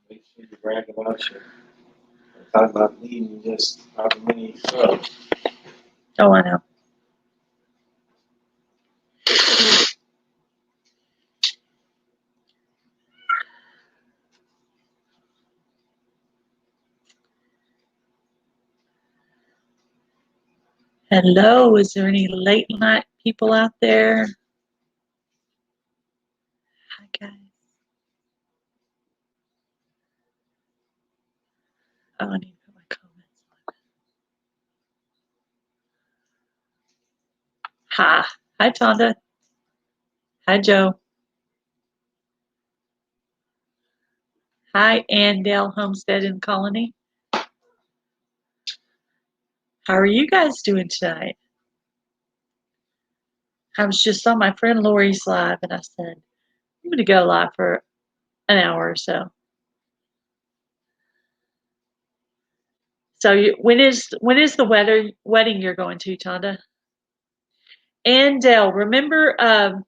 Make sure you brag about you. Talk about needing just how many subs. Oh, I know. Hello, is there any late night people out there? Hi, guys. Oh, I need to put my comments on. Hi. Hi, Tonda. Hi, Joe. Hi, Andale Homesteading Colony. How are you guys doing tonight? I was just on my friend Lori's live, and I said, I'm going to go live for an hour or so. So when is the wedding you're going to, Tonda? And Dale, remember,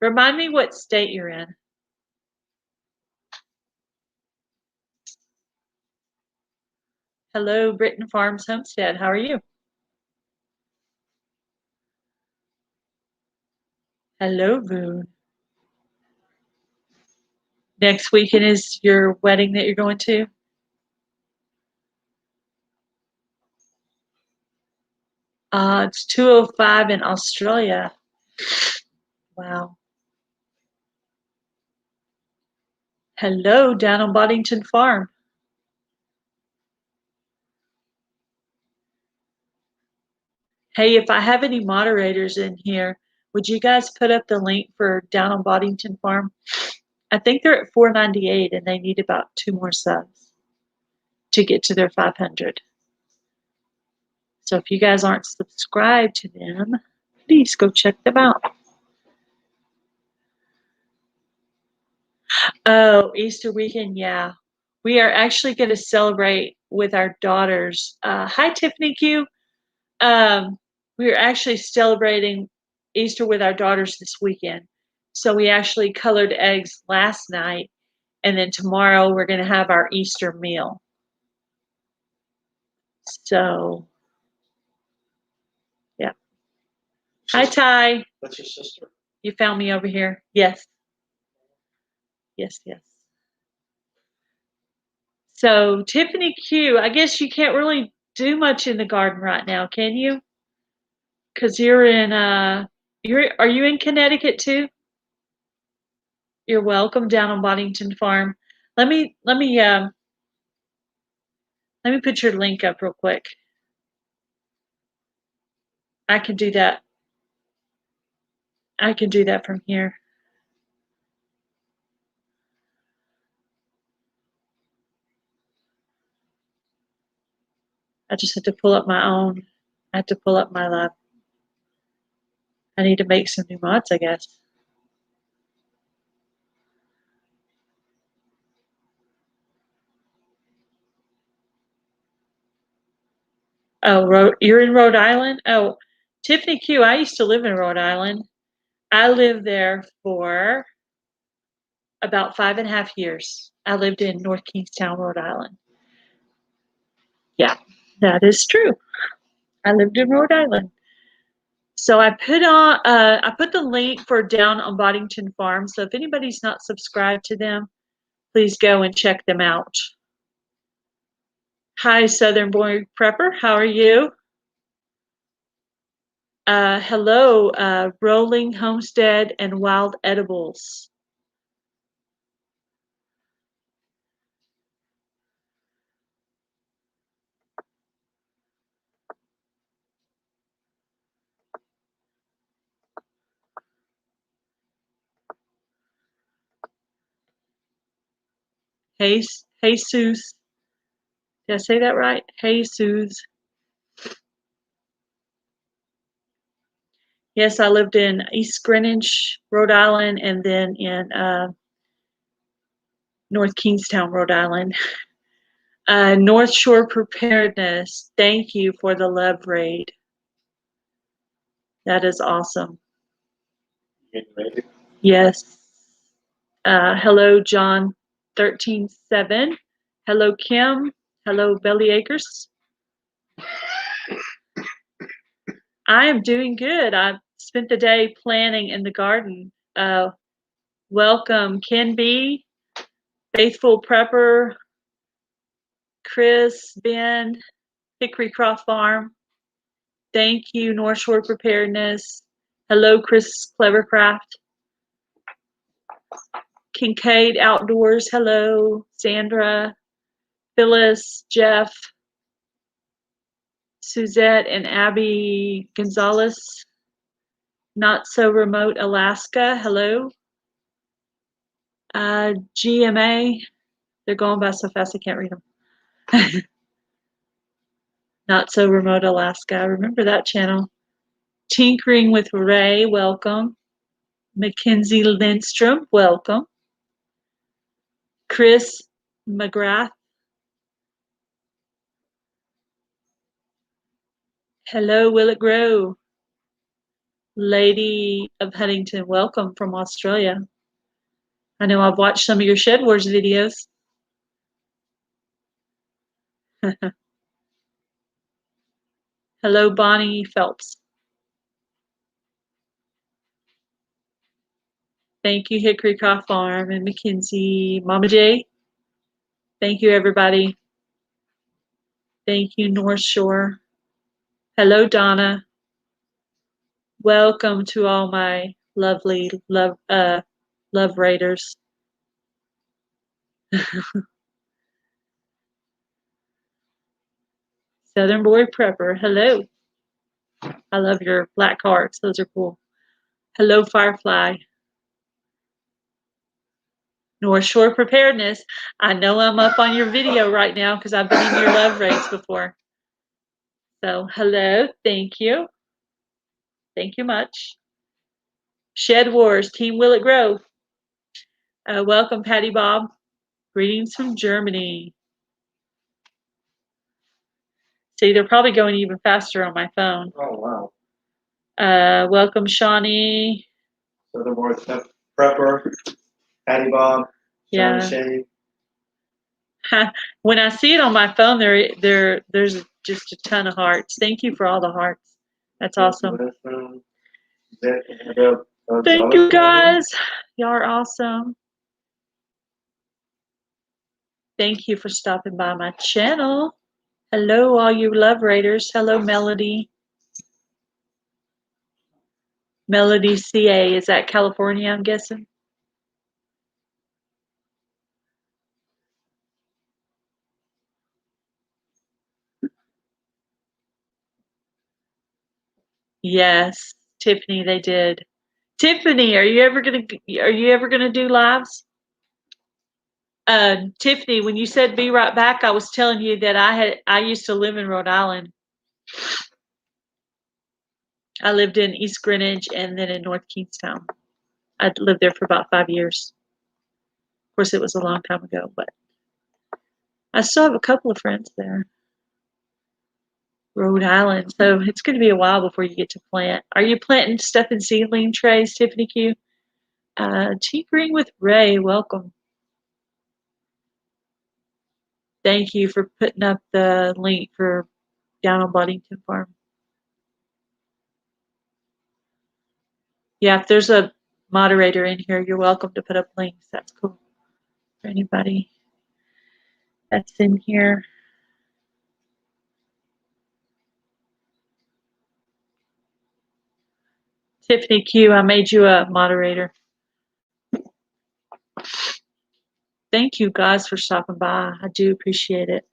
remind me what state you're in. Hello, Britton Farms Homestead. How are you? Hello, Voon. Next weekend is your wedding that you're going to? It's 2:05 in Australia. Wow. Hello, down on Boddington Farm. Hey, if I have any moderators in here, would you guys put up the link for down on Boddington Farm? I think they're at 498 and they need about 2 more subs to get to their 500. So if you guys aren't subscribed to them, please go check them out. Oh, Easter weekend, yeah. We are actually going to celebrate with our daughters. Hi, Tiffany Q. We are actually celebrating Easter with our daughters this weekend. So we actually colored eggs last night, and then tomorrow we're going to have our Easter meal. So, yeah. Hi, Ty. That's your sister? You found me over here? Yes. Yes, yes. So, Tiffany Q, I guess you can't really do much in the garden right now, can you? Because you're in, are you in Connecticut too? You're welcome down on Boddington Farm. Let me put your link up real quick. I can do that. I can do that from here. I just had to pull up my own. I had to pull up my lab. I need to make some new mods, I guess. Oh, you're in Rhode Island? Oh, Tiffany Q, I used to live in Rhode Island. I lived there for about 5.5 years. I lived in North Kingstown, Rhode Island. Yeah, that is true. I lived in Rhode Island. So I put the link for down on Boddington Farm. So if anybody's not subscribed to them, please go and check them out. Hi, Southern Boy Prepper. How are you? Hello, Rolling Homestead and Wild Edibles. Hey, Jesus. Did I say that right? Jesus. Yes, I lived in East Greenwich, Rhode Island, and then in North Kingstown, Rhode Island. North Shore Preparedness, thank you for the love raid. That is awesome. Getting ready? Yes. Hello, John 13:7. Hello, Kim. Hello, Belly Acres. I am doing good. I spent the day planting in the garden. Welcome, Ken B, Faithful Prepper, Chris, Ben, Hickory Croft Farm. Thank you, North Shore Preparedness. Hello, Chris Clevercraft. Kincaid Outdoors. Hello, Sandra, Phyllis, Jeff, Suzette, and Abby Gonzalez. Not So Remote Alaska. Hello. GMA. They're going by so fast I can't read them. Not So Remote Alaska. I remember that channel. Tinkering with Ray. Welcome. Mackenzie Lindstrom. Welcome. Chris McGrath. Hello, Will It Grow? Lady of Huntington. Welcome from Australia. I know I've watched some of your Shed Wars videos. Hello, Bonnie Phelps. Thank you, Hickory Croft Farm and Mackenzie. Mama J. Thank you, everybody. Thank you, North Shore. Hello, Donna. Welcome to all my lovely love raiders. Southern Boy Prepper. Hello. I love your black hearts. Those are cool. Hello, Firefly. North Shore Preparedness. I know I'm up on your video right now because I've been in your love raids before. So, hello. Thank you. Thank you much. Shed Wars. Team Will It Grow. Welcome, Patty Bob. Greetings from Germany. See, they're probably going even faster on my phone. Oh, wow. Welcome, Shawnee. Southern Boy Prepper, Patty Bob, Yeah. Shawnee Shea. When I see it on my phone, there's just a ton of hearts. Thank you for all the hearts. That's awesome. Thank you, guys. Y'all are awesome. Thank you for stopping by my channel. Hello, all you love raiders. Hello, Melody. Melody CA. Is that California, I'm guessing? Yes, Tiffany, they did. Tiffany, are you ever gonna do lives? Tiffany, when you said be right back, I was telling you that I used to live in Rhode Island. I lived in East Greenwich and then in North Kingstown. I lived there for about 5 years. Of course, it was a long time ago, but I still have a couple of friends there. Rhode Island. So it's going to be a while before you get to plant. Are you planting stuff in seedling trays, Tiffany Q? Tinkering with Ray, welcome. Thank you for putting up the link for down on Boddington Farm. Yeah, if there's a moderator in here, you're welcome to put up links. That's cool for anybody that's in here. Tiffany Q, I made you a moderator. Thank you guys for stopping by. I do appreciate it.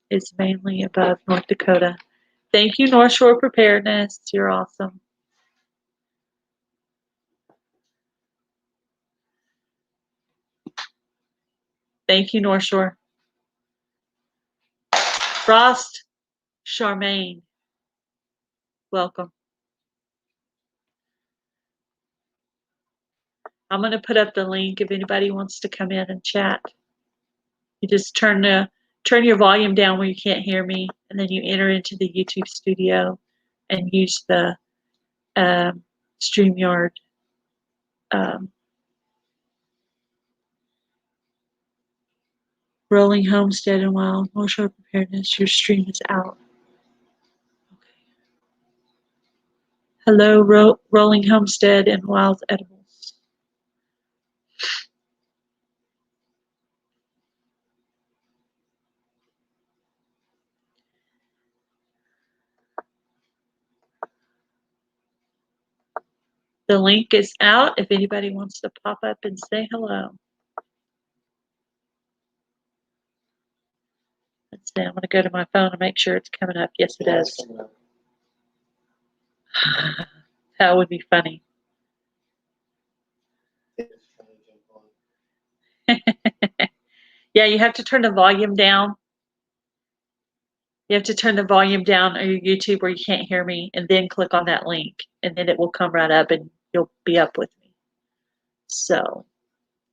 It's mainly above North Dakota. Thank you, North Shore Preparedness. You're awesome. Thank you, North Shore. Frost Charmaine, welcome. I'm going to put up the link if anybody wants to come in and chat. You just turn your volume down where you can't hear me, and then you enter into the YouTube studio and use the StreamYard. Rolling Homestead and Wild North Shore Preparedness. Your stream is out. Okay. Hello, Rolling Homestead and Wild Edibles. The link is out if anybody wants to pop up and say hello. Let's see, I'm going to go to my phone and make sure it's coming up. Yes, it is. That would be funny. Yeah, you have to turn the volume down. You have to turn the volume down on your YouTube where you can't hear me, and then click on that link, and then it will come right up and you'll be up with me. So,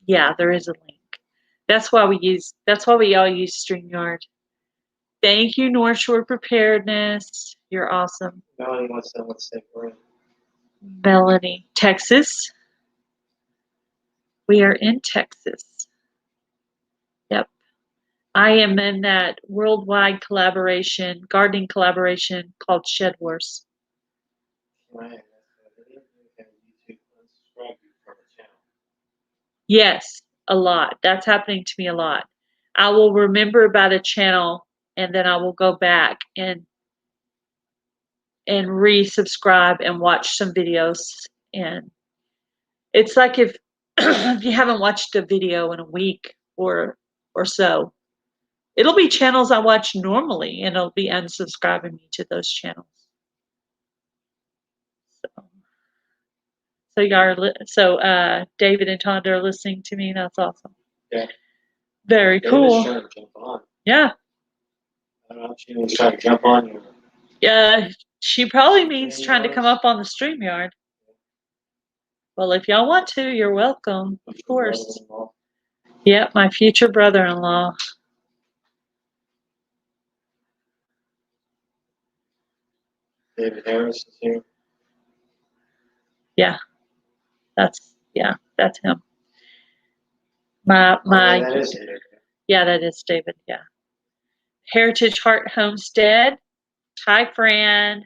yeah, there is a link. That's why we all use StreamYard. Thank you, North Shore Preparedness. You're awesome. Melanie wants to know what's that word. Melanie, Texas. We are in Texas. Yep. I am in that worldwide collaboration, gardening collaboration called Shed Wars. Right. YouTube unsubscribe you from the channel. Yes, a lot. That's happening to me a lot. I will remember about a channel and then I will go back and resubscribe and watch some videos. And it's like if if you haven't watched a video in a week or so, it'll be channels I watch normally and it'll be unsubscribing me to those channels. So David and Tonda are listening to me. That's awesome. Yeah. Very cool. Trying to jump on. Yeah. I don't know if she was trying to jump on you. Yeah, she probably means trying to come up on the StreamYard. Well, if y'all want to, you're welcome, of course. Yep, my future brother-in-law. David Harris is here. Yeah, that's him. That is David. Yeah, that is David. Yeah. Heritage Heart Homestead. Hi, Fran.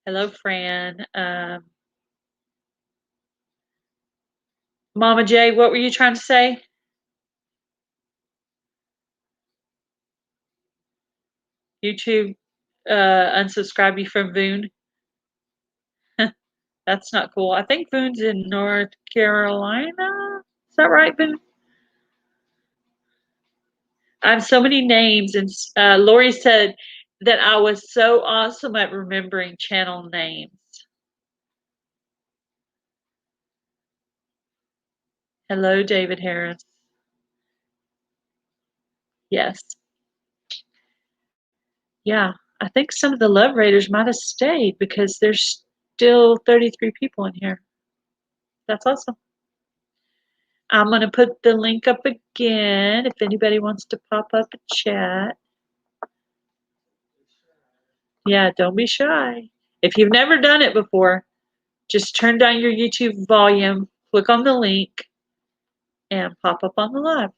Hello, Fran. Mama J, what were you trying to say? YouTube unsubscribe you from Boone. That's not cool. I think Boone's in North Carolina. Is that right, Boone? I have so many names, and Lori said that I was so awesome at remembering channel names. Hello, David Harris. Yes. Yeah, I think some of the Love Raiders might have stayed because there's still 33 people in here. That's awesome. I'm going to put the link up again if anybody wants to pop up a chat. Yeah, don't be shy. If you've never done it before, just turn down your YouTube volume, click on the link, and pop up on the live.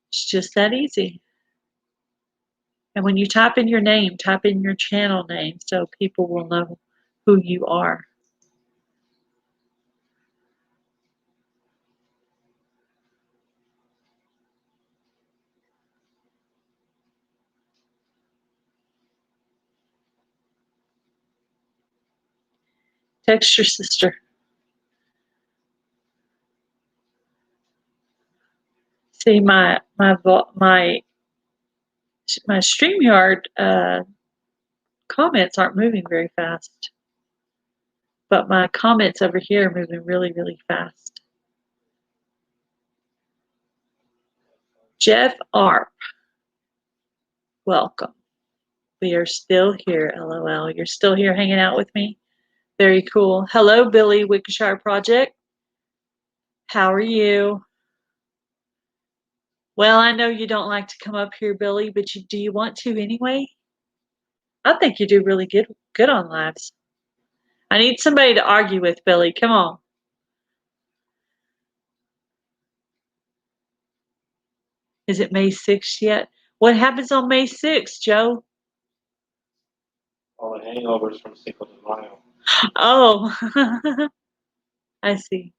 It's just that easy. And when you type in your name, type in your channel name so people will know who you are. Text your sister. See, my StreamYard comments aren't moving very fast, but my comments over here are moving really, really fast. Jeff Arp, welcome. We are still here, LOL. You're still here hanging out with me? Very cool. Hello, Billy Wickshire Project. How are you? Well, I know you don't like to come up here, Billy, but do you want to anyway? I think you do really good on lives. I need somebody to argue with, Billy. Come on. Is it May 6th yet? What happens on May 6th, Joe? All the hangovers from Cinco de Mayo. Oh, I see.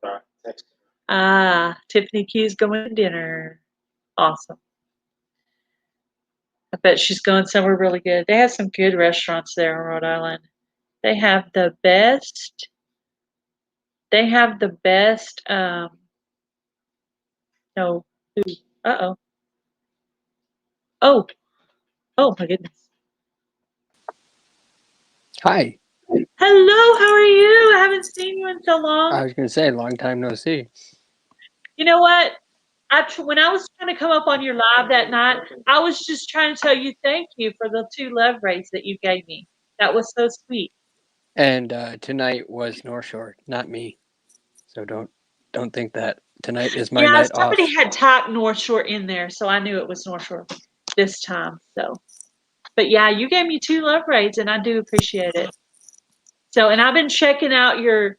Sorry, text. Ah, Tiffany Q's going to dinner. Awesome. I bet she's going somewhere really good. They have some good restaurants there in Rhode Island. They have the best. They have the best. No. Uh-oh. Oh. Oh my goodness. Hi. Hello. How are you? I haven't seen you in so long. I was going to say, long time no see. You know what? When I was trying to come up on your live that night, I was just trying to tell you thank you for the 2 love rays that you gave me. That was so sweet. And tonight was North Shore, not me. So don't think that tonight is my Yeah, night off. somebody had typed North Shore in there, so I knew it was North Shore this time. So, but yeah, you gave me 2 love rays, and I do appreciate it. So, and I've been checking out your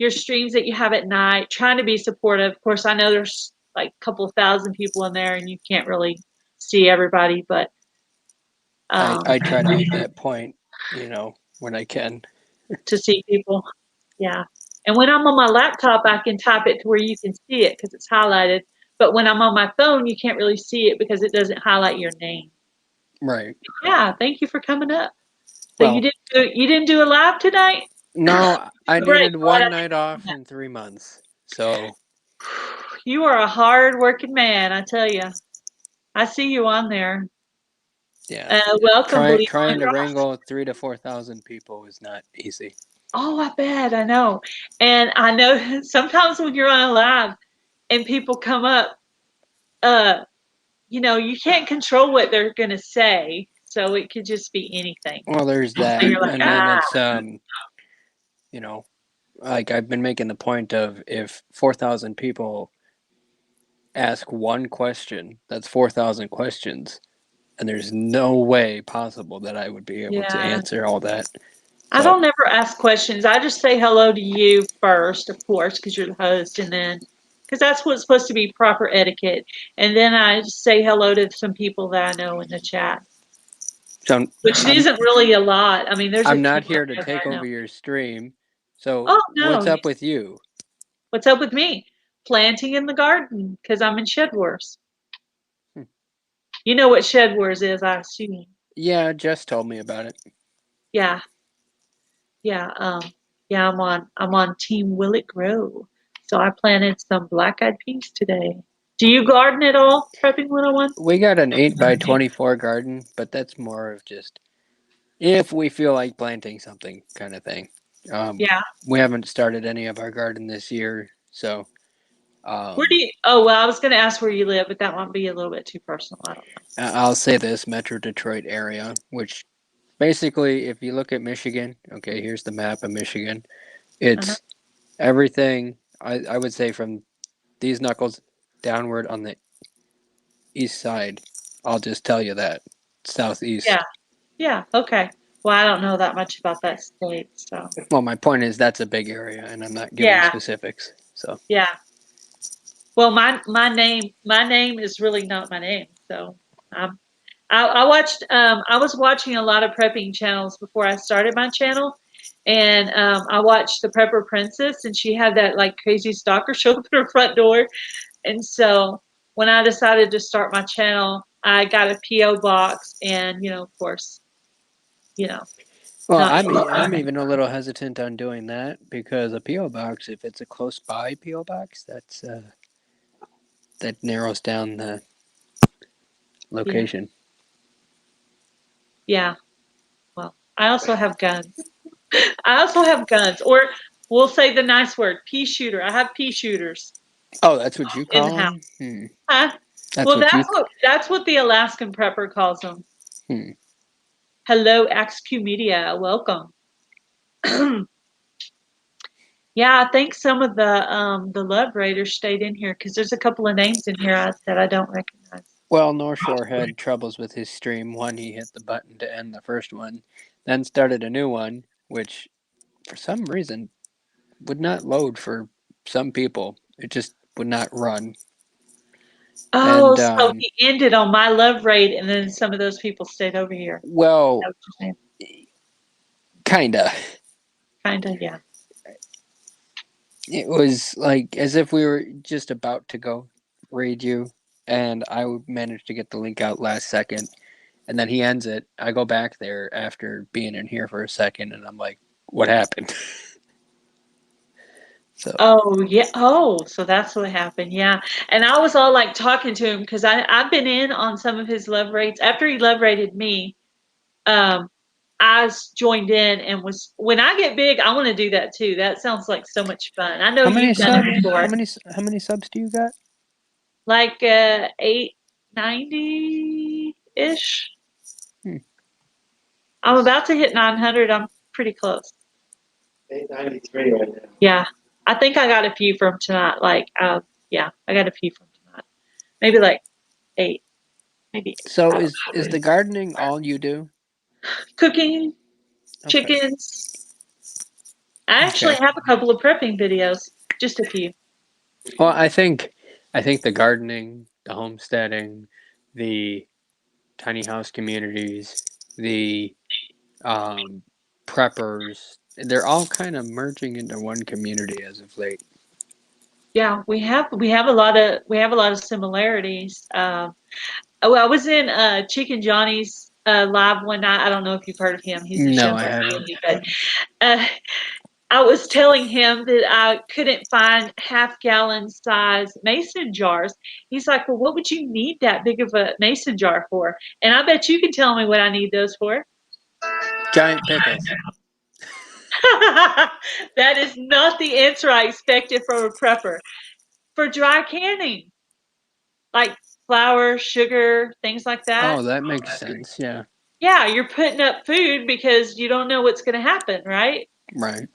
streams that you have at night, trying to be supportive. Of course, I know there's like a couple of thousand people in there, and you can't really see everybody, but I try to make that point, when I can. to see people. Yeah. And when I'm on my laptop, I can type it to where you can see it because it's highlighted. But when I'm on my phone, you can't really see it because it doesn't highlight your name. Right. Yeah. Thank you for coming up. So Well, you didn't do a live tonight? no, I Great. needed one night off in 3 months. So You are a hard working man, I tell you. I see you on there. yeah, Welcome, trying to wrangle 3,000 to 4,000 people is not easy. Oh, I bet. I know. And I know sometimes when you're on a live and people come up, you can't control what they're going to say. So it could just be anything. Well, there's So that, you're like, and then it's like I've been making the point of if 4,000 people ask one question, that's 4,000 questions, and there's no way possible that I would be able to yeah. answer all that. I don't never ask questions. I just say hello to you first, of course, because you're the host, and then because that's what's supposed to be proper etiquette. And then I just say hello to some people that I know in the chat, So which isn't really a lot. I mean, there's a I'm few not here to that take I know. over your stream. So Oh no, what's up with you? what's up with me? Planting in the garden because I'm in Shed Wars. You know what Shed Wars is, I assume. Yeah, Jess told me about it. Yeah, yeah, yeah. I'm on Team Will It Grow. So I planted some black-eyed peas today. Do you garden at all, Prepping 101? We got an 8x24 garden, but that's more of just if we feel like planting something kind of thing. Yeah. We haven't started any of our garden this year, so. Where do you? Oh well, I was going to ask where you live, but that might be a little bit too personal. I don't know. I'll say this Metro Detroit area, which basically, if you look at Michigan, okay, here's the map of Michigan. It's everything, I would say, from these knuckles downward on the east side. I'll just tell you that. Southeast. Yeah. Yeah. Okay. Well, I don't know that much about that state, so. Well, my point is that's a big area, and I'm not giving specifics. So. Yeah. Well, my name is really not my name, so I watched I was watching a lot of prepping channels before I started my channel, and I watched the Prepper Princess, and she had that like crazy stalker show up at her front door, and so when I decided to start my channel, I got a PO box, and of course, Well, not I'm even a little hesitant on doing that because a PO box, if it's a close by PO box, that narrows down the location. Yeah. Well, I also have guns. Or we'll say the nice word, pea shooter. I have pea shooters Oh, that's what you in call the house. them? Huh? That's That's what the Alaskan prepper calls them. Hello, XQ Media. Welcome. Yeah, I think some of the Love Raiders stayed in here because there's a couple of names in here that I don't recognize. Well, North Shore had troubles with his stream. One, he hit the button to end the first one, then started a new one, which for some reason would not load for some people. It just would not run. Oh, And so he ended on my love rate, and then some of those people stayed over here. well, That's what you're saying. kinda. Kinda, yeah. It was like as if we were just about to go raid you, and I managed to get the link out last second, and then he ends it. I go back there after being in here for a second, and I'm like, "What happened?" So Oh, yeah. Oh, so that's what happened. Yeah. And I was all like talking to him because I've been in on some of his love rates. After he love rated me, um, joined in and was, when I get big, I want to do that too. That sounds like so much fun. I know how many you've done it subs? before. How many subs do you got? Like 890-ish. Hmm. I'm about to hit 900. I'm pretty close. 893 right now. Yeah. I think I got a few from tonight. Yeah, I got a few from tonight. Maybe like 8. Maybe So I don't is know. the gardening all you do? Cooking, Okay. chickens. I actually Okay. have a couple of prepping videos, just a few. Well, I think the gardening, the homesteading, the tiny house communities, the preppers, they're all kind of merging into one community as of late. Yeah, we have a lot of similarities. I was in Chicken Johnny's live one night. I don't know if you've heard of him. He's a No, chef I out of haven't. Philly, but uh, I was telling him that I couldn't find half-gallon size mason jars. He's like, "Well, what would you need that big of a mason jar for?" And I bet you can tell me what I need those for. Giant pickles. That is not the answer I expected from a prepper. For dry canning, like flour, sugar, things like that. Oh, that makes sense. Yeah, Yeah, you're putting up food because you don't know what's going to happen, right? right.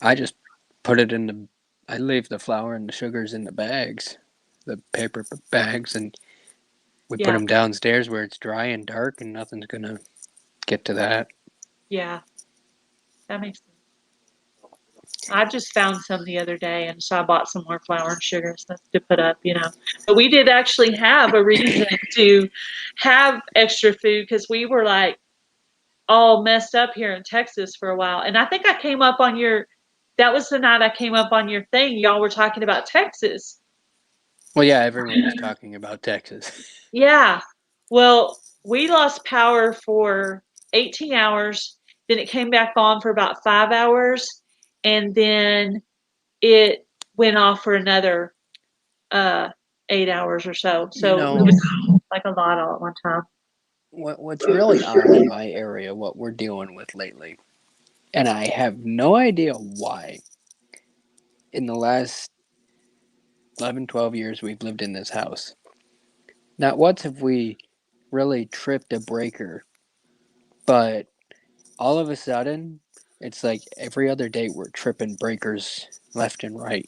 I just put it in the. I leave the flour and the sugars in the bags, the paper bags, and we put Yeah, them downstairs where it's dry and dark, and nothing's gonna get to that. yeah, that makes sense. I just found some the other day, and so I bought some more flour and sugar stuff to put up. But we did actually have a reason to have extra food because we were like all messed up here in Texas for a while. And I think I came up on that was the night I came up on your thing. Y'all were talking about Texas. Well, yeah, everyone was talking about Texas. Yeah. Well, we lost power for 18 hours. Then it came back on for about 5 hours. And then it went off for another 8 hours or so. You So it know, was like a lot all at one time. what's really odd in my area, what we're dealing with lately, and I have no idea why. In the last 11, 12 years we've lived in this house, not once have we really tripped a breaker, but all of a sudden, it's like every other day we're tripping breakers left and right.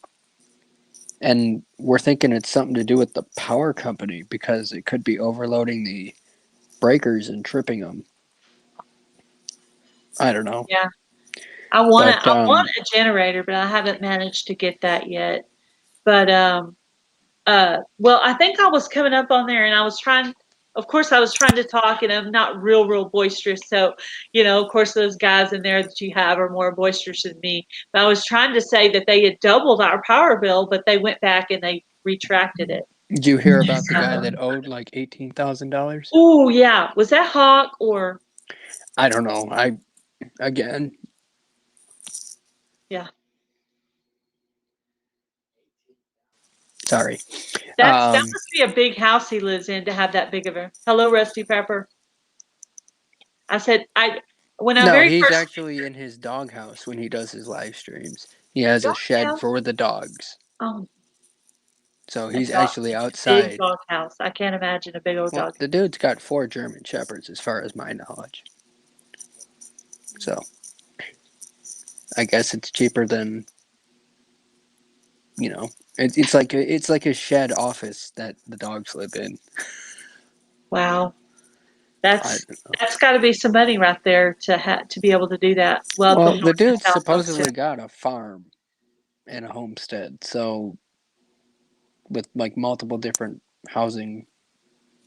And we're thinking it's something to do with the power company because it could be overloading the breakers and tripping them. I don't know. Yeah. I want But a generator, but I haven't managed to get that yet. But well, I think I was coming up on there and of course I was trying to talk and I'm not real boisterous. So, of course those guys in there that you have are more boisterous than me. But I was trying to say that they had doubled our power bill, but they went back and they retracted it. did you hear about the guy that owed like $18,000? Oh, yeah. Was that Hawk or? I don't know. Again, Yeah. sorry. That must be a big house he lives in to have that big of a. Hello, Rusty Pepper. I said when I No, very he's first. actually in his doghouse when he does his live streams. He has a Dog shed house? for the dogs. Oh, So a he's dog, actually big outside. dog house. I can't imagine a big old Well, dog. the dude's got 4 German Shepherds, as far as my knowledge. So I guess it's cheaper than, it's like a shed office that the dogs live in. Wow, I that's don't know. that's got to be some money right there to be able to do that. Well, Well, the the dude's house supposedly got a farm, and a homestead. So with like multiple different housing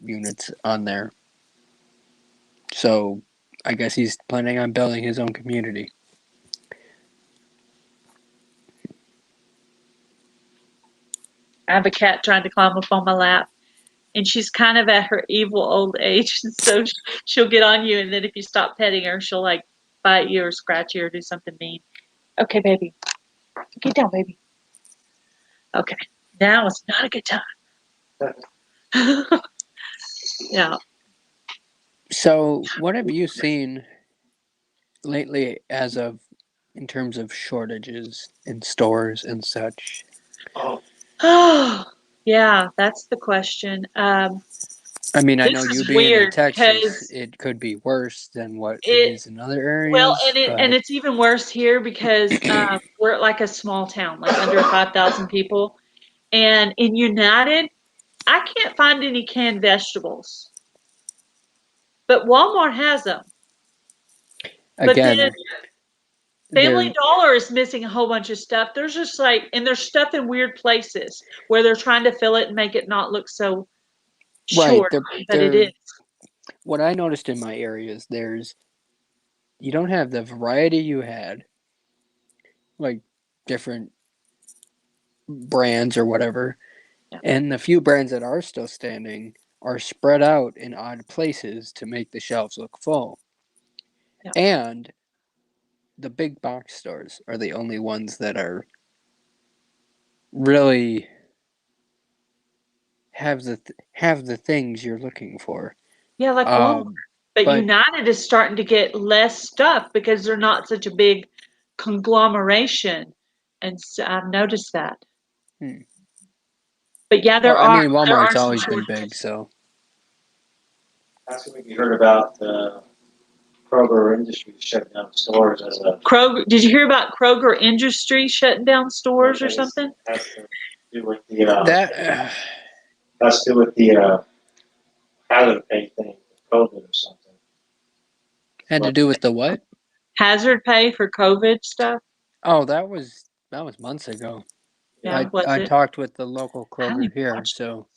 units on there. So I guess he's planning on building his own community. I have a cat trying to climb up on my lap, and she's kind of at her evil old age, and so she'll get on you, and then if you stop petting her, she'll like bite you or scratch you or do something mean. Okay, baby. Get down, baby. Okay. Now is not a good time. Yeah. So what have you seen lately as of in terms of shortages in stores and such? Oh, yeah, that's the question. I mean, I know This you is being in weird Texas, because it could be worse than what it it is in other well, areas, and but it's even worse here because we're like a small town, like under 5,000 people. And in United, I can't find any canned vegetables, but Walmart has them. But then again, Family there Dollar is missing a whole bunch of stuff. There's just like, and there's stuff in weird places where they're trying to fill it and make it not look so right, short, but it there is. what I noticed in my area is you don't have the variety you had, like different brands or whatever, Yeah. and the few brands that are still standing are spread out in odd places to make the shelves look full. Yeah. And the big box stores are the only ones that are really have the things you're looking for. Yeah, like Walmart. But But United is starting to get less stuff because they're not such a big conglomeration. And so I've noticed that. hmm. But yeah, Well, I mean, there Walmart's are some always been big, shortages. so Last week you heard about Kroger Industries shutting down stores as a Kroger, did you hear about Kroger Industry shutting down stores or something? has to do with the that has to do with the hazard pay thing with COVID or something. had to But do with the what? Hazard pay for COVID stuff? Oh, that was months ago. Yeah, was I it? talked with the local I don't Kroger even here, watch. so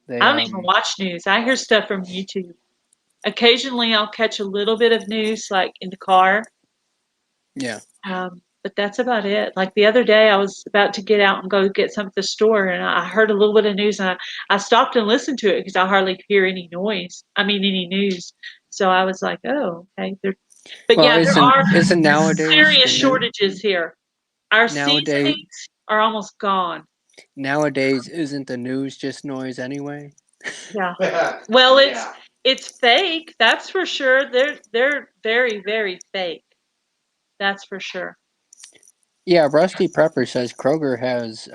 I they don't even watch news. I hear stuff from YouTube. Occasionally, I'll catch a little bit of news, like in the car. yeah. But that's about it. Like the other day, I was about to get out and go get something at the store, and I heard a little bit of news, and I stopped and listened to it because I hardly hear any noise. I mean, any news. So I was like, oh, okay. But Well, yeah, there are isn't nowadays serious the new shortages here. Our nowadays seasonings are almost gone. nowadays isn't the news just noise anyway? Yeah. Well, it's fake. That's for sure. They're very, very fake. That's for sure. Yeah, Rusty Prepper says Kroger has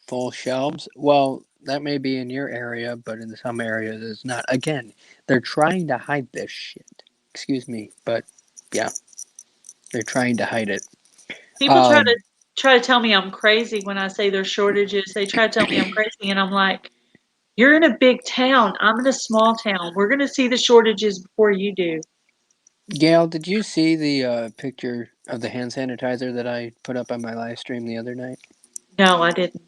full shelves. Well, that may be in your area, but in some areas it's not. Again, they're trying to hide this shit. Excuse me, but yeah, they're trying to hide it. People Um, try to tell me I'm crazy when I say there's shortages. They try to tell me I'm crazy, and I'm like, you're in a big town. I'm in a small town. We're gonna see the shortages before you do. Gail, did you see the picture of the hand sanitizer that I put up on my live stream the other night? No, I didn't.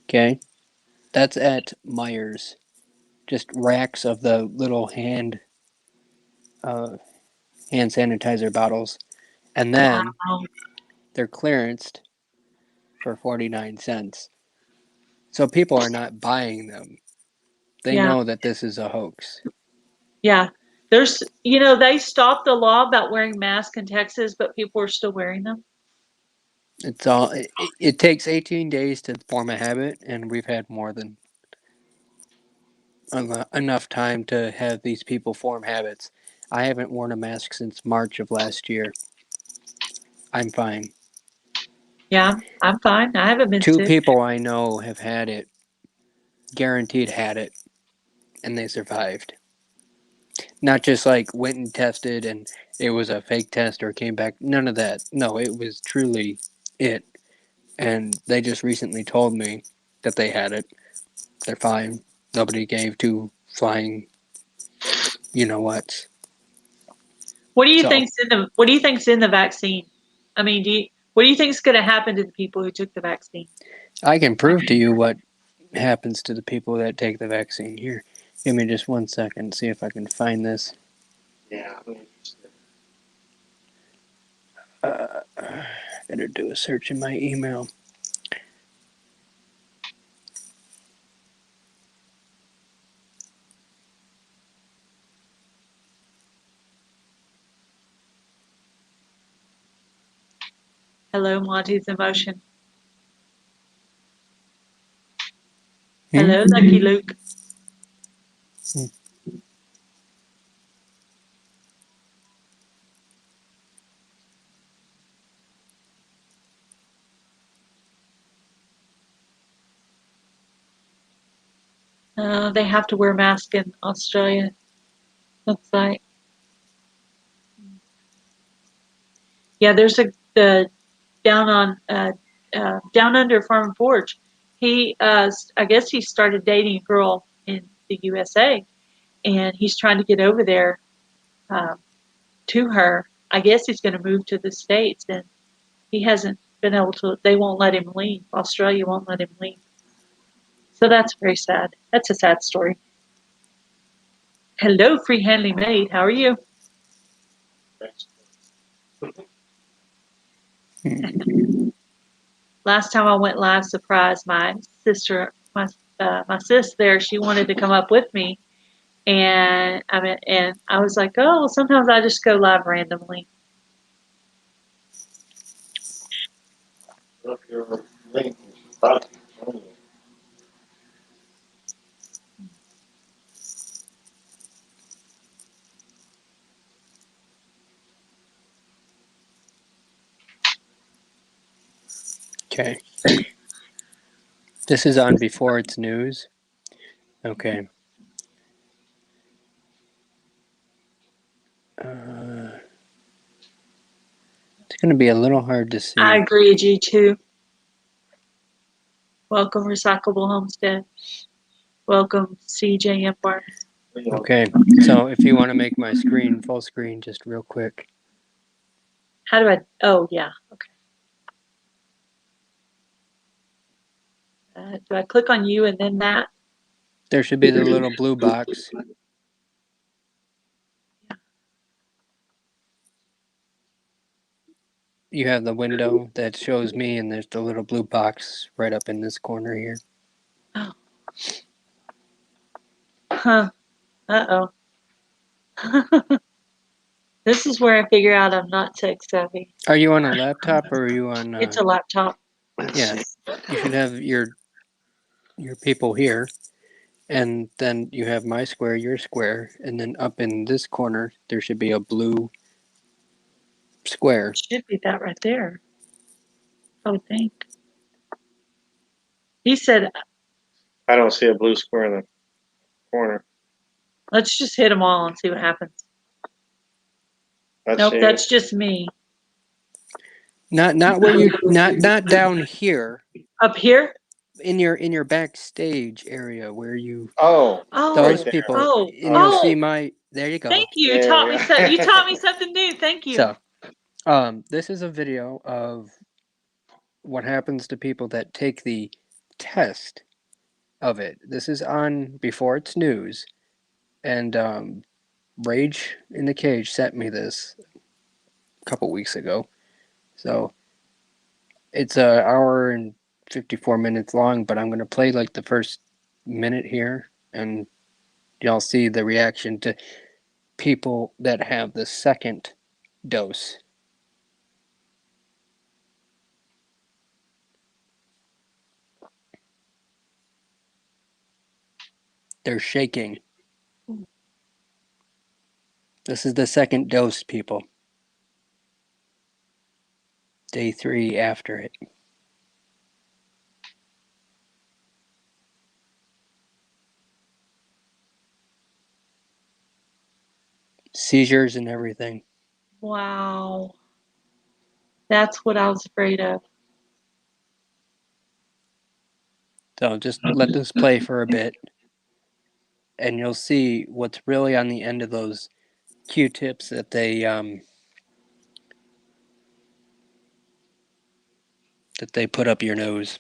Okay, that's at Myers. Just racks of the little uh, hand sanitizer bottles, and then Wow. they're clearanced for 49 cents. So people are not buying them. They Yeah. know that this is a hoax. Yeah. They stopped the law about wearing masks in Texas, but people are still wearing them. It's all it takes 18 days to form a habit, and we've had more than enough time to have these people form habits. I haven't worn a mask since March of last year. I'm fine. Yeah, I'm fine. I haven't been Two sick. people I know have had it, guaranteed had it, and they survived. Not just like went and tested and it was a fake test or came back. None of that. No, it was truly it. And they just recently told me that they had it. They're fine. Nobody gave two flying, you know what. What do you So think's in the vaccine? I mean, What do you think is going to happen to the people who took the vaccine? I can prove to you what happens to the people that take the vaccine. Here, give me just 1 second. See if I can find this. Yeah, I'm interested. Better do a search in my email. Hello, Monty's emotion. Hello, Lucky Luke. They have to wear masks in Australia. Looks like. Yeah, there's the down on down under Farm and Forge. He I guess he started dating a girl in the USA, and he's trying to get over there to her. I guess he's going to move to the States, and he hasn't been able to. They won't let him leave. Australia won't let him leave. So that's very sad. That's a sad story. Hello, Freehandly Made. How are you? Thanks. Last time I went live, surprised my sister, my sis there. She wanted to come up with me, and I was like, oh, well, sometimes I just go live randomly. Look, your link is button only. Okay. This is on before it's news. Okay. It's going to be a little hard to see. I agree, G2. Welcome, Recyclable Homestead. Welcome, CJ Empire. Okay, so if you want to make my screen full screen, just real quick. How do I? Oh, yeah. Okay. Do I click on you and then that? There should be the little blue box. You have the window that shows me, and there's the little blue box right up in this corner here. Oh. Huh. Uh-oh. This is where I figure out I'm not tech savvy. Are you on a laptop or are you on? It's a laptop. Yeah, you should have your people here, and then you have my square, your square, and then up in this corner there should be a blue square. Should be that right there. I would think. He said, I don't see a blue square in the corner. let's just hit them all and see what happens. Let's Nope, see. that's just me. Not where you not down here. Up here? In your backstage area where you Oh, those right there. people Oh, and you'll oh. see my there you go. Thank you. Yeah, You taught yeah. me so. You taught me something new. Thank you. So this is a video of what happens to people that take the test of it. This is on before it's news, and Rage in the Cage sent me this a couple weeks ago. So it's an hour and 54 minutes long, but I'm gonna play like the first minute here, and y'all see the reaction to people that have the second dose. They're shaking. This is the second dose, people. Day 3 after it. Seizures and everything. Wow. That's what I was afraid of. So just let this play for a bit, and you'll see what's really on the end of those Q-tips that they that they put up your nose.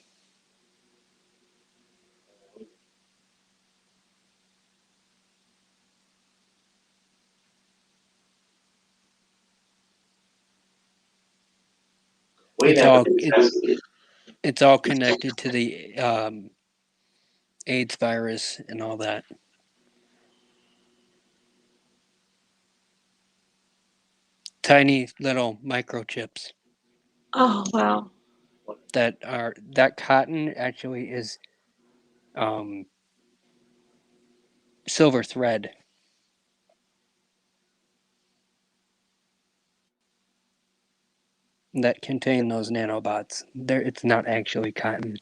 It's all connected to the AIDS virus and all that. Tiny little microchips Oh, wow. that cotton actually is silver thread. That contain those nanobots. It's not actually cotton.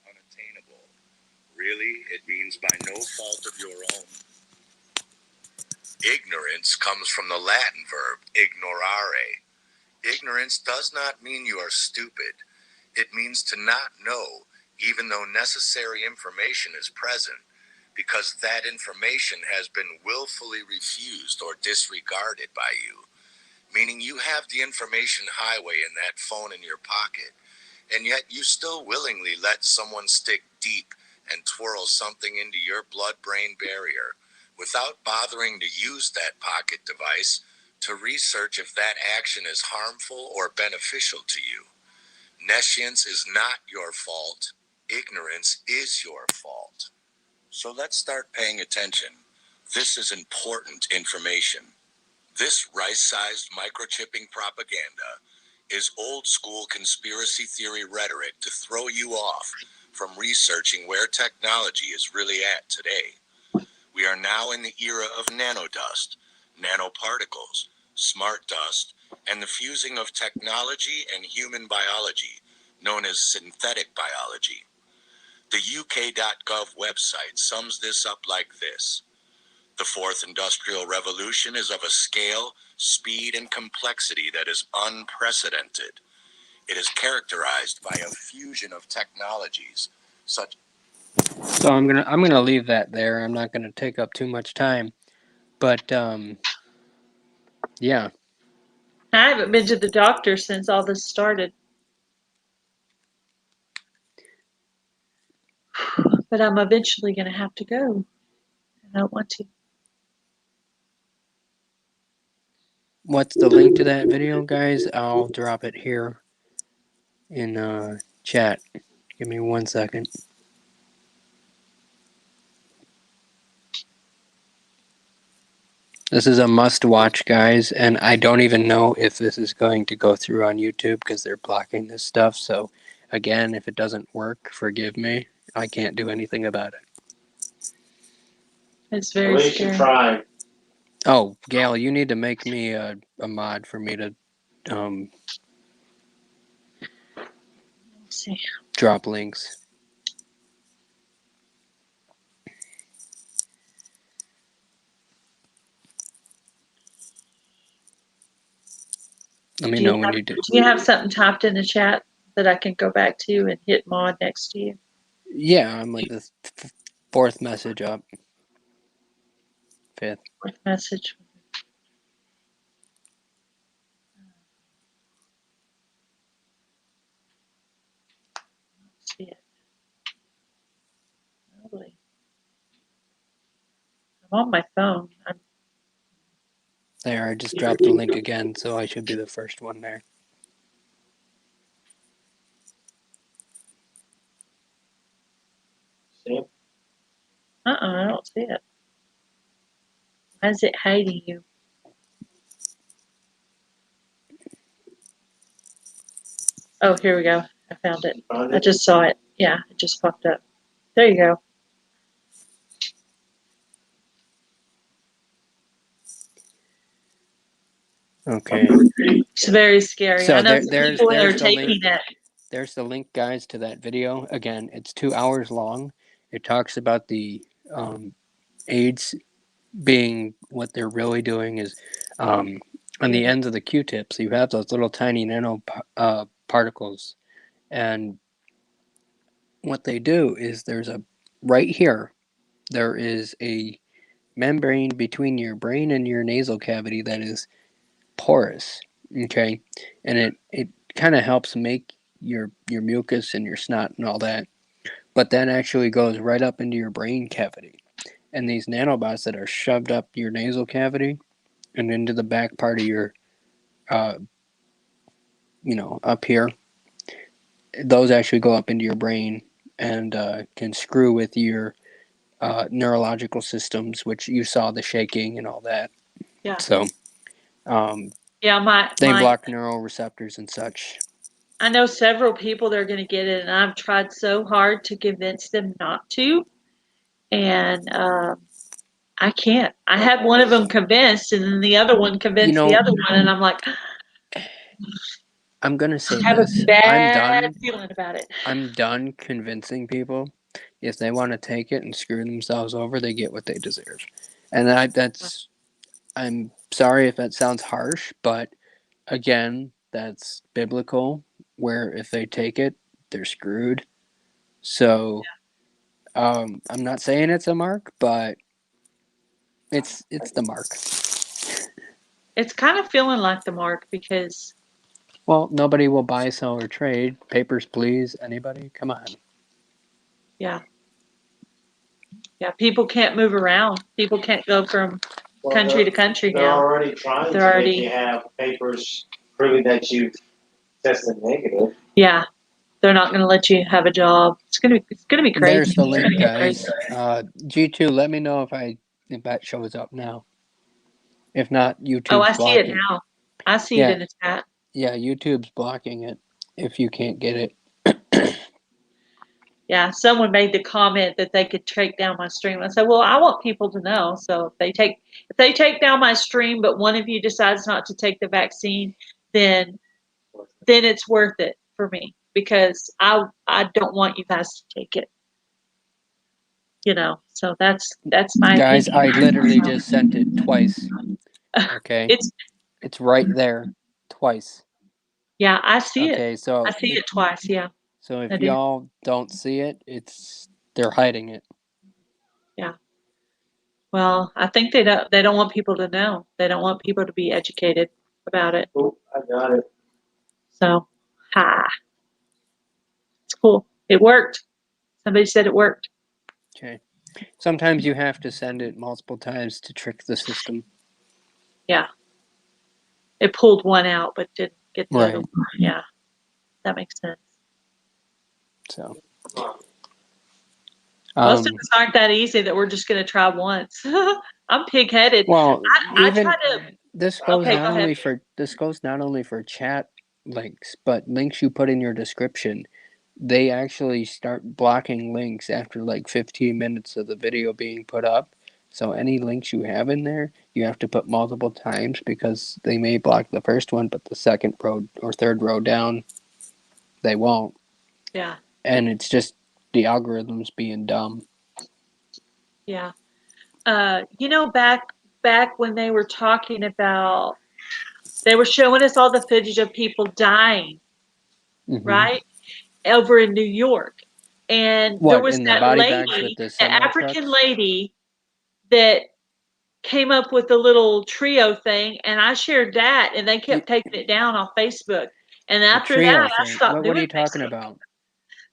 Unattainable. Really, it means by no fault of your own. Ignorance comes from the Latin verb ignorare. Ignorance does not mean you are stupid. It means to not know, even though necessary information is present, because that information has been willfully refused or disregarded by you. Meaning you have the information highway in that phone in your pocket, and yet you still willingly let someone stick deep and twirl something into your blood-brain barrier without bothering to use that pocket device to research if that action is harmful or beneficial to you. Nescience is not your fault. Ignorance is your fault. So let's start paying attention. This is important information. This rice-sized microchipping propaganda is old-school conspiracy theory rhetoric to throw you off from researching where technology is really at today. We are now in the era of nanodust, nanoparticles, smart dust, and the fusing of technology and human biology, known as synthetic biology. The UK.gov website sums this up like this. The fourth industrial revolution is of a scale, speed, and complexity that is unprecedented. It is characterized by a fusion of technologies such. So I'm gonna leave that there. I'm not gonna take up too much time, but yeah. I haven't been to the doctor since all this started. But I'm eventually going to have to go. I don't want to. What's the link to that video, guys? I'll drop it here in chat. Give me 1 second. This is a must-watch, guys, and I don't even know if this is going to go through on YouTube because they're blocking this stuff. So, again, if it doesn't work, forgive me. I can't do anything about it. It's At very least you scary. tried. Oh, Gail, you need to make me a mod for me to Let's see. drop links. Let me know when you do. Do you have something typed in the chat that I can go back to and hit mod next to you? Yeah, I'm like the fourth message up. Fifth. Fourth message. Let's see it. Probably. I'm on my phone. There, I just dropped the link again, so I should be the first one there. See? I don't see it. Why is it hiding you? Oh, here we go. I found it. I just saw it. Yeah, it just popped up. There you go. Okay. It's very scary. So I know there's people that are the link. taking it. there's the link, guys, to that video. Again, it's 2 hours long. It talks about the AIDS being what they're really doing is on the ends of the Q-tips, you have those little tiny nano particles. And what they do is right here, there is a membrane between your brain and your nasal cavity that is porous, okay? And it kind of helps make your mucus and your snot and all that. But that actually goes right up into your brain cavity. And these nanobots that are shoved up your nasal cavity and into the back part of your, up here, those actually go up into your brain and can screw with your neurological systems, which you saw the shaking and all that. Yeah. So, Yeah, they block neuroreceptors and such. I know several people that are going to get it, and I've tried so hard to convince them not to, and I can't. I had one of them convinced, and then the other one convinced the other one, and I'm like, I'm gonna say I have this. a bad feeling about it. I'm done convincing people. If they want to take it and screw themselves over, they get what they deserve. And I'm sorry if that sounds harsh, but again, that's biblical, where if they take it, they're screwed. So, I'm not saying it's a mark, but it's the mark. It's kind of feeling like the mark because, Well, nobody will buy, sell, or trade. Papers, please. Anybody? Come on. yeah, people can't move around. People can't go from country to country They're now. already trying They're to already- make you have papers proving that you've tested negative. Yeah, they're not going to let you have a job. It's gonna be crazy. There's the link, It's gonna get guys. crazy. G2, let me know if that shows up now. If not, YouTube's Oh, I see blocking it now. I see it Yeah. in the chat. Yeah, YouTube's blocking it if you can't get it. Yeah, someone made the comment that they could take down my stream. I said, well, I want people to know. So if they take down my stream, but one of you decides not to take the vaccine, then it's worth it for me because I don't want you guys to take it. So that's my Guys, opinion. I literally just sent it twice. Okay? It's right there. Twice. Yeah, I see it. Okay, so I see it twice, yeah. So if I do. y'all don't see it, they're hiding it. Yeah. Well, I think they don't want people to know. They don't want people to be educated about it. Oh, I got it. So, it's cool. It worked. Somebody said it worked. Okay. Sometimes you have to send it multiple times to trick the system. Yeah. It pulled one out, but didn't get the other Right. one. Yeah. That makes sense. So. Most of us aren't that easy that we're just going to try once. I'm pig-headed. Well, I try to. this goes Okay, not go only ahead. for chat links, but links you put in your description. They actually start blocking links after like 15 minutes of the video being put up. So any links you have in there, you have to put multiple times because they may block the first one, but the second row or third row down, they won't. Yeah. And it's just the algorithms being dumb. Yeah. Back when they were talking about, they were showing us all the footage of people dying, right? Over in New York. And there was that lady, the African lady that came up with the little trio thing, and I shared that, and they kept taking it down on Facebook. And after that, I stopped doing it. What are you talking about?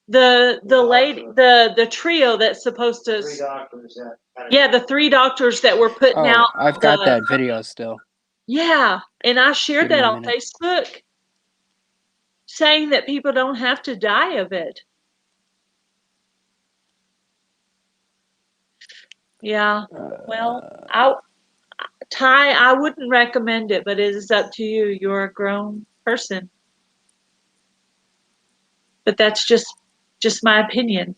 The lady, the trio that's supposed to. 3 doctors. Yeah, the 3 doctors that were putting out. I've got that video still. Yeah, and I shared that on Facebook, saying that people don't have to die of it. Yeah, well, Ty, I wouldn't recommend it, but it is up to you. You're a grown person. But that's just my opinion.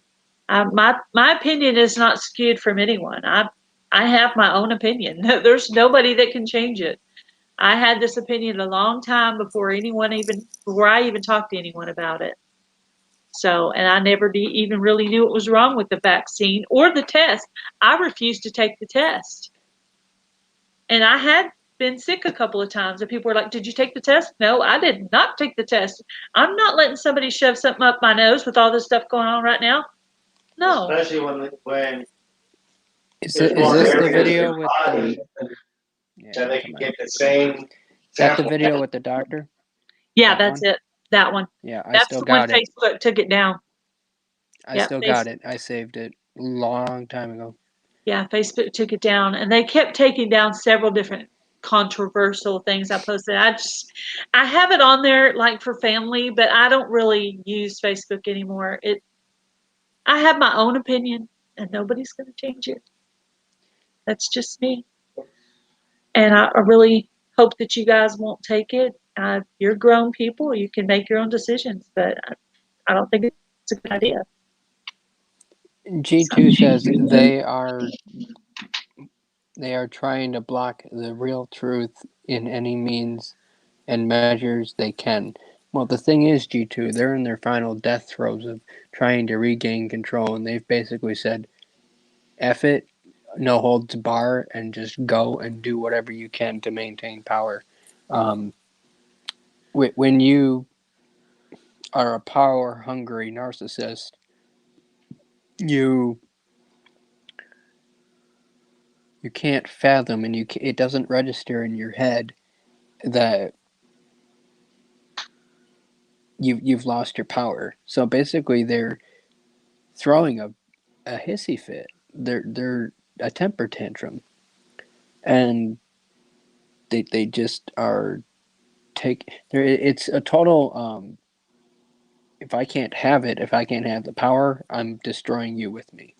My opinion is not skewed from anyone. I have my own opinion. There's nobody that can change it. I had this opinion a long time before I even talked to anyone about it. So, and I never even really knew what was wrong with the vaccine or the test. I refused to take the test. And I had been sick a couple of times, and people were like, "Did you take the test?" No, I did not take the test. I'm not letting somebody shove something up my nose with all this stuff going on right now. No. Especially when Is there's is more this the areas video of with the the? body Yeah, that they come can on. get the same Is that the sample. video with the doctor? Yeah, That that's one? it. That one. Yeah, I That's still the one got it. Facebook took it down. I Yeah, still got it. I saved it a long time ago. Yeah, Facebook took it down, and they kept taking down several different controversial things I posted. I have it on there like for family, but I don't really use Facebook anymore. I have my own opinion, and nobody's going to change it. That's just me. And I really hope that you guys won't take it. You're grown people. You can make your own decisions, but I don't think it's a good idea. G2 says they are trying to block the real truth in any means and measures they can. Well, the thing is, G2, they're in their final death throes of trying to regain control, and they've basically said, F it, no holds bar, and just go and do whatever you can to maintain power. When you are a power-hungry narcissist, you can't fathom, and it doesn't register in your head that you've lost your power. So basically, they're throwing a hissy fit. They're a temper tantrum, and they just are it's a total. If I can't have it, if I can't have the power, I'm destroying you with me.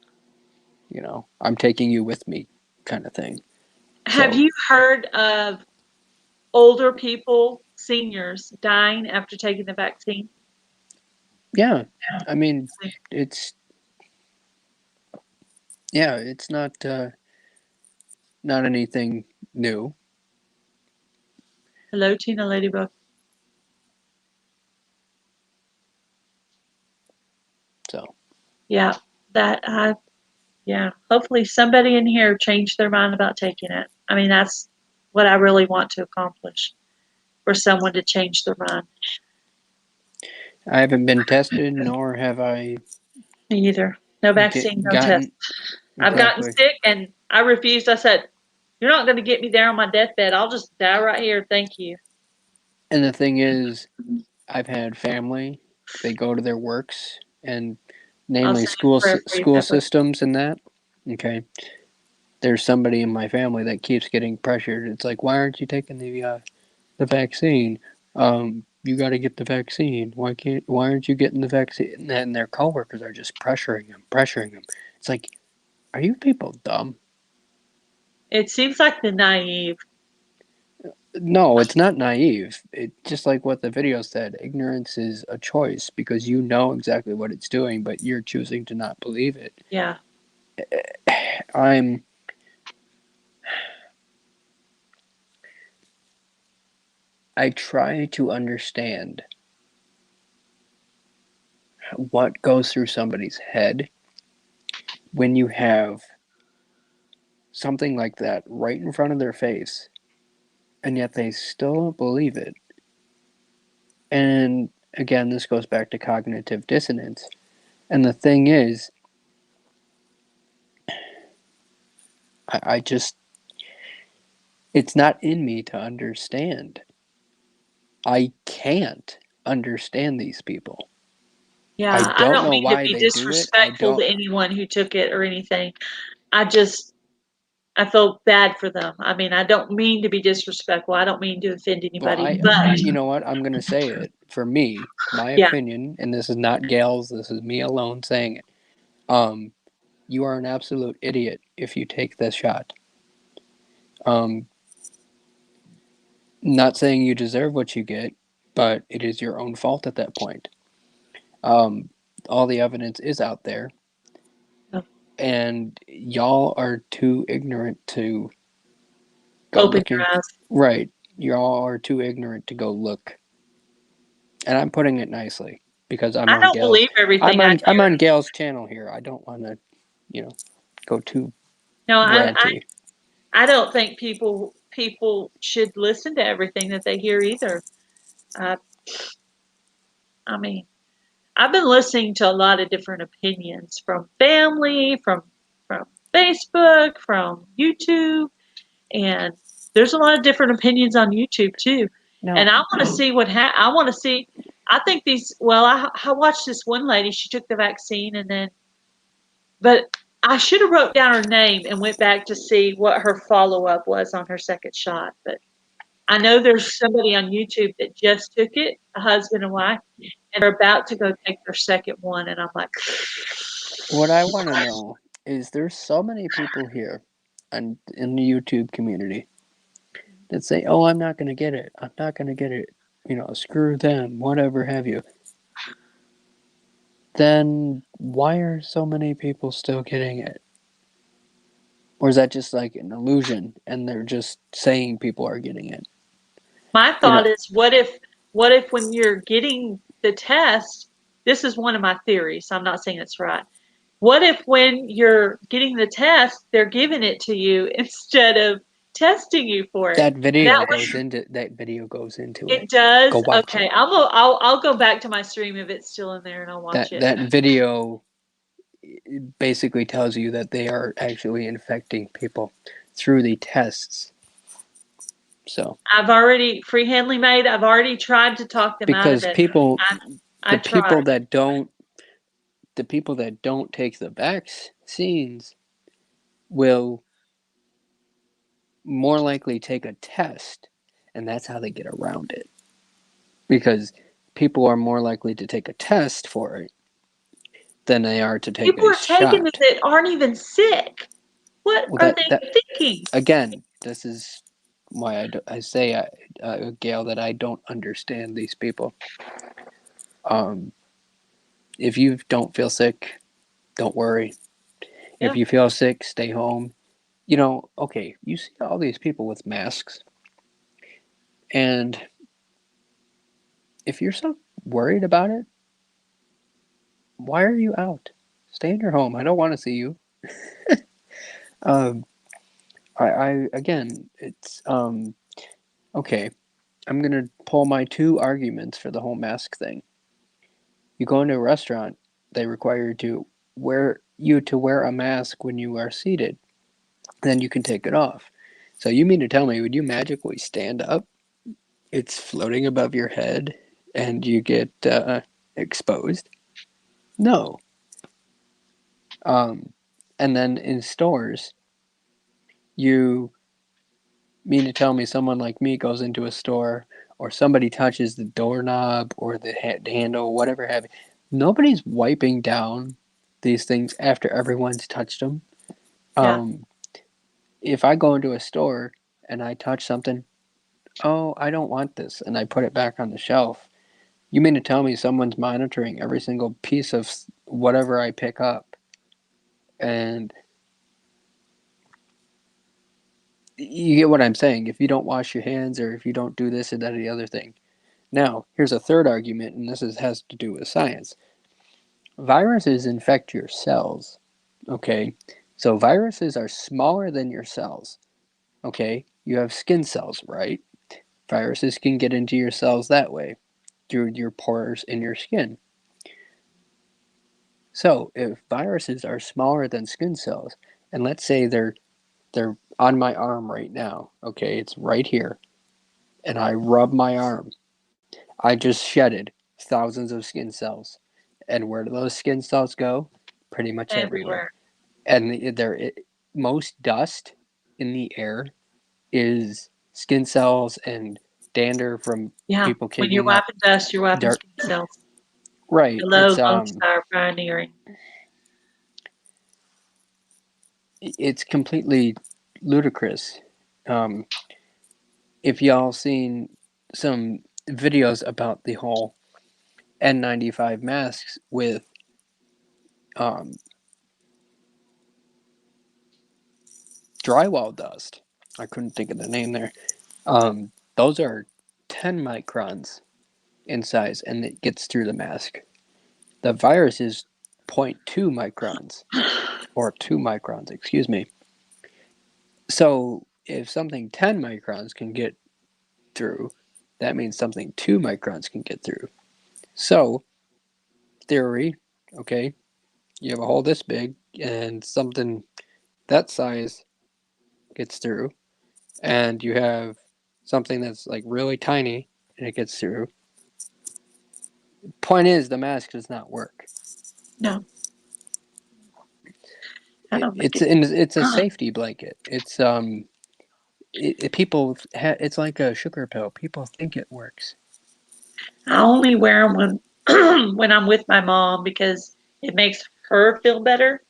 I'm taking you with me, kind of thing. Have So you heard of older people, seniors, dying after taking the vaccine? yeah, I mean it's it's not anything new. Hello, Tina Ladybug. So Yeah, hopefully somebody in here changed their mind about taking it. I mean, that's what I really want to accomplish, for someone to change their mind. I haven't been tested, nor have I Me either. No vaccine, no test. gotten I've gotten exactly. sick and I refused. I said, "You're not going to get me there on my deathbed. I'll just die right here. Thank you." And the thing is, I've had family. They go to their works, and I'll namely say a prayer for you, school Pepper. systems and that. Okay, there's somebody in my family that keeps getting pressured. It's like, why aren't you taking the vaccine? You got to get the vaccine. Why aren't you getting the vaccine? And their coworkers are just pressuring them. It's like, are you people dumb? It seems like the naive. No, it's not naive. It just like what the video said, ignorance is a choice because you know exactly what it's doing, but you're choosing to not believe it. Yeah. I try to understand what goes through somebody's head when you have something like that right in front of their face, and yet they still don't believe it. And again, this goes back to cognitive dissonance. And the thing is, I just, it's not in me to understand. I can't understand these people. Yeah, I I don't don't know mean to why be they do it. I disrespectful don't. to anyone who took it or anything. I feel bad for them. I mean, I don't mean to be disrespectful. I don't mean to offend Well, anybody, but you know what? I'm going to say it. For me, my yeah, opinion, and this is not Gail's, this is me alone saying it. You are an absolute idiot if you take this shot. Um, Not saying you deserve what you get, but it is your own fault at that point. All the evidence is out there, Oh. and y'all are too ignorant to go Open your looking. eyes. Right, y'all are too ignorant to go look. And I'm putting it nicely. because I'm I on don't Gail's. believe everything I'm hear. on Gail's channel here. I don't want to, go too No, ranty. I don't think people should listen to everything that they hear either. Uh, I mean, I've been listening to a lot of different opinions from family, from Facebook, from YouTube, and there's a lot of different opinions on YouTube too. No. And I want to see I want to see. I think these. Well, I watched this one lady. She took the vaccine, and then, but I should have wrote down her name and went back to see what her follow up was on her second shot. But I know there's somebody on YouTube that just took it, a husband and wife, and they're about to go take their second one, and I'm like, What I want to know is there's so many people here and in the YouTube community that say, "Oh, I'm not going to get it. I'm not going to get it. Screw them, whatever have you." Then why are so many people still getting it? Or is that just like an illusion and they're just saying people are getting it? my You know, thought is, what if when you're getting the test, this is one of my theories, so I'm not saying it's right. What if when you're getting the test, they're giving it to you instead of testing you for it? that video That goes way, into it. it does. Go watch Okay, it. I'll go back to my stream if it's still in there and I'll watch it. That video basically tells you that they are actually infecting people through the tests. So I've already Freehandly Made. I've already tried to talk them out of because it. people I tried. the people that don't take the vaccines will more likely take a test, and that's how they get around it. Because people are more likely to take a test for it than they are to take People a are taking shot. it that aren't even sick. What Well, are they thinking? again, this is why I say, Gail, that I don't understand these people. If you don't feel sick, don't worry. Yeah. If you feel sick, stay home. Okay, you see all these people with masks, and if you're so worried about it, why are you out? Stay in your home. I don't want to see you. um, I again, it's okay. I'm gonna pull my two arguments for the whole mask thing. You go into a restaurant, they require you to wear a mask when you are seated. Then you can take it off. So you mean to tell me when you magically stand up, it's floating above your head and you get exposed? No. And then in stores, you mean to tell me someone like me goes into a store or somebody touches the doorknob or the handle, whatever have you. Nobody's wiping down these things after everyone's touched them. Yeah. If I go into a store and I touch something, oh, I don't want this, and I put it back on the shelf. You mean to tell me someone's monitoring every single piece of whatever I pick up? And you get what I'm saying. If you don't wash your hands or if you don't do this or that or the other thing. Now, here's a third argument, and has to do with science. Viruses infect your cells, okay? So viruses are smaller than your cells, okay? You have skin cells, right? Viruses can get into your cells that way, through your pores in your skin. So, if viruses are smaller than skin cells, and let's say they're on my arm right now, okay? It's right here, and I rub my arm. I just shedded thousands of skin cells. And where do those skin cells go? Pretty much everywhere. And most dust in the air is skin cells and dander from Yeah. people When you're kicking up wiping dust, you're wiping dirt. skin cells. Right. Hello, Lone Star Pioneering. It's completely ludicrous. If y'all seen some videos about the whole N95 masks with drywall dust, I couldn't think of the name there. Those are 10 microns in size, and it gets through the mask. The virus is 0.2 microns, or 2 microns, excuse me. So if something 10 microns can get through, that means something 2 microns can get through. So, theory, okay, you have a hole this big and something that size gets through, and you have something that's like really tiny and it gets through. Point is, the mask does not work. No. I don't think It's a safety blanket. It's people it's like a sugar pill. People think it works. I only wear them when I'm with my mom because it makes her feel better.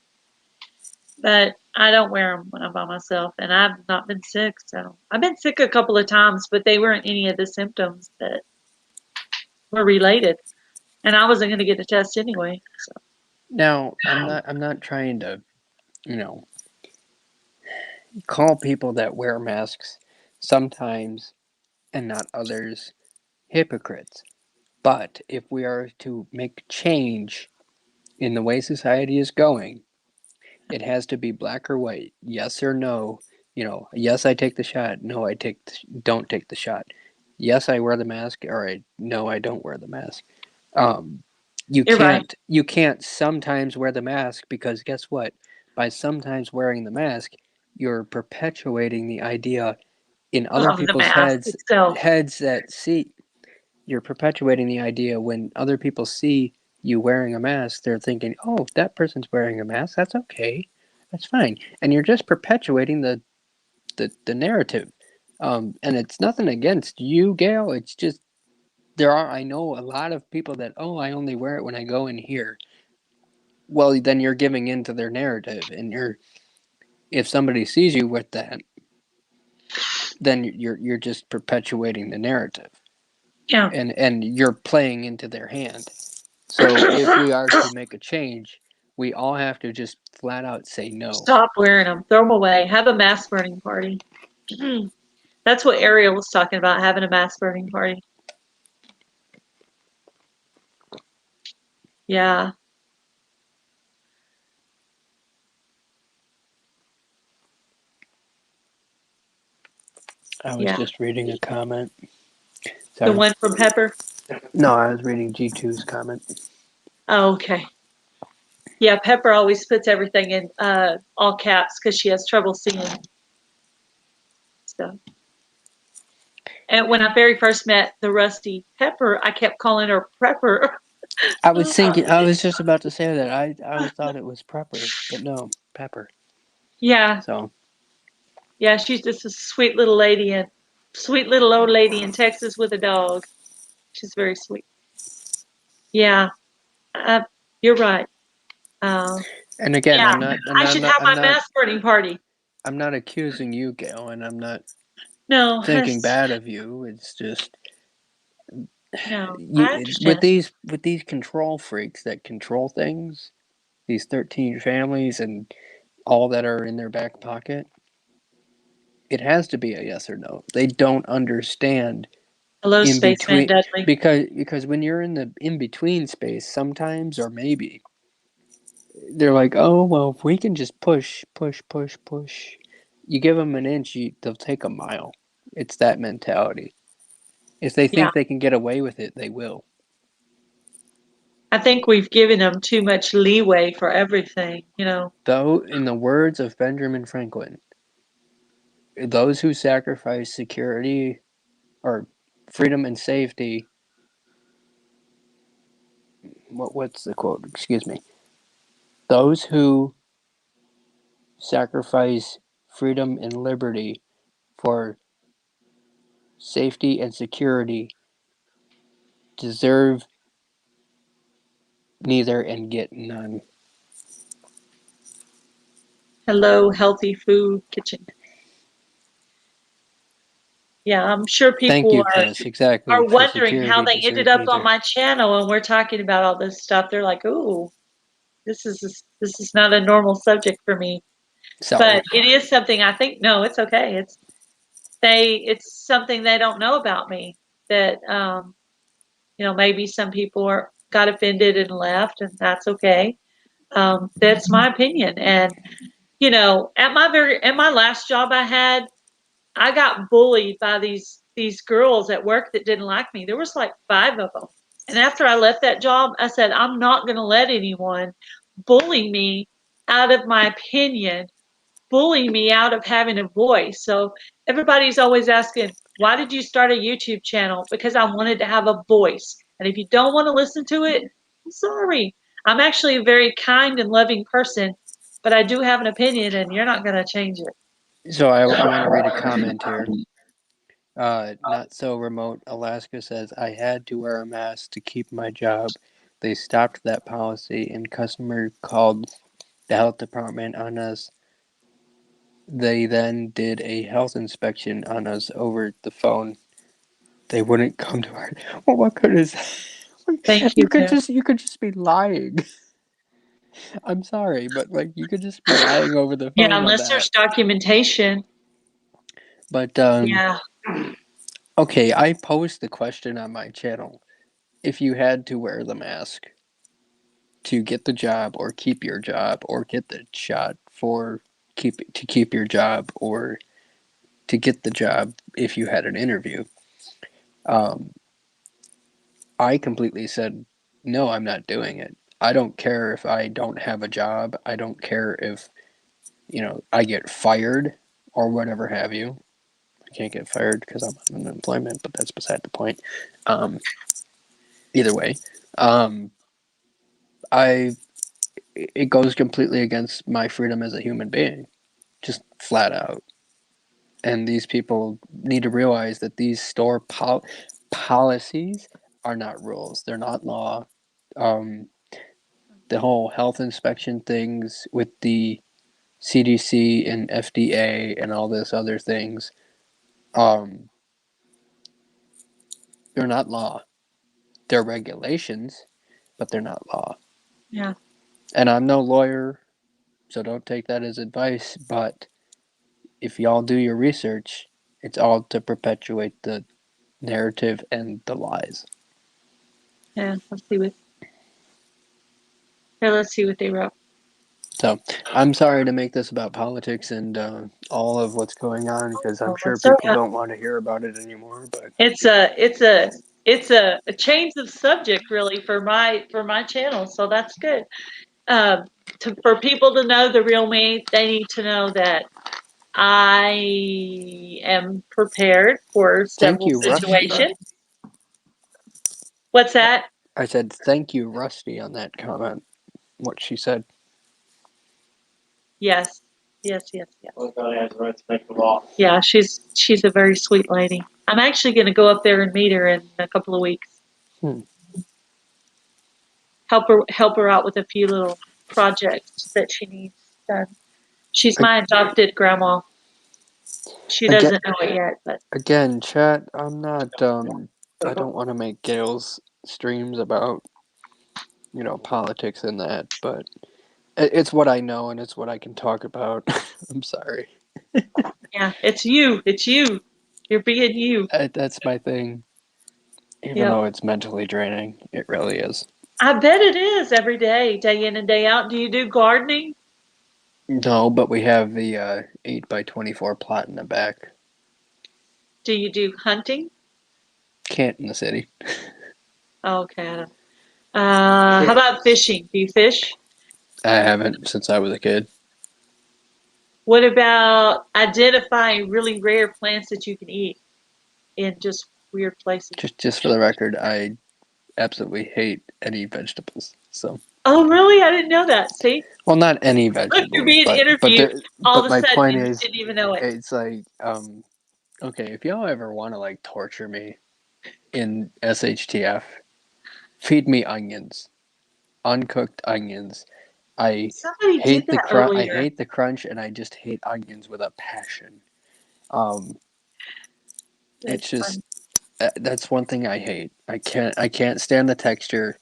But I don't wear them when I'm by myself, and I've not been sick. So I've been sick a couple of times, but they weren't any of the symptoms that were related. And I wasn't going to get a test anyway. So. Now, I'm not trying to, you know, call people that wear masks sometimes and not others hypocrites. But if we are to make change in the way society is going, it has to be black or white, yes or no. You know, yes, I take the shot. No, don't take the shot. Yes, I wear the mask, or no, I don't wear the mask. You You're right. can't sometimes wear the mask, because guess what? By sometimes wearing the mask, you're perpetuating the idea in other Of the people's mask itself. heads that see. You're perpetuating the idea when other people see you wearing a mask, they're thinking, "Oh, that person's wearing a mask. That's okay. That's fine." And you're just perpetuating the narrative. And it's nothing against you, Gail. It's just I know a lot of people that, "Oh, I only wear it when I go in here." Well, then you're giving in to their narrative, and if somebody sees you with that, then you're just perpetuating the narrative. Yeah. And you're playing into their hand. So if we are to make a change, we all have to just flat out say no. Stop wearing them. Throw them away. Have a mask burning party. That's what Ariel was talking about, having a mask burning party. Yeah. I was just reading a comment. The one from Pepper? No, I was reading G2's comment. Oh, okay. Yeah, Pepper always puts everything in all caps because she has trouble seeing stuff. And when I very first met the Rusty Pepper, I kept calling her Prepper. I was just about to say that. I always thought it was Prepper, but no, Pepper. Yeah. So. Yeah, she's just a sweet little old lady in Texas with a dog. She's very sweet. Yeah, you're right. And again, yeah, I should have my mask burning party. I'm not accusing you, Gail, and I'm not thinking bad of you. It's just I understand. with these control freaks that control things, these 13 families and all that are in their back pocket, it has to be a yes or no. They don't understand Hello, in Spaceman between, Dudley. because when you're in the in between space, sometimes, or maybe they're like, "Oh well, if we can just push. You give them an inch, they'll take a mile." It's that mentality. If they think they can get away with it, they will. I think we've given them too much leeway for everything, Though, in the words of Benjamin Franklin, those who sacrifice security or freedom and safety. What's the quote? Excuse me. Those who sacrifice freedom and liberty for safety and security deserve neither and get none. Hello, Healthy Food Kitchen. Yeah, I'm sure people Thank you, Chris. Exactly. are For wondering how security they ended deserve up on neither. my channel and we're talking about all this stuff. They're like, "Ooh, this is not a normal subject for me." Sorry. But it is something I think. No, it's okay. It's something they don't know about me that maybe some people got offended and left, and that's okay. That's my opinion. And you know, at my last job I had, I got bullied by these girls at work that didn't like me. There was like 5 of them. And after I left that job, I said, I'm not going to let anyone bully me out of my opinion, bully me out of having a voice. So everybody's always asking, why did you start a YouTube channel? Because I wanted to have a voice. And if you don't want to listen to it, I'm sorry. I'm actually a very kind and loving person, but I do have an opinion, and you're not going to change it. So I want to read a comment here. Not so remote. Alaska says, I had to wear a mask to keep my job. They stopped that policy, and customer called the health department on us. They then did a health inspection on us over the phone. They wouldn't come to our. Well, what good is that? Thank you, Tim. You could just be lying. I'm sorry, but like you could just be lying over the phone. Yeah, on unless that. there's documentation. But Yeah. okay, I posed the question on my channel. If you had to wear the mask to get the job or keep your job or get the shot for keep your job or to get the job if you had an interview, I completely said no, I'm not doing it. I don't care if I don't have a job. I don't care if I get fired or whatever have you. I can't get fired because I'm on unemployment, but that's beside the point. Either way, it goes completely against my freedom as a human being, just flat out. And these people need to realize that these store policies are not rules; they're not law. The whole health inspection things with the CDC and FDA and all this other things, they're not law. They're regulations, but they're not law. Yeah. And I'm no lawyer, so don't take that as advice, but if y'all do your research, it's all to perpetuate the narrative and the lies. Yeah. Let's see what they wrote. So I'm sorry to make this about politics and all of what's going on because I'm sure So people don't want to hear about it anymore. But it's a change of subject really for my channel. So that's good. For people to know the real me, they need to know that I am prepared for thank several you, Rusty. situations. What's that? I said thank you, Rusty, on that comment. What she said. Yes. Yes. Everybody has the right to make the law. Yeah, she's a very sweet lady. I'm actually going to go up there and meet her in a couple of weeks. Help her out with a few little projects that she needs done. She's my adopted grandma. She doesn't know it yet, but Again, chat, I'm not I don't want to make Gail's streams about politics and that, but it's what I know and it's what I can talk about. I'm sorry. yeah, it's you. You're being you. That's my thing. Even Yep. though it's mentally draining, it really is. I bet it is every day, day in and day out. Do you do gardening? No, but we have the 8x24 plot in the back. Do you do hunting? Can't in the city. Oh, okay. How about fishing? Do you fish? I haven't since I was a kid. What about identifying really rare plants that you can eat in just weird places? Just for the record, I absolutely hate any vegetables. So. Oh, really? I didn't know that. See? Well, not any vegetables. You're being interviewed. All of a my sudden, point you is, didn't even know it. it's like, okay, if y'all ever want to like torture me in SHTF, feed me onions, uncooked onions. I Somebody did hate the that crunch. I earlier. hate the crunch, and I just hate onions with a passion. It's just that's one thing I hate. I can't stand the texture.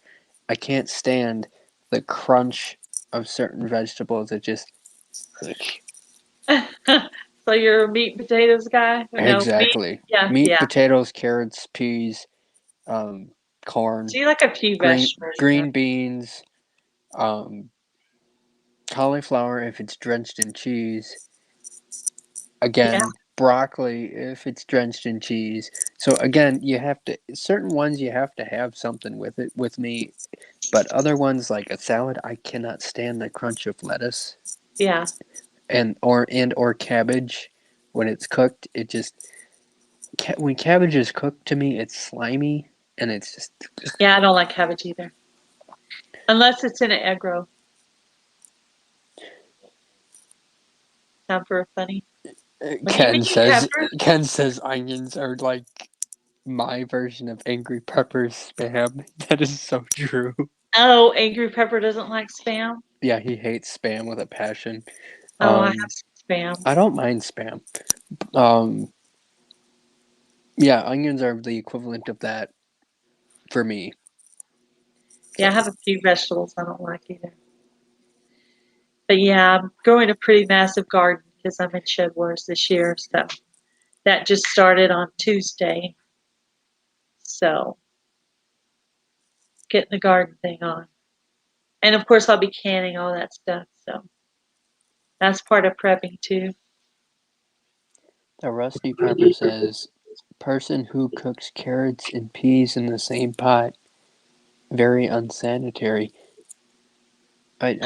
I can't stand the crunch of certain vegetables. It just So you're a meat and potatoes guy? Or no, exactly. Yeah, Meat, yeah. potatoes, carrots, peas, corn, So you like a few vegetables. green beans, cauliflower if it's drenched in cheese. Again, Yeah. broccoli if it's drenched in cheese. So again, you have to certain ones you have to have something with it with me, but other ones like a salad, I cannot stand the crunch of lettuce Yeah. and or cabbage when it's cooked. It just when cabbage is cooked to me, it's slimy and it's just Yeah, I don't like cabbage either. Unless it's in an egg roll. Time for a funny. When you mention pepper, Ken says onions are like my version of angry peppers spam. That is so true. oh, angry pepper doesn't like spam. Yeah, he hates spam with a passion. Oh, I have some spam. I don't mind spam. Um, yeah, onions are the equivalent of that for me. Yeah, I have a few vegetables I don't like either. But yeah, I'm growing a pretty massive garden because I'm in Shed Wars this year. So that just started on Tuesday. So getting the garden thing on. And of course, I'll be canning all that stuff. So that's part of prepping too. The Rusty Pepper says, person who cooks carrots and peas in the same pot, very unsanitary. I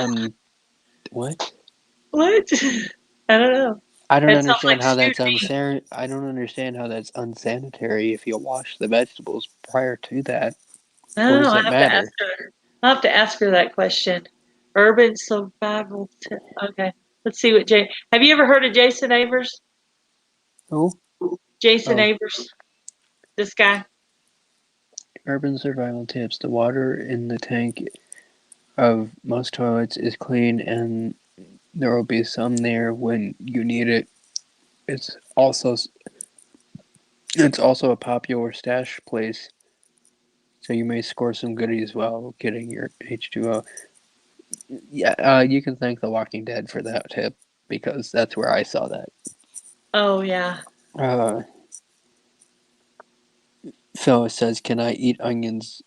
what? What? I don't know. I don't That sounds like understand how stew that's to me. I don't understand how that's unsanitary if you wash the vegetables prior to that. What Oh, does I it have to ask matter? her. I'll have to ask her that question. Urban survival tip. Okay. Let's see what Jay. Have you ever heard of Jason Avers? Oh, Jason oh. Avers. This guy. Urban survival tips. The water in the tank of most toilets is clean and there will be some there when you need it. It's also it's also a popular stash place, so you may score some goodies while getting your H2O. Yeah, you can thank The Walking Dead for that tip because that's where I saw that. Oh yeah. Uh, so it says, "Can I eat onions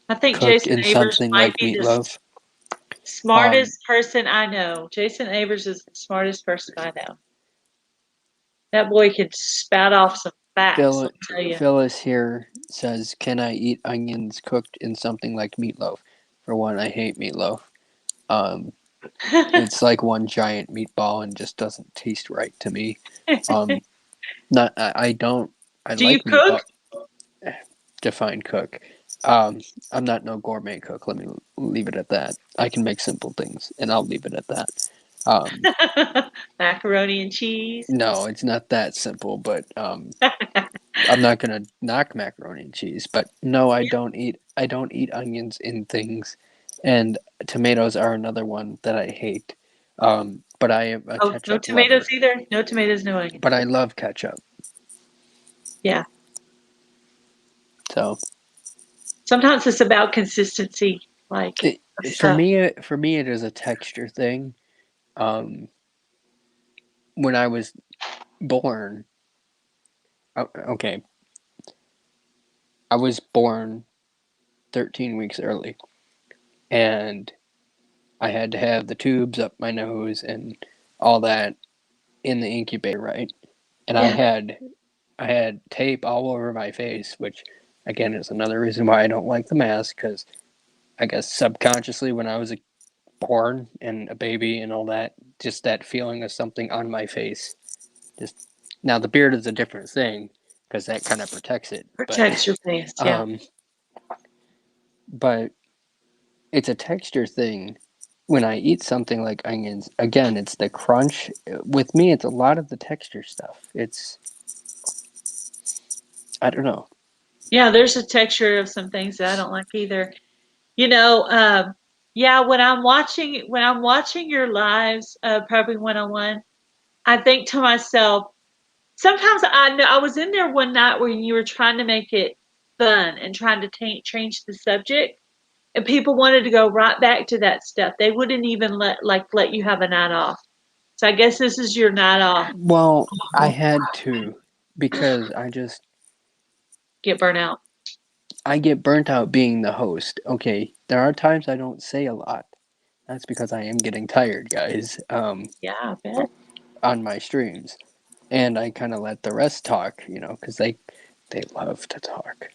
I think cooked Jason in Avers something might like be the meatloaf?" smartest person I know. Jason Avers is the smartest person I know. That boy can spout off some facts, I'll tell you. Phyllis here says, "Can I eat onions cooked in something like meatloaf?" For one, I hate meatloaf. Um, it's like one giant meatball and just doesn't taste right to me. Not I don't I Do you like meatball. cook? Define cook. I'm not no gourmet cook. Let me leave it at that. I can make simple things, and I'll leave it at that. Macaroni and cheese. No, it's not that simple, but I'm not gonna knock macaroni and cheese. But no, I don't eat onions in things, and tomatoes are another one that I hate. But I am a Oh, no ketchup tomatoes lover. either? No tomatoes, no onions. But I love ketchup. Yeah. So Sometimes it's about consistency, like it, of for stuff. me, it is a texture thing. Um, when I was born, okay, I was born 13 weeks early, and I had to have the tubes up my nose and all that in the incubator, right? And Yeah. I had tape all over my face, which again is another reason why I don't like the mask, because I guess subconsciously when I was born and a baby and all that, just that feeling of something on my face. Just now the beard is a different thing because that kind of protects it, Protects your face, yeah. But it's a texture thing. When I eat something like onions, again, it's the crunch. With me, it's a lot of the texture stuff. I don't know. Yeah, there's a texture of some things that I don't like either. You know, yeah, when I'm watching your lives, probably 101, I think to myself, sometimes I know I was in there one night where you were trying to make it fun and trying to change the subject, and people wanted to go right back to that stuff. They wouldn't even let you have a night off. So I guess this is your night off. Well, I had to because Get burnt out. I get burnt out being the host. Okay, there are times I don't say a lot. That's because I am getting tired, guys, Yeah, I bet. on my streams. And I kind of let the rest talk, because they love to talk.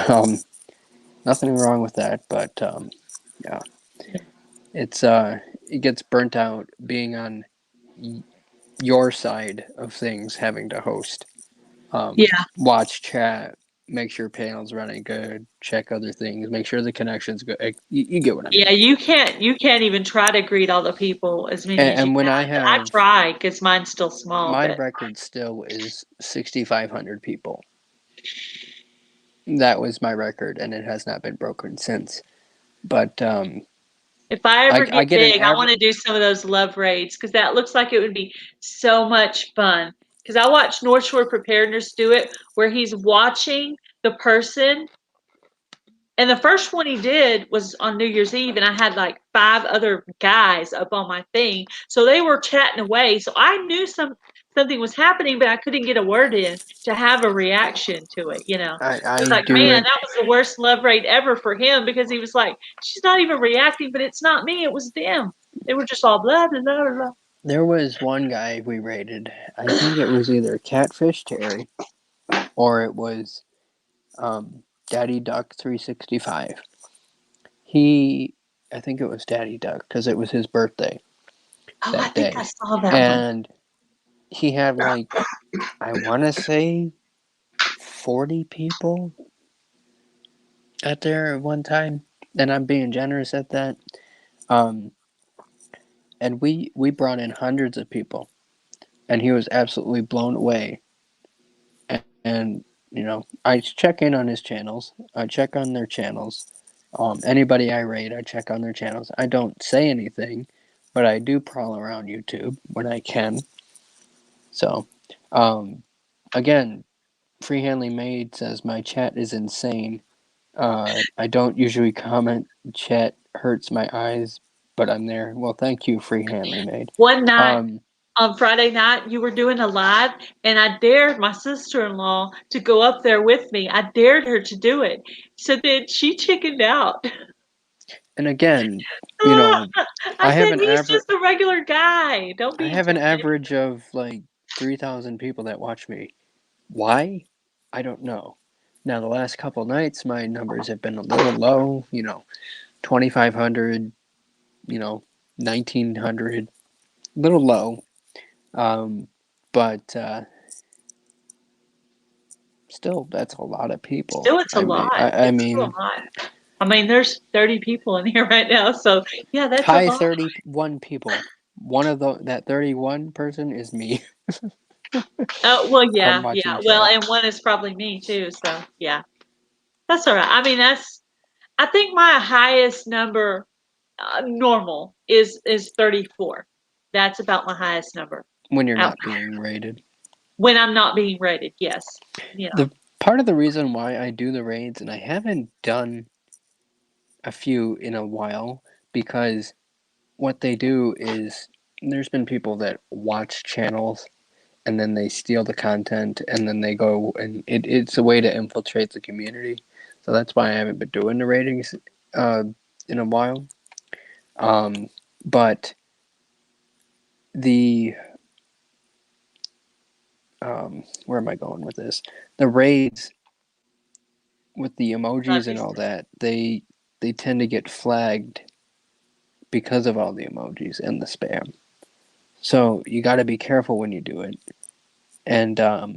Um, Nothing wrong with that, but yeah, it's it gets burnt out being on your side of things, having to host, Yeah. watch chat, make sure panel's running good, check other things, make sure the connection's good. You get what I mean. Yeah, you can't even try to greet all the people as many as you And when I can. But I have try because mine's still small. my But record still is 6,500 people. That was my record, and it has not been broken since. But if I ever I get get an big, I average. want to do some of those love raids because that looks like it would be so much fun. Because I watched North Shore Preparedness do it, where he's watching the person. And the first one he did was on New Year's Eve, and I had like 5 other guys up on my thing. So they were chatting away. So I knew something was happening, but I couldn't get a word in to have a reaction to it, you know. I was I like, do man, it. that was the worst love rate ever for him because he was like, she's not even reacting, but it's not me, it was them. They were just all blah, blah, blah, blah. There was one guy we rated. I think it was either Catfish Terry or it was Daddy Duck 365. I think it was Daddy Duck because it was his birthday Oh, I that think I day. saw that one. And he had like, I want to say 40 people out there at one time. And I'm being generous at that. Um, and we brought in hundreds of people. And he was absolutely blown away. And I check in on his channels. I check on their channels. Anybody I rate, I check on their channels. I don't say anything, but I do prowl around YouTube when I can. So, again, Freehandly Made says my chat is insane. I don't usually comment. Chat hurts my eyes, but I'm there. Well, thank you, Freehandly Made. One night Um, on Friday night, you were doing a live, and I dared my sister-in-law to go up there with me. I dared her to do it. So then she chickened out. and again, I I have said, an he's average. just a regular guy. Don't I be have an intimidated. average of like 3,000 people that watch me. Why? I don't know. Now, the last couple nights, my numbers have been a little low, 2,500, 1,900, little low. But still, that's a lot of people. Still, it's a lot. I It's still a mean, lot. I mean, there's 30 people in here right now, so yeah, that's a hi, lot. 31 people. One of that 31 person is me. Oh, well, I'm yeah, yeah. watching Well, chat. and one is probably me too, so yeah. That's all right. I mean, I think my highest number normal is 34. That's about my highest number When you're out not being rated. when I'm not being rated. Yes, you know. The part of the reason why I do the raids, and I haven't done a few in a while, because what they do is there's been people that watch channels and then they steal the content and then they go and it's a way to infiltrate the community. So that's why I haven't been doing the ratings uh, in a while. But the where am I going with this? The raids with the Love emojis you. and all that, they tend to get flagged because of all the emojis and the spam. So you got to be careful when you do it. And let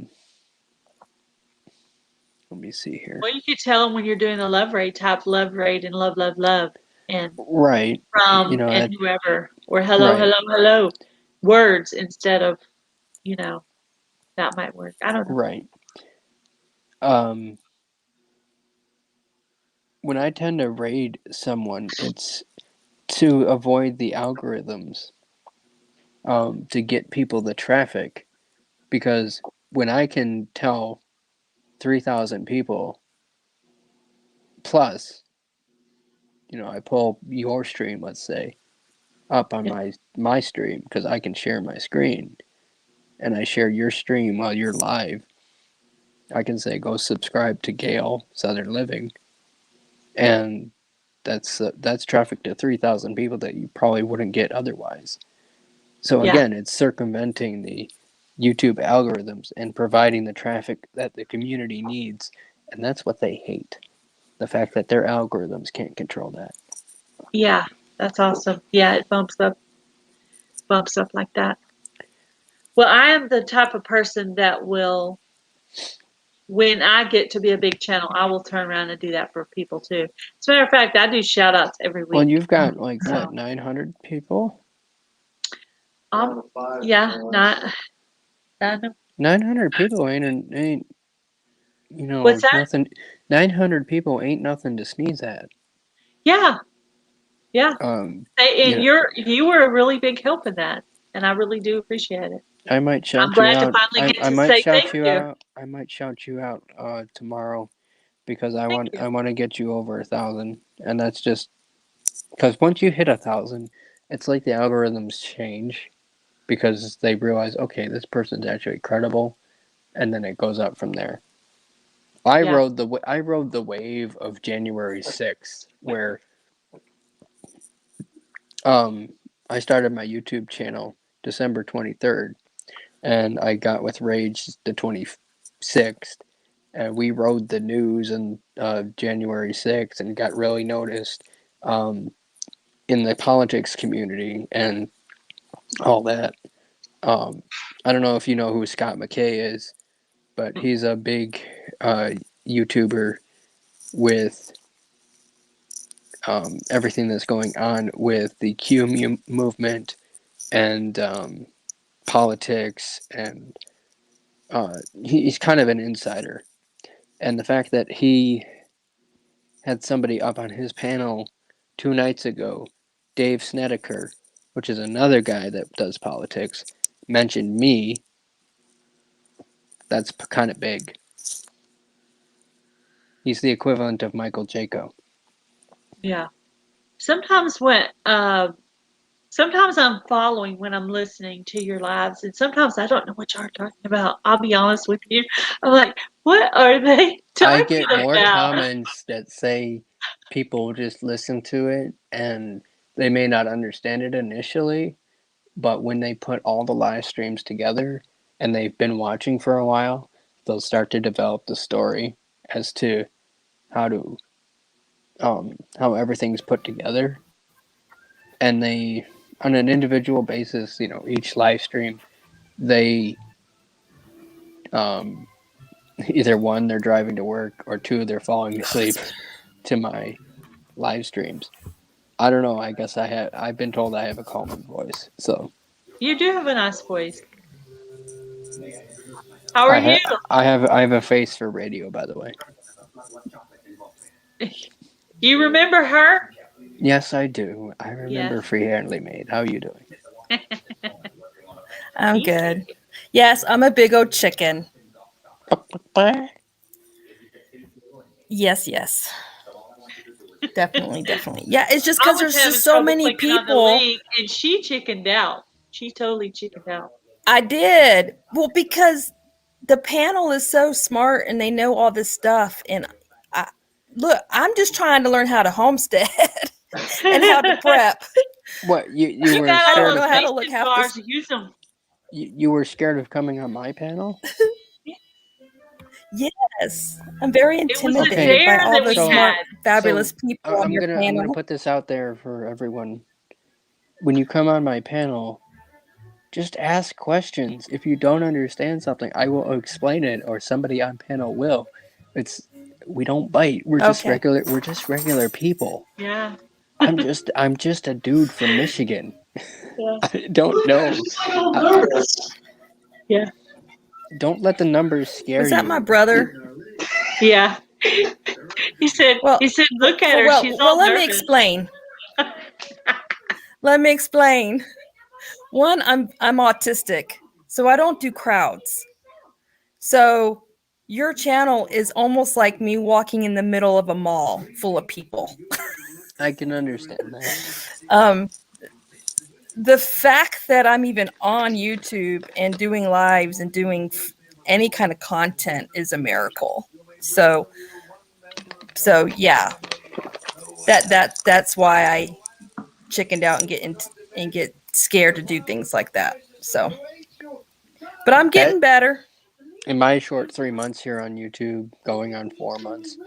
me see here. Well, you could tell them when you're doing the love rate, type love rate and love, love, love, and Right. from and That whoever, or hello, right. hello, hello, words instead of, you know, that might work. I don't know. Right. Um when I tend to raid someone, it's to avoid the algorithms, to get people the traffic, because when I can tell 3,000 people plus, I pull your stream, let's say, up on my stream because I can share my screen and I share your stream while you're live. I can say go subscribe to Gale Southern Living, and that's traffic to 3,000 people that you probably wouldn't get otherwise. So Yeah. again, it's circumventing the YouTube algorithms and providing the traffic that the community needs, and that's what they hate. The fact that their algorithms can't control that. Yeah, that's awesome. Yeah, it bumps up like that. Well, I am the type of person that will, when I get to be a big channel, I will turn around and do that for people too. As a matter of fact, I do shout outs every week. Well, you've got like So- what, 900 people? Yeah, not 900 people ain't you know, What's that? nothing. 900 people ain't nothing to sneeze at. Yeah. Um, And you know, you were a really big help in that, and I really do appreciate it. I might shout I'm you glad to out. finally get I to might say shout thank you you. out. I might shout you out tomorrow because I Thank you. want to get you over 1,000, and that's just because once you hit 1,000, it's like the algorithms change because they realize, okay, this person's actually credible, and then it goes up from there. I Yeah. rode the wave of January 6th where I started my YouTube channel December 23rd, and I got with Rage the 26th, and we rode the news on January 6th and got really noticed in the politics community and all that. I don't know if you know who Scott McKay is, but he's a big YouTuber with everything that's going on with the Q movement and politics, and he's kind of an insider. And the fact that he had somebody up on his panel 2 nights ago, Dave Snedeker, which is another guy that does politics, mentioned me, that's kind of big. He's the equivalent of Michael Jaco. Yeah. Sometimes sometimes I'm following when I'm listening to your lives, and sometimes I don't know what y'all are talking about. I'll be honest with you. I'm like, what are they I talking get more about? comments that say people just listen to it and they may not understand it initially, but when they put all the live streams together and they've been watching for a while, they'll start to develop the story as to how to how everything's put together. And they, on an individual basis, you know, each live stream, they either one, they're driving to work, or two, they're falling asleep to my live streams. I don't know. I guess I've been told I have a calming voice, so You do have a nice voice. How are you? I have a face for radio, by the way. You remember her? Yes, I do. I Yes. remember Freehandly Made. How are you doing? I'm good. Yes, I'm a big old chicken. Yes. Definitely. Yeah, it's just I because was there's having just so trouble many clicking on the people. link, and she chickened out. She totally chickened out. I did. Well, because the panel is so smart and they know all this stuff. And look, I'm just trying to learn how to homestead and how to prep. What you You were got I all don't scared the know of? how to look mason half jars. this. Use them. You were scared of coming on my panel? Yes, I'm very It was a intimidated by dare all that the we smart, had. fabulous So people on I'm your gonna panel. put this out there for everyone. When you come on my panel, just ask questions. If you don't understand something, I will explain it, or somebody on panel will. We don't bite. We're just Okay. regular people. Yeah. I'm just a dude from Michigan. Yeah. I don't know. Yeah. Don't let the numbers scare Was that you. my brother? Yeah. He said, Well, look at her. She's all let me nervous. explain. Let me explain. One, I'm autistic, so I don't do crowds. So your channel is almost like me walking in the middle of a mall full of people. I can understand that. The fact that I'm even on YouTube and doing lives and doing any kind of content is a miracle. So yeah. That's why I chickened out and get scared to do things like that. So, but I'm getting better. In my short 3 months here on YouTube, going on 4 months,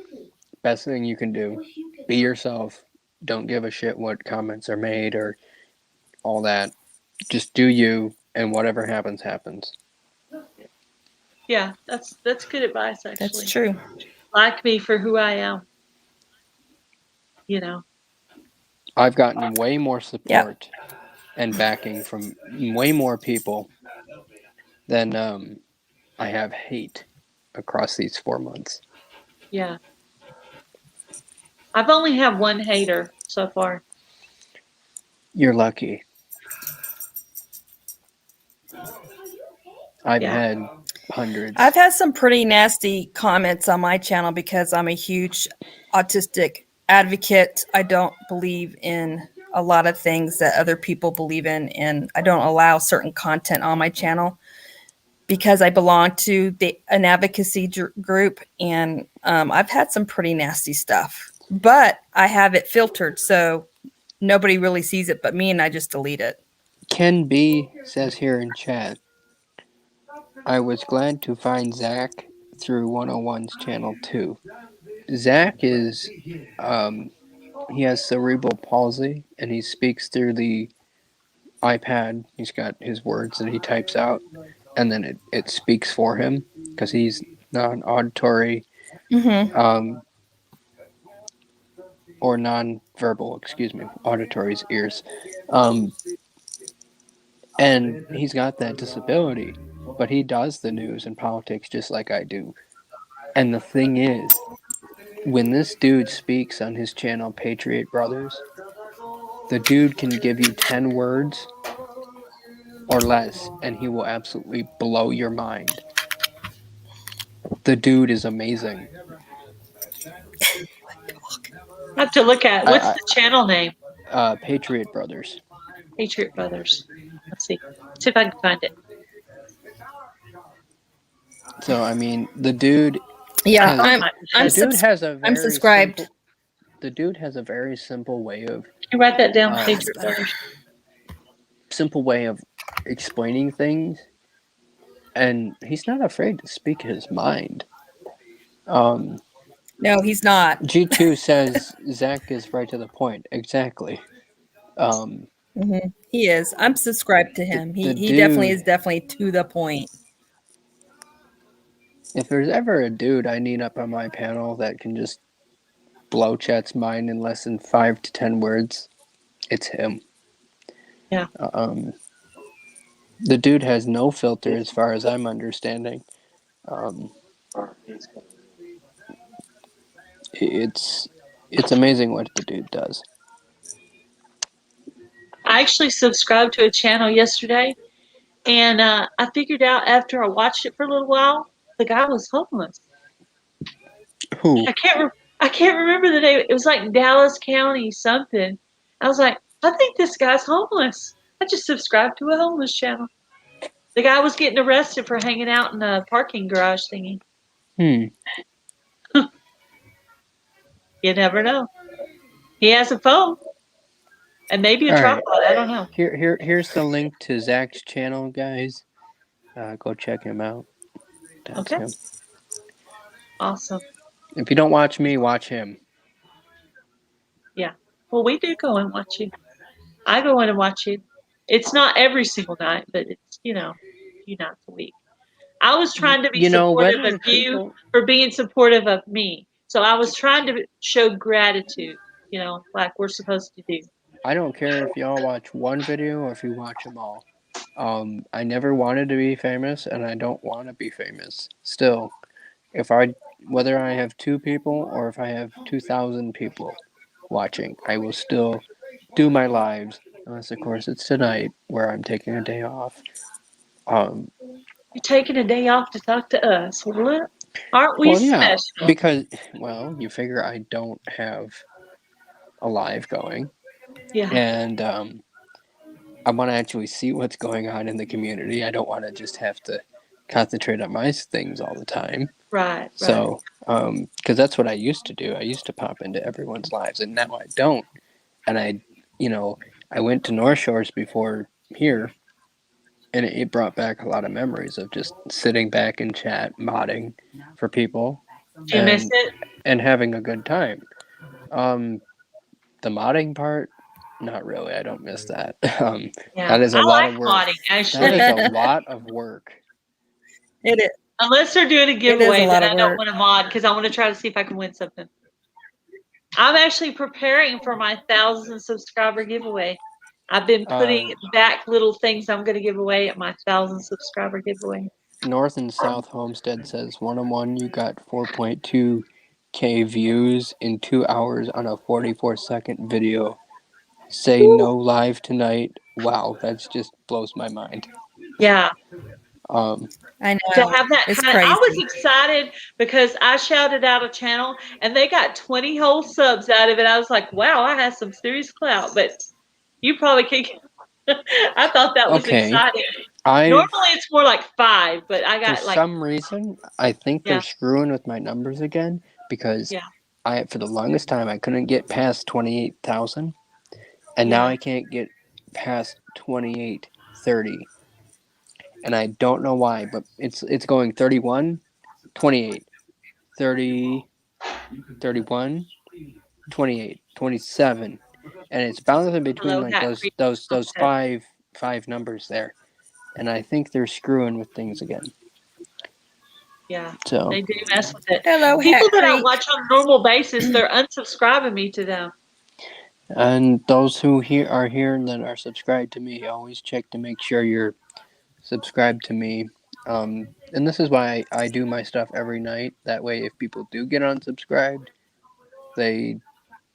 best thing you can do, be yourself. Don't give a shit what comments are made or all that. Just do you, and whatever happens, happens. Yeah, that's good advice, actually. That's true. Like me for who I am. You know. I've gotten way more support and backing from way more people than I have hate across these 4 months. Yeah. I've only had one hater so far. You're lucky. I've had hundreds. I've had some pretty nasty comments on my channel because I'm a huge autistic advocate. I don't believe in a lot of things that other people believe in, and I don't allow certain content on my channel because I belong to an advocacy group, and I've had some pretty nasty stuff. But I have it filtered, so nobody really sees it but me, and I just delete it. Ken B says here in chat, I was glad to find Zach through 101's channel too. Zach is, he has cerebral palsy and he speaks through the iPad. He's got his words that he types out and then it speaks for him because he's non-auditory or non-verbal, excuse me, auditory's ears. And he's got that disability, but he does the news and politics just like I do. And the thing is, when this dude speaks on his channel, Patriot Brothers, the dude can give you 10 words or less, and he will absolutely blow your mind. The dude is amazing. I have to look at it. What's the channel name? Patriot Brothers. Patriot Brothers. Let's see. See if I can find it. So I mean, the dude. Yeah, I'm subscribed. The dude has a very simple way of. Can you write that down, Patriot Brothers? Simple way of explaining things, and he's not afraid to speak his mind. No, he's not. G2 says Zach is right to the point. Exactly. He is. I'm subscribed to him. He definitely is to the point. If there's ever a dude I need up on my panel that can just blow chat's mind in less than 5 to 10 words, it's him. Yeah. The dude has no filter as far as I'm understanding. It's amazing what the dude does. I actually subscribed to a channel yesterday, and I figured out after I watched it for a little while, the guy was homeless. Who? I can't remember the name. It was like Dallas County something. I was like, I think this guy's homeless. I just subscribed to a homeless channel. The guy was getting arrested for hanging out in a parking garage thingy. You never know. He has a phone. And maybe a tripod. I don't know. Here's the link to Zach's channel, guys. Go check him out. That's him. Awesome. If you don't watch me, watch him. Yeah. Well, we do go and watch you. I go in and watch you. It's not every single night, but it's, a few nights a week. I was trying to be supportive of you for being supportive of me. So I was trying to show gratitude, like we're supposed to do. I don't care if y'all watch one video or if you watch them all. I never wanted to be famous, and I don't want to be famous. Still, whether I have 2 people or if I have 2,000 people watching, I will still do my lives, unless of course it's tonight where I'm taking a day off. You're taking a day off to talk to us. What? Aren't we special? Because, you figure I don't have a live going. Yeah. And I want to actually see what's going on in the community. I don't want to just have to concentrate on my things all the time. Right. So, because that's what I used to do. I used to pop into everyone's lives, and now I don't. And I went to North Shores before here, and it brought back a lot of memories of just sitting back in chat, modding for people, Do you miss it? and having a good time. The modding part, not really. I don't miss that. Yeah. That is a I lot like of work. modding, That actually. is a lot of work. It is. Unless they're doing a It is a giveaway, lot then of I don't work. want to mod because I want to try to see if I can win something. I'm actually preparing for my 1,000 subscriber giveaway. I've been putting back little things I'm going to give away at my 1,000 subscriber giveaway. North and South Homestead says 101. You got 4.2K views in 2 hours on a 44-second video. Say no live tonight. Wow, that just blows my mind. Yeah. I know. To have that It's kind of, I was crazy. excited because I shouted out a channel and they got 20 whole subs out of it. I was like, wow, I had some serious clout, but you probably can. I thought that was Okay. exciting. Normally it's more like 5, but I For got like, some reason, I think Yeah. they're screwing with my numbers again because Yeah. for the longest time, I couldn't get past 28,000, and now Yeah. I can't get past 2830. And I don't know why, but it's going 31, 28, 30, 31, 28, 27, and it's bouncing between Hello, like Hat those Creek those those Homestead. five numbers there, and I think they're screwing with things again. Yeah, So they do mess with it. Hello, People Hat that I Creek. watch on a normal basis, they're unsubscribing me to them. and those who are here and that are subscribed to me, always check to make sure you're subscribed to me. And this is why I do my stuff every night. That way, if people do get unsubscribed, they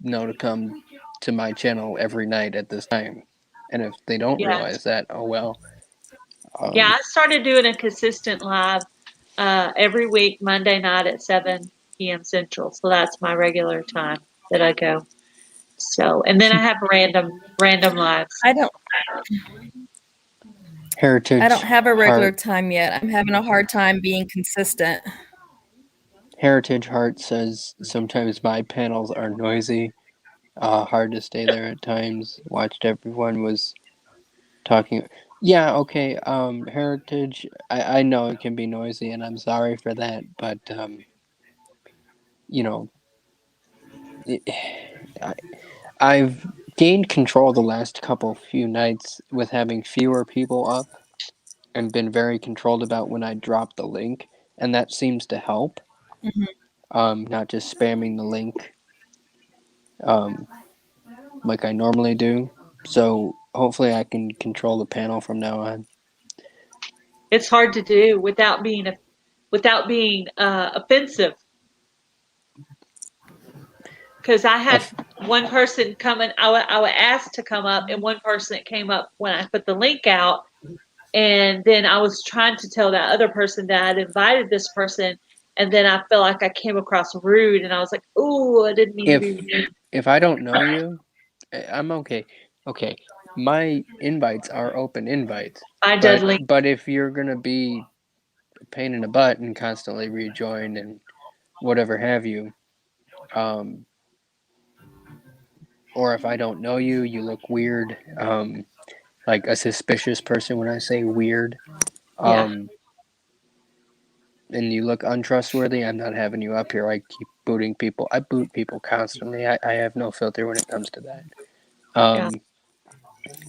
know to come to my channel every night at this time. And if they don't Yes. realize that, oh well. Yeah, I started doing a consistent live every week, Monday night at 7 p.m. Central. So that's my regular time that I go. So, and then I have random lives. I don't Heritage have a regular Heart. time yet. I'm having a hard time being consistent. Heritage Heart says sometimes my panels are noisy, hard to stay there at times. Watched everyone was talking. Yeah, okay. Heritage. I know it can be noisy, and I'm sorry for that, but you know, I've gained control the last few nights with having fewer people up, and been very controlled about when I drop the link, and that seems to help. Not just spamming the link, like I normally do. So hopefully I can control the panel from now on. It's hard to do without being offensive. Because I had one person coming, I was asked to come up, and one person that came up when I put the link out, and then I was trying to tell that other person that I'd invited this person, and then I felt like I came across rude, and I was like, "Ooh, I didn't mean to be rude." If I don't know you, I'm okay. Okay, my invites are open invites. Bye, Dudley. But if you're gonna be a pain in the butt and constantly rejoin and whatever have you, or if I don't know you, you look weird, like a suspicious person when I say weird, Yeah. and you look untrustworthy, I'm not having you up here. I keep booting people. I boot people constantly. I have no filter when it comes to that. Yeah.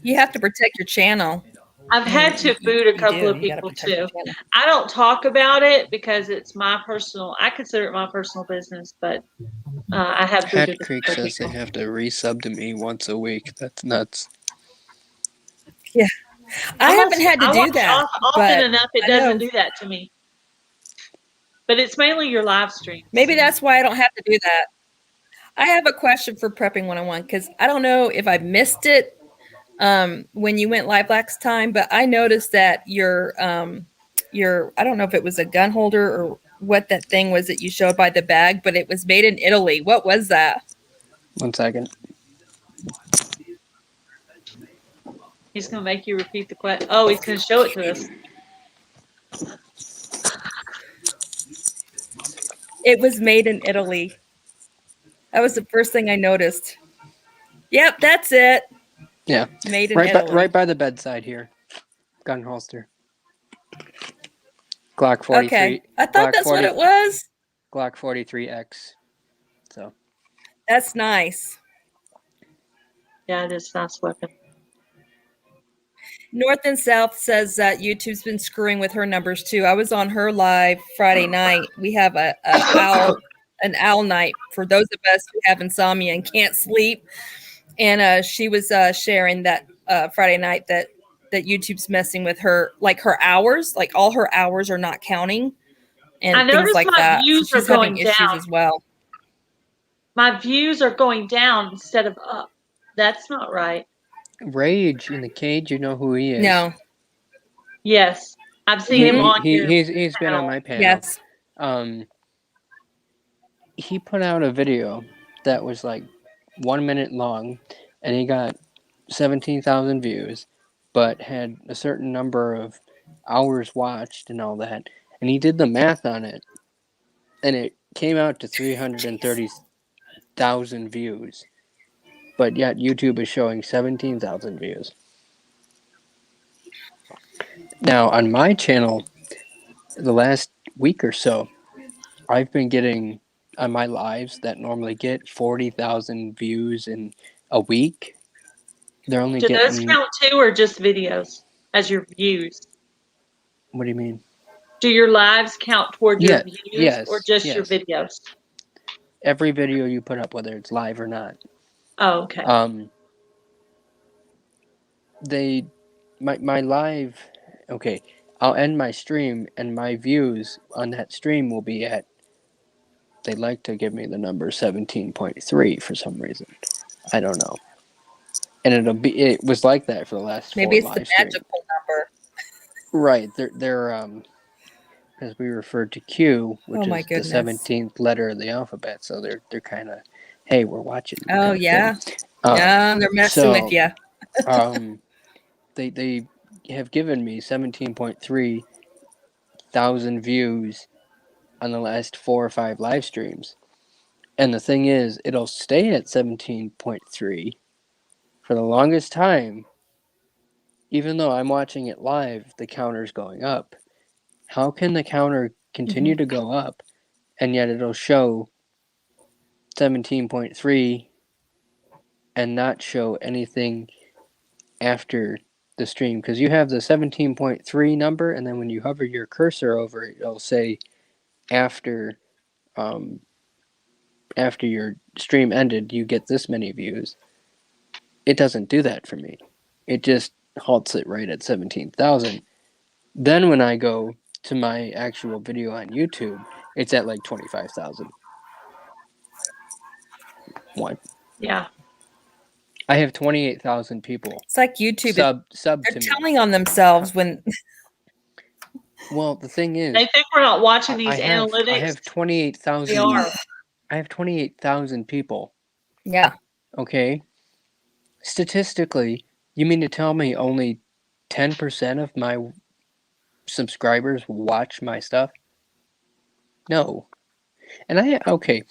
You have to protect your channel. I've had to boot a couple of people too. I don't talk about it because it's my personal. I consider it my personal business, but I have booted. Hat Creek says they have to resub to me once a week. That's nuts. Yeah, I haven't had to do that often enough. It doesn't do that to me. But it's mainly your live stream. Maybe that's why I don't have to do that. I have a question for Prepping 101 because I don't know if I missed it when you went live last time, but I noticed that your I don't know if it was a gun holder or what that thing was that you showed by the bag, but it was made in Italy. What was that? 1 second. He's going to make you repeat the question. Oh, he's going to show it to us. It was made in Italy. That was the first thing I noticed. Yep, that's it. Yeah, Made in right Italy. by the bedside here. Gun holster. Glock Okay. 43. I thought Glock that's what 40. it was. Glock 43X. So That's nice. Yeah, it is a nice weapon. North and South says that YouTube's been screwing with her numbers too. I was on her live Friday night. We have an owl night for those of us who have insomnia and can't sleep. And she was sharing that Friday night that YouTube's messing with her, like her hours, like all her hours are not counting, I and things noticed like my that. So views are she's having going issues down. as well. My views are going down instead of up. That's not right. Rage in the cage, you know who he is. No. Yes, I've seen him on your He's been on panel. my panel. Yes. He put out a video that was like 1 minute long, and he got 17,000 views, but had a certain number of hours watched and all that. And he did the math on it, and it came out to 330,000 views. But yet YouTube is showing 17,000 views. Now, on my channel, the last week or so, I've been getting on my lives that normally get 40,000 views in a week. They're only Do those getting. count too, or just videos as your views? What do you mean? Do your lives count toward your views, yes, or just yes. your videos? Every video you put up, whether it's live or not. Oh, okay. My live. Okay, I'll end my stream, and my views on that stream will be at. They like to give me the number 17.3 for some reason. I don't know. And it was like that for the last Maybe 4 it's the live streams. magical number. Right. They're as we referred to Q, which Oh my is the goodness. 17th letter of the alphabet. So they're kind of, hey, we're watching. Oh yeah. Yeah, they're messing with you. They have given me 17.3 thousand views on the last 4 or 5 live streams. And the thing is, it'll stay at 17.3 for the longest time. Even though I'm watching it live, the counter's going up. How can the counter continue to go up, and yet it'll show 17.3 and not show anything after the stream? Because you have the 17.3 number, and then when you hover your cursor over it, it'll say after your stream ended, you get this many views. It doesn't do that for me. It just halts it right at 17,000. Then when I go to my actual video on YouTube, it's at like 25,000. What? Yeah. I have 28,000 people It's like YouTube. sub They're to me. telling on themselves when. Well, the thing is, They think we're not watching these analytics. I have 28,000. We are. I have 28,000 people. Yeah. Okay. Statistically, you mean to tell me only 10% of my subscribers watch my stuff? No. And okay,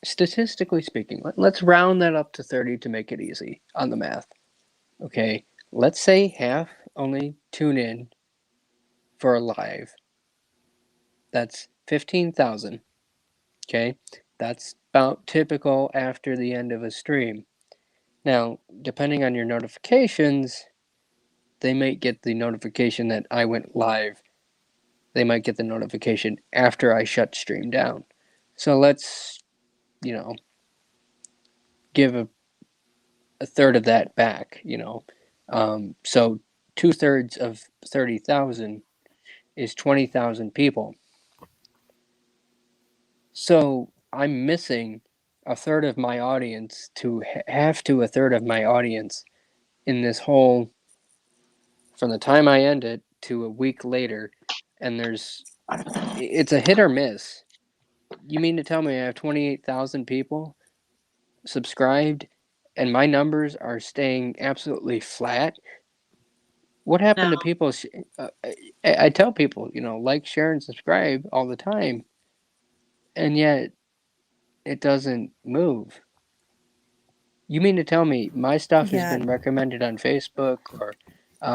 statistically speaking, let's round that up to 30 to make it easy on the math. Okay, let's say half only tune in for a live. That's 15,000. Okay, that's about typical after the end of a stream. Now, depending on your notifications, they might get the notification that I went live. They might get the notification after I shut stream down. So let's, give a third of that back, So 2/3 of 30,000 is 20,000 people. So I'm missing a third of my audience to a third of my audience in this whole, from the time I end it to a week later, and it's a hit or miss. You mean to tell me I have 28,000 people subscribed and my numbers are staying absolutely flat? What happened to people? I tell people, like, share, and subscribe all the time. and yet it doesn't move. You mean to tell me my stuff has Yeah. been recommended on Facebook or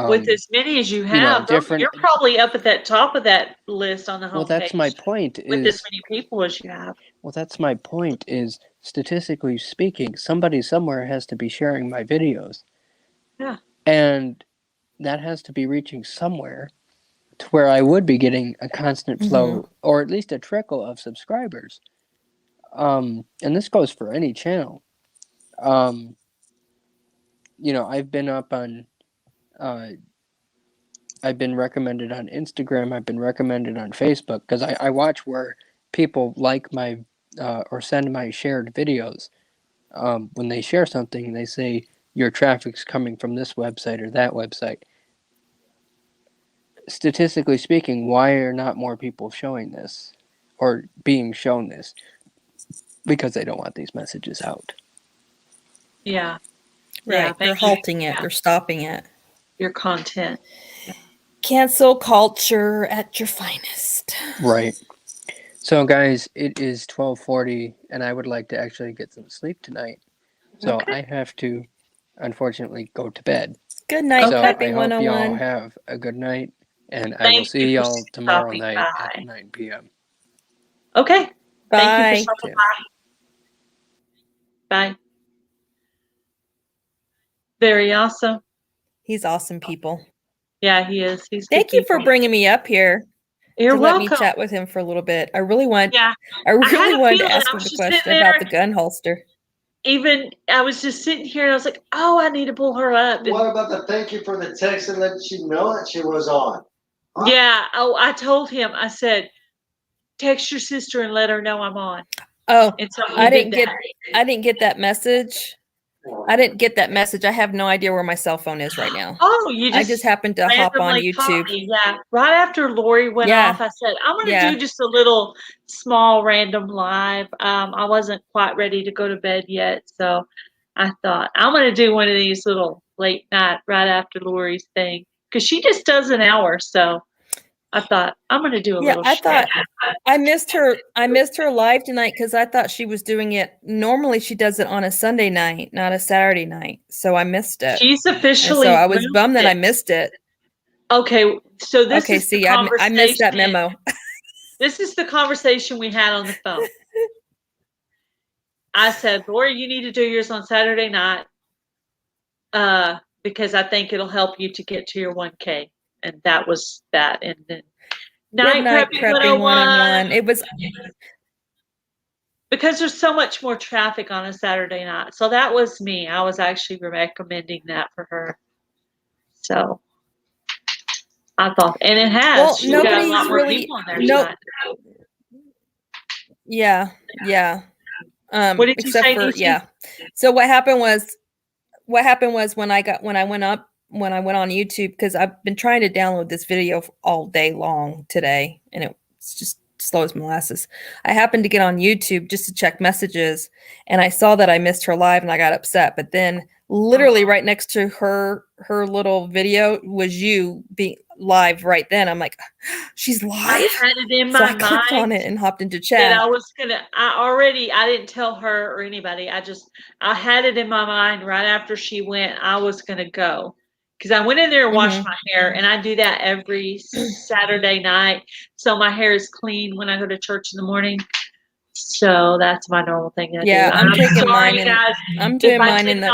With as many as you you know, have, different you're probably up at that top of that list on the well, that's my homepage point with as is many people as you have. well, that's my point is statistically speaking, somebody somewhere has to be sharing my videos. Yeah. And that has to be reaching somewhere to where I would be getting a constant flow or at least a trickle of subscribers. And this goes for any channel. You know, I've been up on I've been recommended on Instagram, I've been recommended on Facebook because I watch where people like my or send my shared videos. When they share something, they say your traffic's coming from this website or that website. Statistically speaking, why are not more people showing this or being shown this? Because they don't want these messages out. Yeah. Right. Yeah, They're maybe, halting it. yeah. They're stopping it. Your content. Cancel culture at your finest. Right. So guys, it is 12:40 and I would like to actually get some sleep tonight. So Okay. I have to unfortunately go to bed. Good night, So Prepping I hope y'all 101. have a good night and I will Thank you see for y'all tomorrow stopping night by. at 9 p.m. Okay. Thank you for Bye. stopping by. Bye. Very awesome. He's awesome, people. Yeah, he is. He's good Thank you for people. bringing me up here You're to let welcome. me chat with him for a little bit. I really want. Yeah. I really had a wanted to feeling. ask I him was the just sitting question about there. the gun holster. Even I was just sitting here and I was like, oh, I need to pull her up. And What about the thank you for the text and let you know that she was on? Huh? yeah. Oh, I told him. I said, text your sister and let her know I'm on. Oh, And so he I did didn't that. I didn't get that message. I didn't get that message. I have no idea where my cell phone is right now. Oh, you I just happened to hop on randomly caught YouTube. me. Yeah. Right after Lori went Yeah. off, I said, I'm going to Yeah. do just a little small random live. I wasn't quite ready to go to bed yet. So I thought, I'm going to do one of these little late night right after Lori's thing. Because she just does an hour. So I thought, I'm going to do a Yeah, little I short. thought I missed her live tonight because I thought she was doing it. Normally she does it on a Sunday night, not a Saturday night. So I missed it. She's And officially so I was moved bummed that I it. missed it. Okay, so this Okay, is the see, I missed that conversation. memo. This is the conversation we had on the phone. I said, Lori, you need to do yours on Saturday night because I think it'll help you to get to your 1K. And that was that. And then Good night, Prepping 101. It was because there's so much more traffic on a Saturday night. So that was me. I was actually recommending that for her. So I thought, and it has. well, She's got a lot nobody's more really people on there no. tonight. Yeah. What did you Except say, for Nietzsche? yeah. So what happened was when I went on YouTube, because I've been trying to download this video all day long today, and it's just slow as molasses. I happened to get on YouTube just to check messages, and I saw that I missed her live, and I got upset. But then, literally right next to her little video was you being live right then. I'm like, she's live. I had it in So my I clicked on mind it and hopped into that chat. I was gonna. I didn't tell her or anybody. I had it in my mind right after she went. I was gonna go because I went in there and washed my hair, and I do that every Saturday night, so my hair is clean when I go to church in the morning. So that's my normal thing I do. Yeah, I'm taking sorry, mine, guys. I'm doing mine in the.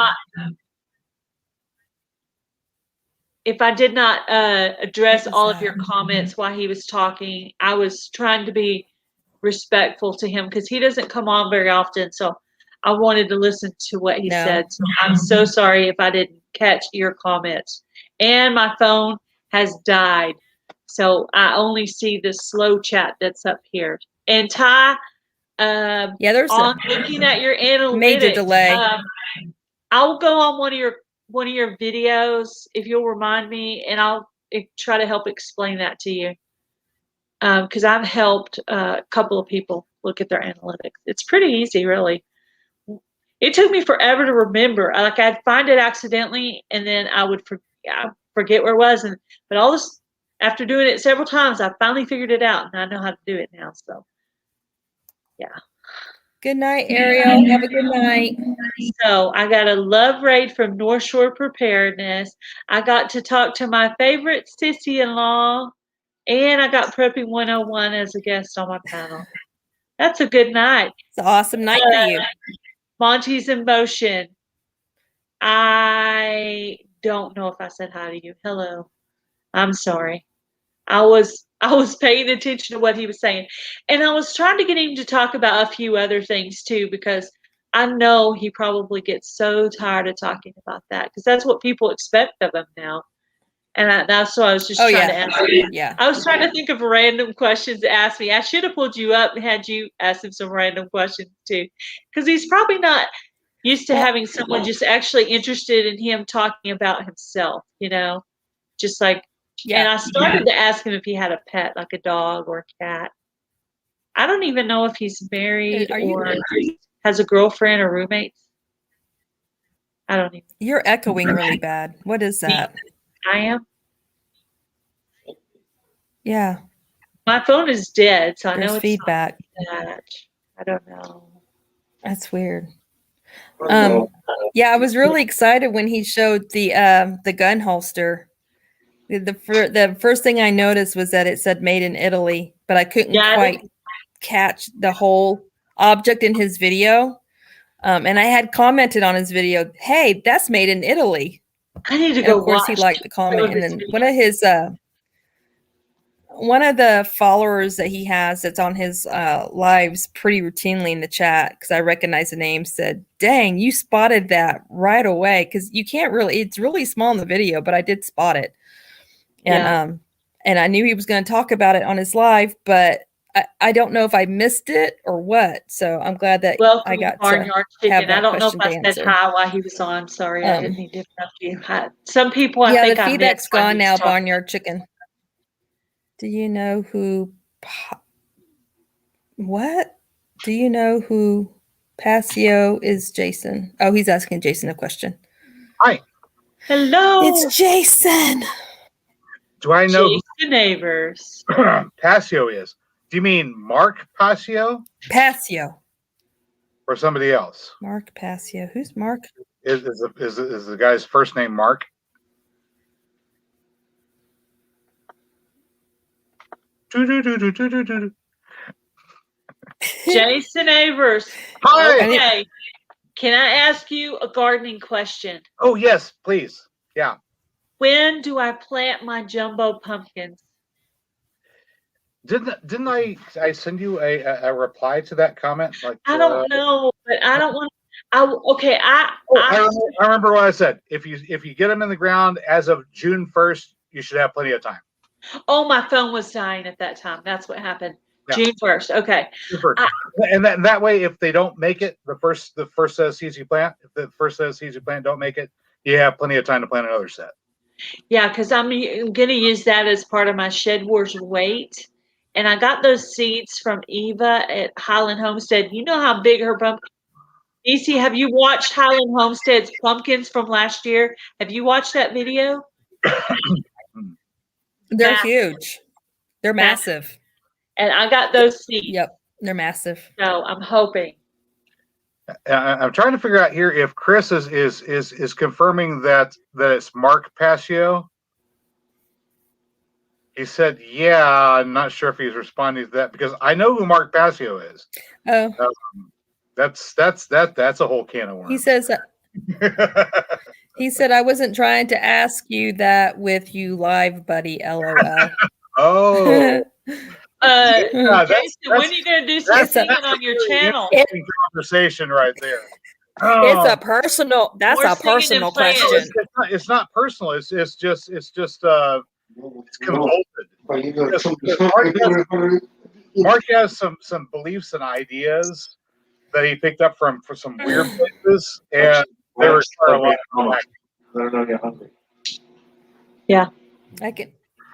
If I did not address What was all of that? your comments while he was talking, I was trying to be respectful to him because he doesn't come on very often. So I wanted to listen to what he No. said. So I'm so sorry if I didn't catch your comments. And my phone has died. So I only see this slow chat that's up here. And Ty, Yeah, there's on looking at your analytics, major delay. I'll go on one of your videos if you'll remind me, and I'll try to help explain that to you. Because I've helped a couple of people look at their analytics. It's pretty easy, really. It took me forever to remember. Like I'd find it accidentally, and then I would forget where it was. But all this, after doing it several times, I finally figured it out, and I know how to do it now. So Good night, Ariel. Have a good night. So I got a love raid from North Shore Preparedness. I got to talk to my favorite sissy-in-law, and I got Prepping 101 as a guest on my panel. That's a good night. It's an awesome night for you. Monty's in motion. I don't know if I said hi to you. Hello. I'm sorry. I was paying attention to what he was saying. And I was trying to get him to talk about a few other things too, because I know he probably gets so tired of talking about that, because that's what people expect of him now. And that's why I was just trying to ask him. Yeah. I was trying to think of random questions to ask me. I should have pulled you up and had you ask him some random questions too, because he's probably not used to having someone just actually interested in him talking about himself, just like. And I started to ask him if he had a pet, like a dog or a cat. I don't even know if he's married or has a girlfriend or roommates. I don't even. You're echoing really bad. What is that? I am? Yeah. My phone is dead, so I There's know it's feedback. not that. I don't know. That's weird. Yeah, I was really excited when he showed the gun holster. The first thing I noticed was that it said made in Italy, but I couldn't quite catch the whole object in his video. And I had commented on his video, "Hey, that's made in Italy." I need to And go. of course, watch he liked the comment, and then videos. one of the followers that he has that's on his lives pretty routinely in the chat, because I recognize the name, said, "Dang, you spotted that right away," because you can't really. It's really small in the video, but I did spot it. And and I knew he was going to talk about it on his live, but I don't know if I missed it or what. So I'm glad that I got Barnyard to have Chicken. that I don't know if question I to said answer. hi while he was on. I'm sorry, I didn't mean to interrupt you. Some people, I think the I feedback's missed when gone he was now. talking. Barnyard Chicken. Do you know who? What? Do you know who Passio is, Jason? Oh, he's asking Jason a question. Hi. Hello. It's Jason. Do I know Jason Avers. who Passio is? Do you mean Mark Passio Passio. or somebody else? Mark Passio. Who's Mark? Is the guy's first name Mark? Jason Avers. Hi. Okay. Can I ask you a gardening question? Oh yes, please. Yeah. When do I plant my jumbo pumpkins? Didn't I send you a reply to that comment? Like I don't know, but I don't want. I remember what I said. If you get them in the ground as of June 1st, you should have plenty of time. Oh, my phone was dying at that time. That's what happened. Yeah. June 1st. Okay. June 1st. And that way, if they don't make it, the first set of seeds you plant, if the first set of seeds you plant don't make it, you have plenty of time to plant another set. Yeah, because I'm going to use that as part of my Shed Wars weight. And I got those seeds from Eva at Highland Homestead. You know how big her pumpkin. DC, have you watched Highland Homestead's pumpkins from last year? Have you watched that video? They're huge. They're massive. And I got those seeds. Yep, they're massive. So I'm hoping. I'm trying to figure out here if Chris is confirming that it's Mark Passio. He said, "Yeah." I'm not sure if he's responding to that because I know who Mark Passio is. Oh, that's a whole can of worms. he says. He said, "I wasn't trying to ask you that with you live, buddy. LOL." Oh. Jason, when are you going to do some singing on your channel? Conversation right there. It's a personal. That's a personal question. It's not personal. It's just it's convoluted. Mark has some beliefs and ideas that he picked up from some weird places, and they require a lot of time. I don't know you're hungry. Yeah. I can.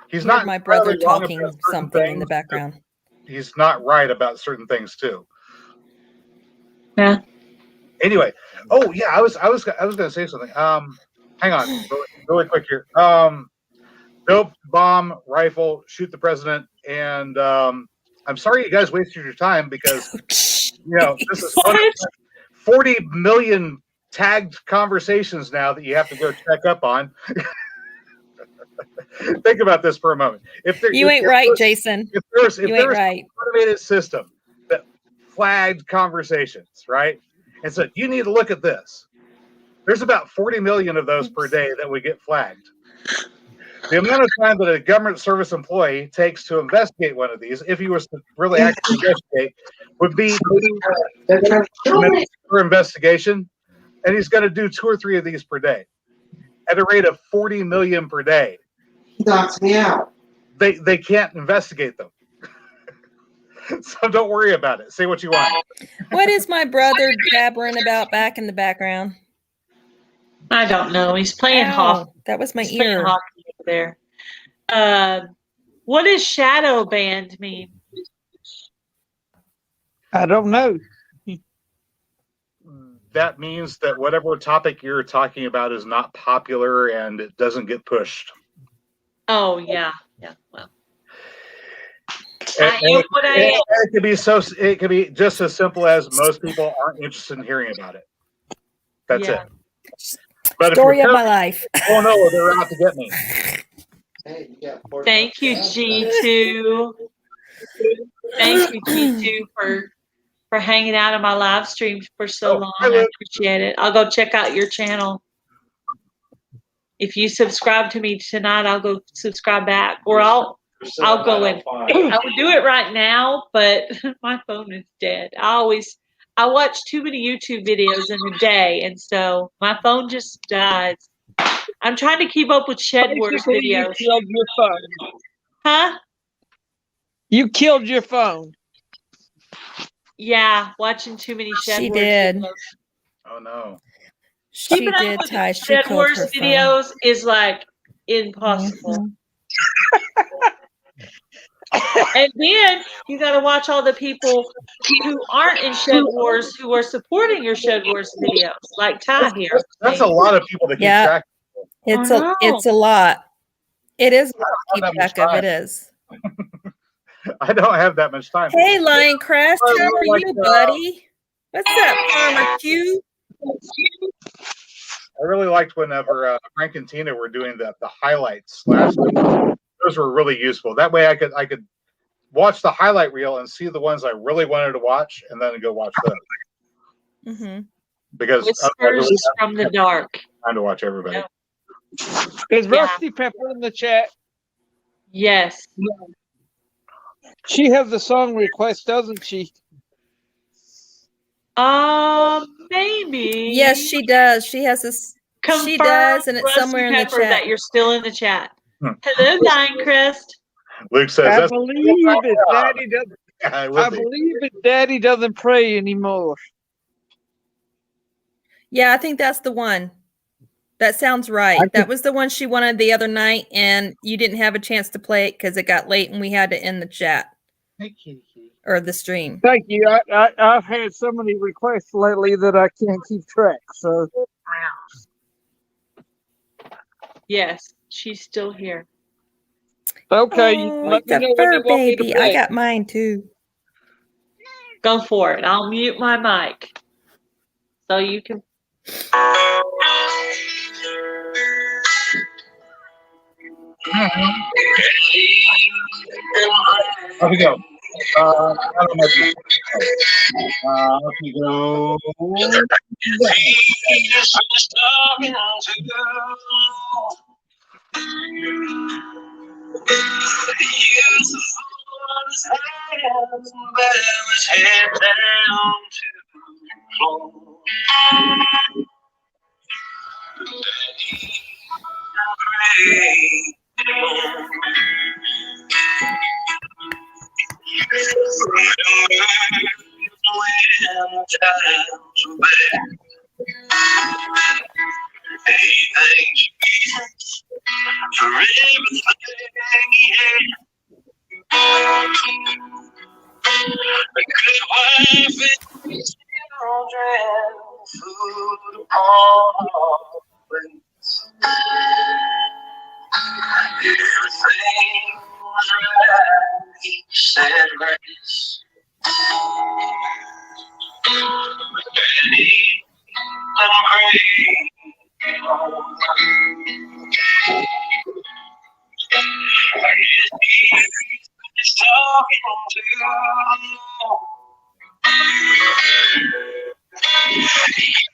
He's Hear not my brother entirely wrong talking about certain something in the things. background. He's not right about certain things too. Yeah. Anyway, oh yeah, I was going to say something. Hang on, really quick here. Dope, bomb, rifle, shoot the president, and I'm sorry you guys wasted your time because This is one of 40 million tagged conversations now that you have to go check up on. Think about this for a moment. You ain't right, Jason. If there's You ain't right. an automated system that flagged conversations, right? And said, you need to look at this. There's about 40 million of those per day that would get flagged. The amount of time that a government service employee takes to investigate one of these, if he was to really actually investigate, would be for investigation, and he's going to do 2 or 3 of these per day at a rate of 40 million per day. He knocks me out. They can't investigate them. So don't worry about it. Say what you want. What is my brother jabbering about back in the background? I don't know. He's playing hockey. That was my He's playing ear. hockey over there. What does shadow banned mean? I don't know. That means that whatever topic you're talking about is not popular and it doesn't get pushed. Oh yeah, yeah. Well, And I am what I am. it could be just as simple as most people aren't interested in hearing about it. That's Yeah. it. But Story if of you're my life. oh no, they're out to get me. Thank you, G2. Thank you, G2, for hanging out on my live stream for so long. I appreciate it. I'll go check out your channel. If you subscribe to me tonight, I'll go subscribe back, or I'll go in. I would do it right now, but my phone is dead. I watch too many YouTube videos in a day, and so my phone just dies. I'm trying to keep up with Shed Wars Basically, videos. You killed your phone. Huh? You killed your phone. Yeah, watching too many Shed She Wars did. videos. Oh no. She Keeping up did, with Ty. She Shed killed Wars her phone. videos is like impossible. And then you got to watch all the people who aren't in Shed Wars who are supporting your Shed Wars videos, like Ty here. That's a lot of people to keep Yeah. track. It's Oh, no. it's a lot. It is a lot to I keep don't have track of. much It is. I don't have that much time. Hey, Lion Crest, Oh, how are like, you, buddy? What's up, Farmer Q? I really liked whenever Frank and Tina were doing the highlights last week. Those were really useful. That way I could watch the highlight reel and see the ones I really wanted to watch and then go watch those. Mm-hmm. Because Whispers from the dark. time to watch everybody. Yep. Is Yeah. Rusty Pepper in the chat? Yes. She has the song request, doesn't she? Maybe. Yes, she does. She has this. Confirm, She does, and it's Rusty somewhere in the Pepper, chat. that you're still in the chat. Hmm. Hello, Dinecrest. Luke says I that's believe it. Daddy doesn't. yeah, it I would be. believe it. Daddy doesn't pray anymore. Yeah, I think that's the one. That sounds right. That was the one she wanted the other night, and you didn't have a chance to play it because it got late and we had to end the chat or the stream. Thank you. I've had so many requests lately that I can't keep track. So Yes, she's still here. okay, Oh, let me the know when fur you want me to baby. play. I got mine too. Go for it. I'll mute my mic so you can. Off we go. I don't know if you off we go.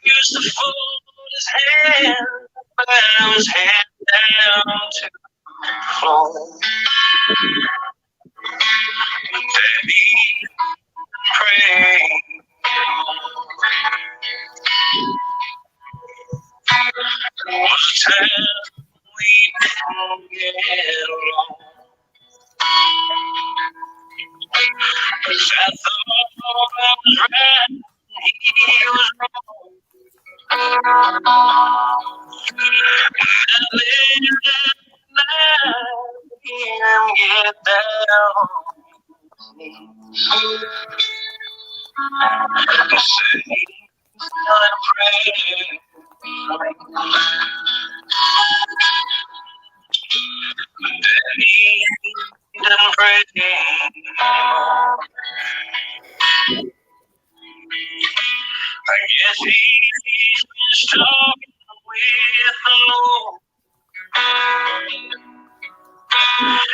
Used to fold his hand, but now his head down to the floor. Daddy, pray. There was a time we didn't get along. 'Cause I thought I was right, and he was wrong. Get down. Say a prayer. Daddy didn't pray. I guess he's just talking with the Lord.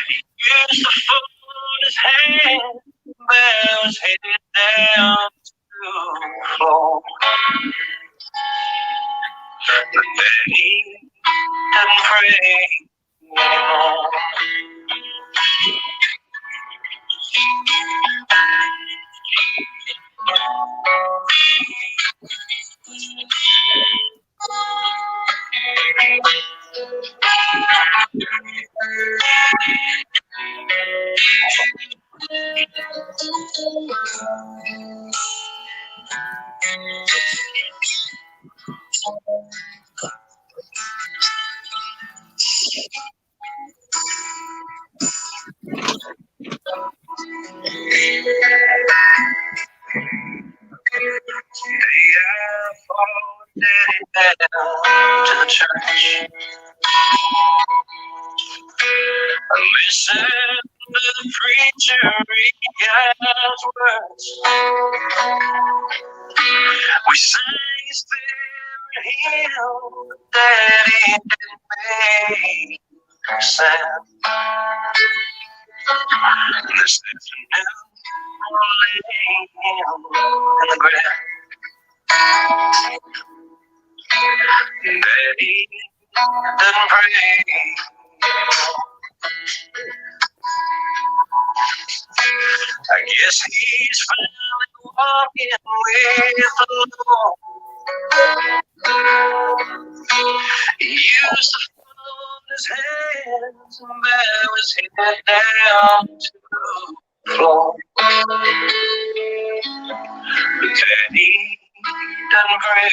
He used to fold his hand, bow his head down to the floor. But then he didn't pray anymore. I followed Daddy down to the church. I listened to the preacher read God's words. We sang his favorite hymn, Daddy didn't make a sound. And this afternoon, we're laying him in the ground. Daddy didn't pray. I guess he's finally walking with the Lord. He used to fold his hands and bow his head down to the floor. But Daddy didn't pray.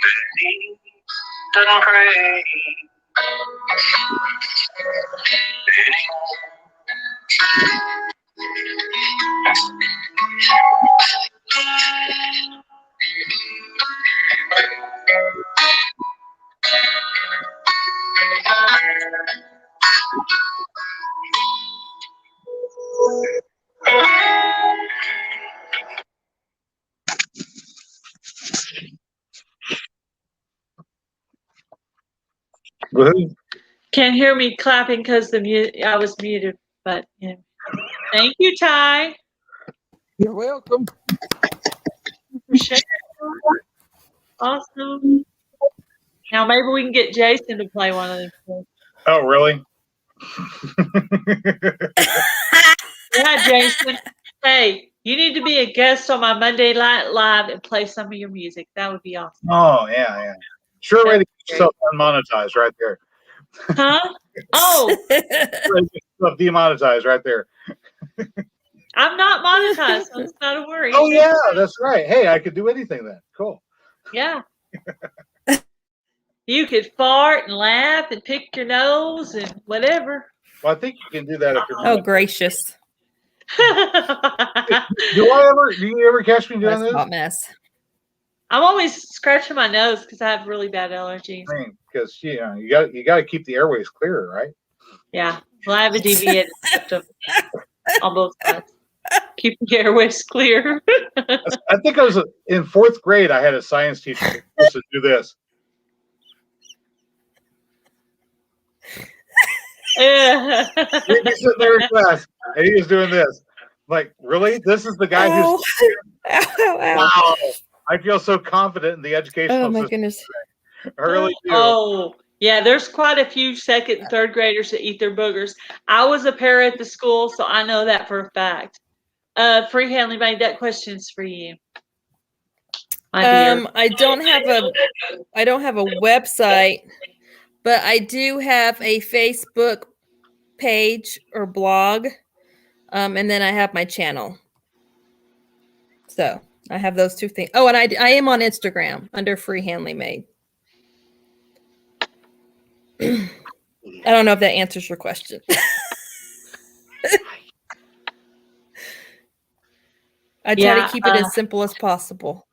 Daddy didn't pray anymore. Woohoo. Can't hear me clapping because I was muted, but yeah. Thank you, Ty. You're welcome. Appreciate it. Awesome. Now maybe we can get Jason to play one of these things. Oh, really? Yeah, Jason. Hey, you need to be a guest on my Monday Night Live and play some of your music. That would be awesome. Oh, yeah. Sure way to get yourself unmonetized right there. Huh? Oh, Demonetized right there. I'm not monetized, so it's not a worry. Oh, yeah, that's right. Hey, I could do anything then. Cool. Yeah. You could fart and laugh and pick your nose and whatever. Well, I think you can do that if you're Oh, gracious. Do you ever catch me doing That's this? a hot mess. I'm always scratching my nose because I have really bad allergies. Because you got to keep the airways clear, right? Yeah. Well, I have a deviated septum. on both sides. Keeping the airways clear. I think I was in 4th grade. I had a science teacher who used to do this. Yeah. We'd be sitting there in class, and he was doing this. Like, really? This is the guy Ow. who's Ow, ow, ow. wow. I feel so confident in the educational Oh my system. goodness. I really do. Oh, yeah, there's quite a few 2nd and 3rd graders that eat their boogers. I was a para at the school, so I know that for a fact. Freehandly Made, that question's for you. My dear. I don't have a website, but I do have a Facebook page or blog. And then I have my channel. So I have those 2 things. Oh, and I am on Instagram under Freehandly Made. I don't know if that answers your question. I try to keep it as simple as possible.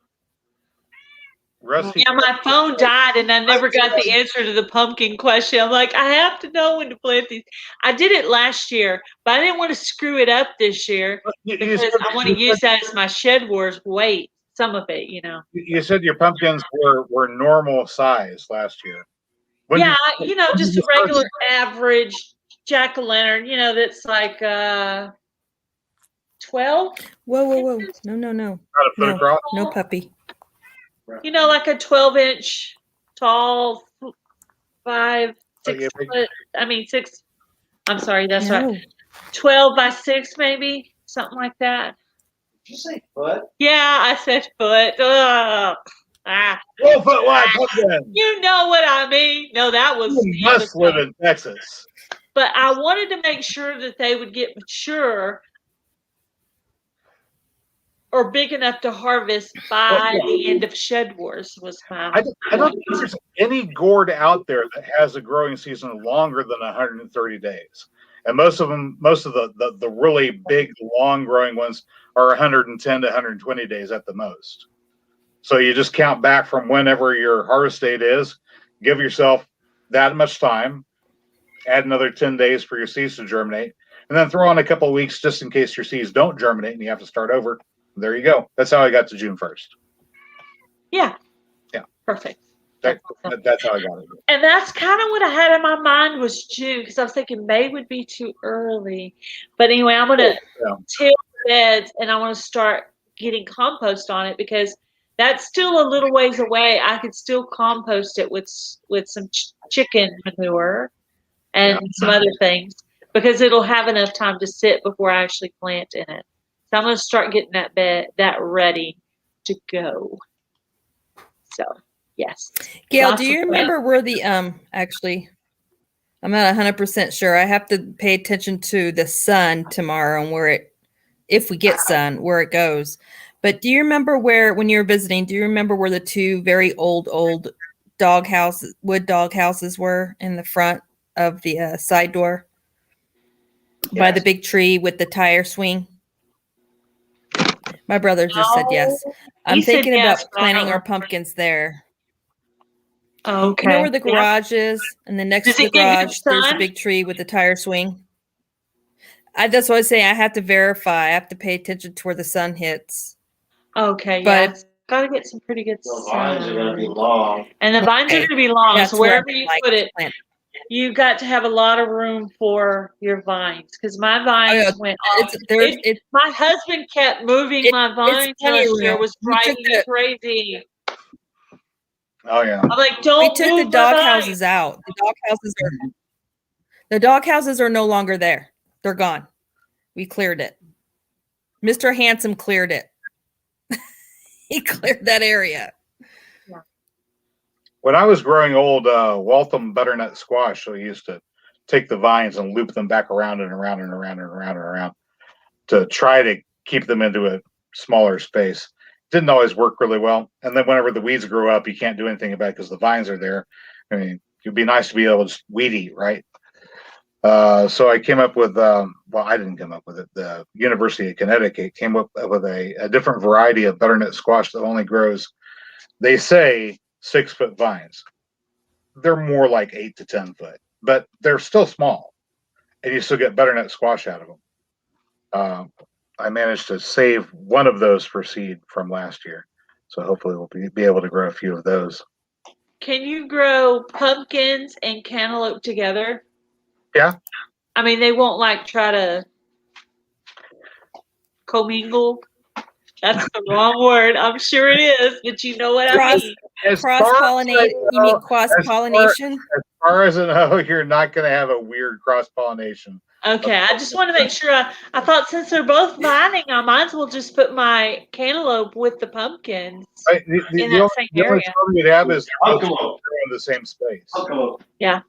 Rusty, Yeah, my phone died and I never got the answer to the pumpkin question. I'm like, I have to know when to plant these. I did it last year, but I didn't want to screw it up this year because I want to use that as my Shed Wars weight, some of it, you know. You said your pumpkins were normal size last year. Yeah, you know, just a regular average jack-o'-lantern, you know, that's like 12. Whoa. No. No puppy. You know, like a 12-inch tall, 5, 6 foot. I mean, 6. I'm sorry, that's right. 12 by 6, maybe something like that. Did you say foot? Yeah, I said foot. Ugh. 12-foot wide pumpkin. You know what I mean? No, that was. You must live in Texas. But I wanted to make sure that they would get mature or big enough to harvest by the end of Shed Wars was my. I don't think there's any gourd out there that has a growing season longer than 130 days. And most of the really big, long growing ones are 110 to 120 days at the most. So you just count back from whenever your harvest date is, give yourself that much time, add another 10 days for your seeds to germinate, and then throw on a couple of weeks just in case your seeds don't germinate and you have to start over. There you go. That's how I got to June 1st. Yeah. Yeah. Perfect. That's how I got it. And that's kind of what I had in my mind was June, because I was thinking May would be too early. But anyway, I'm going to till beds and I want to start getting compost on it because that's still a little ways away. I could still compost it with some chicken manure and some other things because it'll have enough time to sit before I actually plant in it. So I'm going to start getting that ready to go. So, yes. Gail, do you remember where the actually I'm not 100% sure. I have to pay attention to the sun tomorrow and where it, if we get sun, where it goes. But do you remember where, when you were visiting, do you remember where the 2 very old wood dog houses were in the front of the side door? Yes. By the big tree with the tire swing? My brother just said yes. I'm thinking about planting our pumpkins there. Okay. You know where the garage is? And then next to the garage, there's a big tree with the tire swing. That's what I was saying. I have to verify. I have to pay attention to where the sun hits. Okay, but gotta get some pretty good sun. The vines are gonna be long. And the vines are gonna be long. That's so wherever you put it, you got to have a lot of room for your vines. Because my vines went off. My husband kept moving my vines last year. Was driving me crazy. Oh yeah. I'm like, don't. We took the dog houses out. The dog houses are no longer there. They're gone. We cleared it. Mr. Handsome cleared it. He cleared that area. Yeah. When I was growing old Waltham butternut squash, so we used to take the vines and loop them back around and around and around and around and around to try to keep them into a smaller space. Didn't always work really well. And then whenever the weeds grow up, you can't do anything about it because the vines are there. I mean, it'd be nice to be able to just weed eat, right? So I came up with, well, I didn't come up with it. The University of Connecticut came up with a different variety of butternut squash that only grows, they say, 6-foot vines. They're more like 8 to 10 foot, but they're still small. And you still get butternut squash out of them. I managed to save one of those for seed from last year. So hopefully we'll be able to grow a few of those. Can you grow pumpkins and cantaloupe together? Yeah. I mean, they won't like try to commingle. That's the wrong word. I'm sure it is, but you know what I mean. Cross-pollinate? You mean cross-pollination? As far as I know, you're not going to have a weird cross-pollination. Okay, I just want to make sure. I thought since they're both vining, I might as well just put my cantaloupe with the pumpkins in that same the only area. trouble you'd have is Buffalo. they're in the same space. Buffalo. Yeah,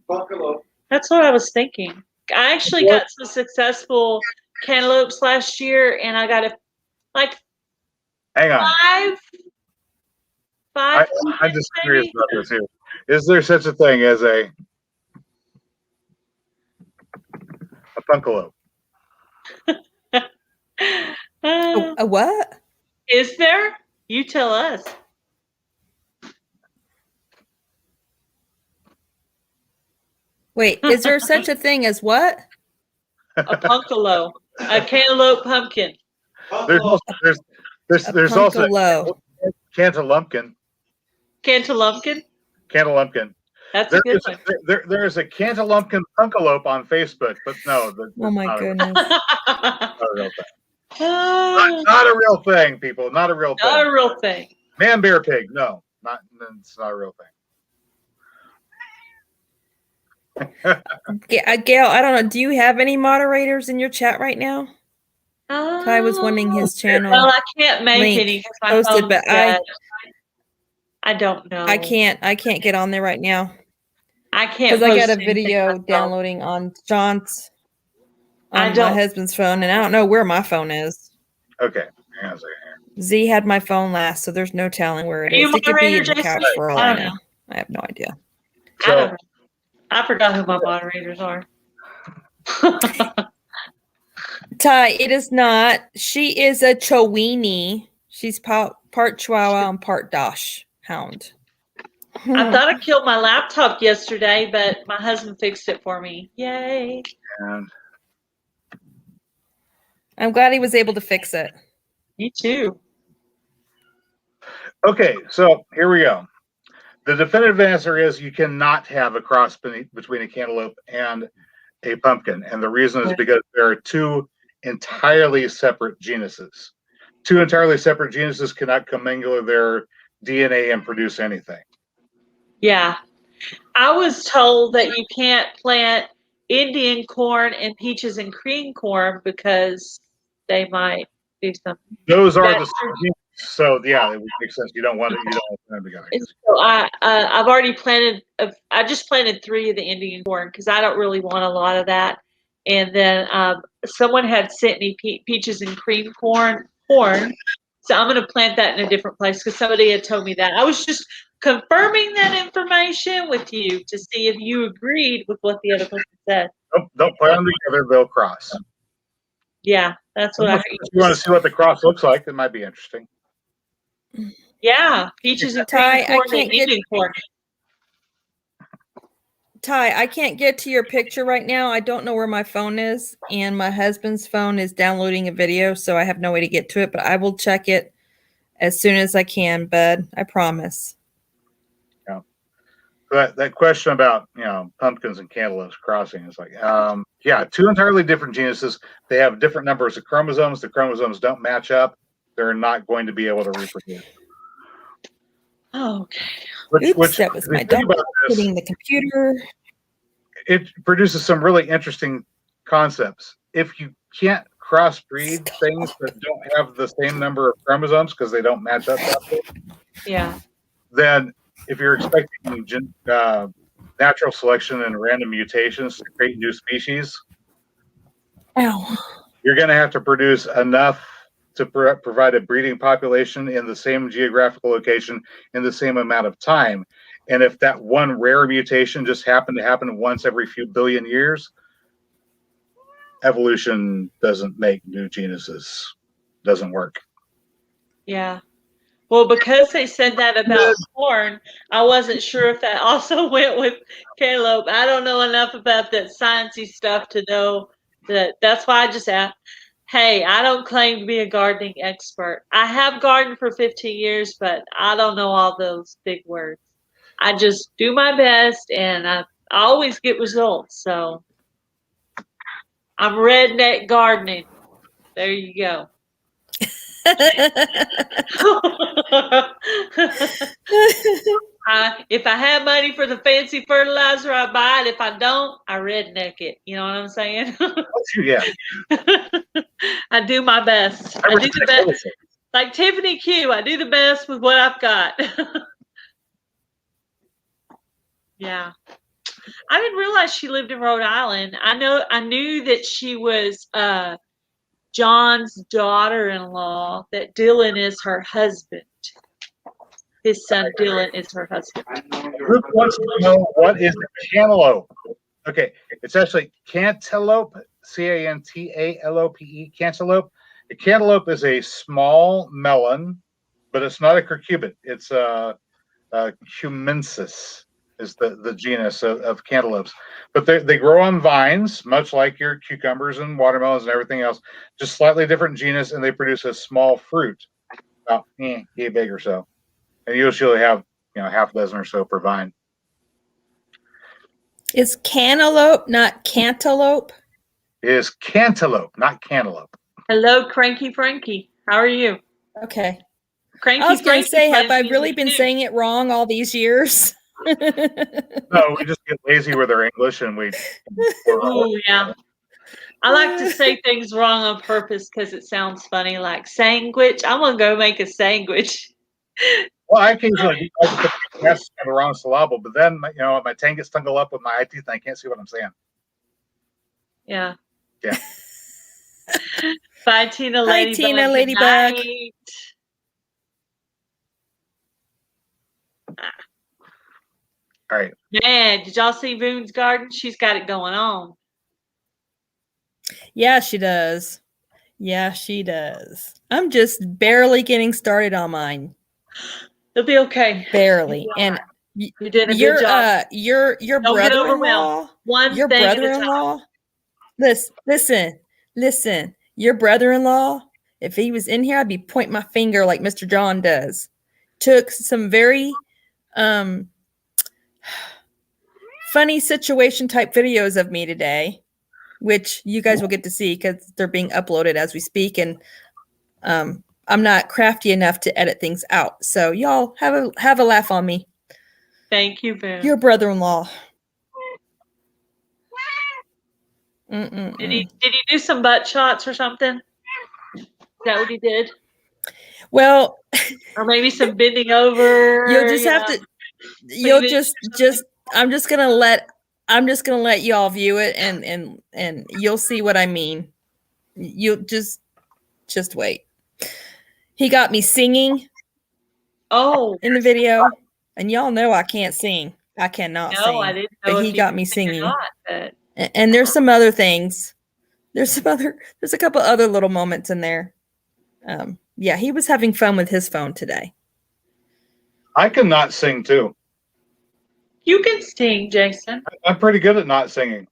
Buffalo. that's what I was thinking. I actually got some successful cantaloupes last year, and I got Hang on. five. I'm just curious about this here. Is there such a thing as a punkalope? A what? Is there? You tell us. Wait, is there such a thing as what? A punkalo, a cantaloupe pumpkin. There's also Punkalo. cantalumpkin. Cantalumpkin? Cantalumpkin. That's a good one. There is a cantalumpkin punkalope on Facebook, but no. Oh my goodness. Not a real thing. Not a real thing, people. Not a real thing. Not a real thing. Man, bear, pig. No, it's not a real thing. Gail, I don't know. Do you have any moderators in your chat right now? Ty was wanting his channel. Well, I can't make link any because my posted, phone's but dead. I don't know. I can't get on there right now. I can't because I got a post anything video myself. downloading on John's I on don't- my husband's phone, and I don't know where my phone is. Okay. Hang on a second here. Z had my phone last, so there's no telling where it Are you is. It could be moderator, in the Jason? couch for all I I don't know. know. I have no idea. I don't know. I forgot who my moderators are. Ty, it is not. She is a Chowini. She's part Chihuahua and part Dosh hound. I thought I killed my laptop yesterday, but my husband fixed it for me. Yay. And I'm glad he was able to fix it. Me too. okay, so here we go. The definitive answer is you cannot have a cross between a cantaloupe and a pumpkin. And the reason is because there are two entirely separate genuses. Two entirely separate genuses cannot commingle their DNA and produce anything. Yeah. I was told that you can't plant Indian corn and peaches and cream corn because they might do something. Those are That's the genes. So yeah, it would make sense. You don't want them together. So I've already planted. I just planted 3 of the Indian corn because I don't really want a lot of that. And then someone had sent me peaches and cream corn. So I'm going to plant that in a different place because somebody had told me that. I was just confirming that information with you to see if you agreed with what the other person said. Don't plant them together; they'll cross. Yeah, that's what I heard. If you want to see what the cross looks like, it might be interesting. Yeah, peaches and cream Ty, I corn can't and get- Indian corn. Ty, I can't get to your picture right now. I don't know where my phone is, and my husband's phone is downloading a video, so I have no way to get to it, but I will check it as soon as I can, bud. I promise. That question about pumpkins and cantaloupes crossing is like two entirely different genuses. They have different numbers of chromosomes. The chromosomes don't match up. They're not going to be able to reproduce. Oh, okay. Oops, that was my dog hitting the computer. It produces some really interesting concepts. If you can't crossbreed things that don't have the same number of chromosomes because they don't match up that way, Yeah. then if you're expecting natural selection and random mutations to create new species, you're going to have to produce enough to provide a breeding population in the same geographical location in the same amount of time. And if that one rare mutation just happened to happen once every few billion years, evolution doesn't make new genuses. Doesn't work. Yeah. Well, because they said that about corn, I wasn't sure if that also went with cantaloupe. I don't know enough about that sciencey stuff to know That's why I just asked. Hey, I don't claim to be a gardening expert. I have gardened for 15 years, but I don't know all those big words. I just do my best, and I always get results. So I'm redneck gardening. There you go. If I have money for the fancy fertilizer, I buy it. If I don't, I redneck it. You know what I'm saying? Yeah. I do my best. I do the best. Like Tiffany Q, I do the best with what I've got. Yeah. I didn't realize she lived in Rhode Island. I knew that she was John's daughter-in-law, that Dylan is her husband. His son Dylan is her husband. Group wants to know what is a cantaloupe. Okay, it's actually cantaloupe, C-A-N-T-A-L-O-P-E, cantaloupe. A cantaloupe is a small melon, but it's not a curcubit. It's a cumensis is the genus of cantaloupes. But they grow on vines, much like your cucumbers and watermelons and everything else, just slightly different genus, and they produce a small fruit, about yay big or so. And you usually have half a dozen or so per vine. Is cantaloupe not cantaloupe? It is cantaloupe, not cantaloupe. Hello, Cranky Frankie. How are you? Okay. Cranky I was going to say, have I Frankie really been saying it wrong all these years? No, we just get lazy with our English, and we. Oh yeah. I like to say things wrong on purpose because it sounds funny, like sandwich. I'm gonna go make a sandwich. Well, I occasionally do like to put the S in the wrong syllable, but then my tongue gets tangled up with my eye teeth, and I can't see what I'm saying. Yeah. Yeah. Bye, Tina Hi, Ladybug. Tina Good Ladybug. night. All right. Man, did y'all see Boone's garden? She's got it going on. Yeah, she does. Yeah, she does. I'm just barely getting started on mine. It'll be okay. Barely. And You did a good job. Your Don't get overwhelmed. brother-in-law, One your thing at a time. brother-in-law. Listen. Your brother-in-law, if he was in here, I'd be pointing my finger like Mr. John does. Took some very funny situation type videos of me today, which you guys will get to see because they're being uploaded as we speak. And I'm not crafty enough to edit things out. So y'all have a laugh on me. Thank you, Boone. Your brother-in-law. Did he do some butt shots or something? Is that what he did? Well, or maybe some bending over. You'll just have to. You'll just. I'm just gonna let y'all view it, and you'll see what I mean. You just wait. He got me singing. Oh, in the video, and y'all know I can't sing. I cannot sing. I didn't know. But if he got me singing. Not, but... And there's some other things. There's a couple other little moments in there. Yeah, he was having fun with his phone today. I can not sing too. You can sing, Jason. I'm pretty good at not singing.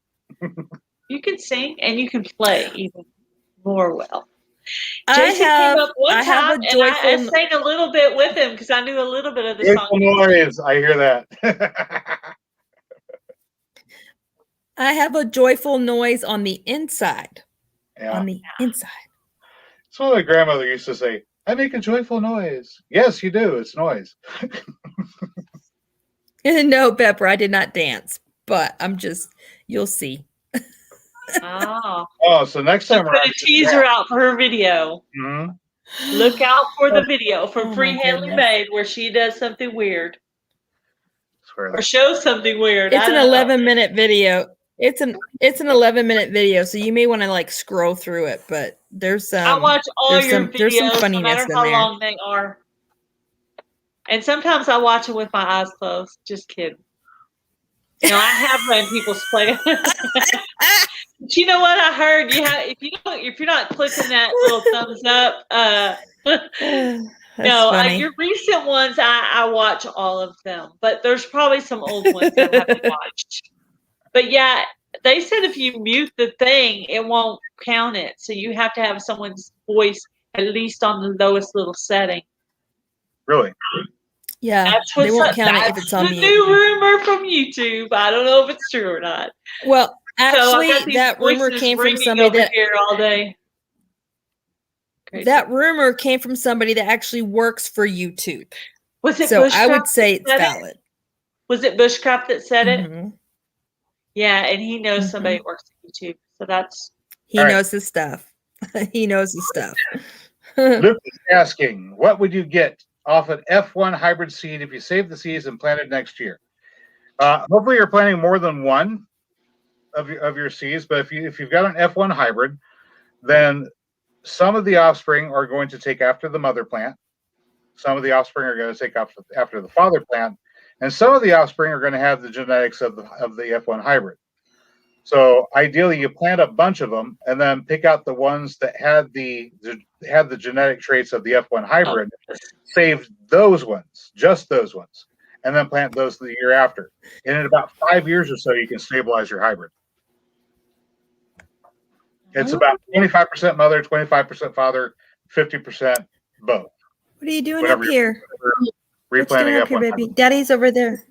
You can sing and you can play even more well. I Jason came up one have time a joyful. and I sang a little bit with him because I knew a little bit of the song. Noise. I hear that. I have a joyful noise on the inside. Yeah. On the inside. That's what my grandmother used to say. I make a joyful noise. Yes, you do. It's noise. No, Pepper, I did not dance, but you'll see. Oh, so next time put a teaser out for her video. Mm-hmm. Look out for the video from Freehandly Made where she does something weird. Or shows something weird. It's an 11-minute video. It's an 11-minute video, so you may want to scroll through it, but there's I watch all your videos, there's some funniness no matter in how there. long they are. And sometimes I watch them with my eyes closed. Just kidding. I have read people's play. But you know what I heard? If you're not clicking that little thumbs up, your recent ones I watch all of them, but there's probably some old ones I haven't watched. But yeah, They said if you mute the thing, it won't count it. So you have to have someone's voice at least on the lowest little setting. Really? Yeah, That's they what's won't up. count it if That's it's on the mute. new rumor from YouTube. I don't know if it's true or not. Well, So I actually, got these that rumor voices came from ringing somebody over that here all day. Crazy. that rumor came from somebody that actually works for YouTube. Was it So I Bushcraft would say that it's said it? valid. Was it Bushcraft that said it? Mhm. Yeah, and he knows Mhm. somebody that works at YouTube. So that's He All right. knows his stuff. He knows his stuff. Luke is asking, what would you get off an F1 hybrid seed if you saved the seeds and planted next year? Hopefully you're planting more than one of your seeds, but if you've got an F1 hybrid, then some of the offspring are going to take after the mother plant. Some of the offspring are going to take after the father plant, and some of the offspring are going to have the genetics of the F1 hybrid. So ideally, you plant a bunch of them, and then pick out the ones that had the genetic traits of the F1 hybrid. Save those ones, just those ones, and then plant those the year after. And in about 5 years or so, you can stabilize your hybrid. It's about 25% mother, 25% father, 50% both. What are you doing Whenever up here? you're What you replanting doing up here, F1 baby? Daddy's over there.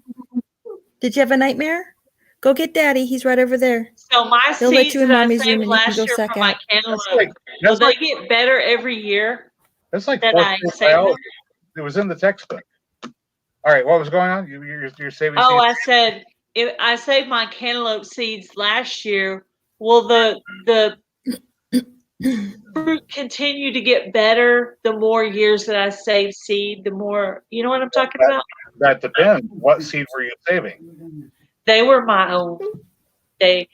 Did you have a nightmare? Go get Daddy. He's right over there. so my He'll let seeds you in that I Mommy's room saved and you can last go year suck from my out. cantaloupe. Will they get better every year? That's like that fourth I grade saved them? biology. It was in the textbook. All right, what was going on? You're saving Oh, seeds? I said if I saved my cantaloupe seeds last year, will the fruit continue to get better the more years that I save seed? The more, you know what I'm talking about? That depends. What seed were you saving? They were my own. They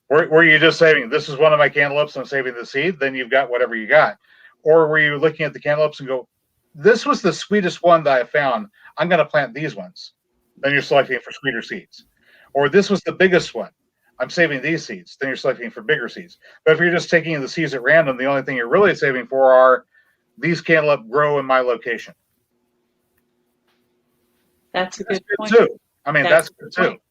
Were you just saving, this is one of my cantaloupes, I'm saving the seed, then you've got whatever you got? Or were you looking at the cantaloupes and go, this was the sweetest one that I found, I'm going to plant these ones? Then you're selecting for sweeter seeds. Or this was the biggest one, I'm saving these seeds, then you're selecting for bigger seeds. But if you're just taking the seeds at random, the only thing you're really saving for are these cantaloupe grow in my location. that's a That's good good point. too. I mean, that's good too. point.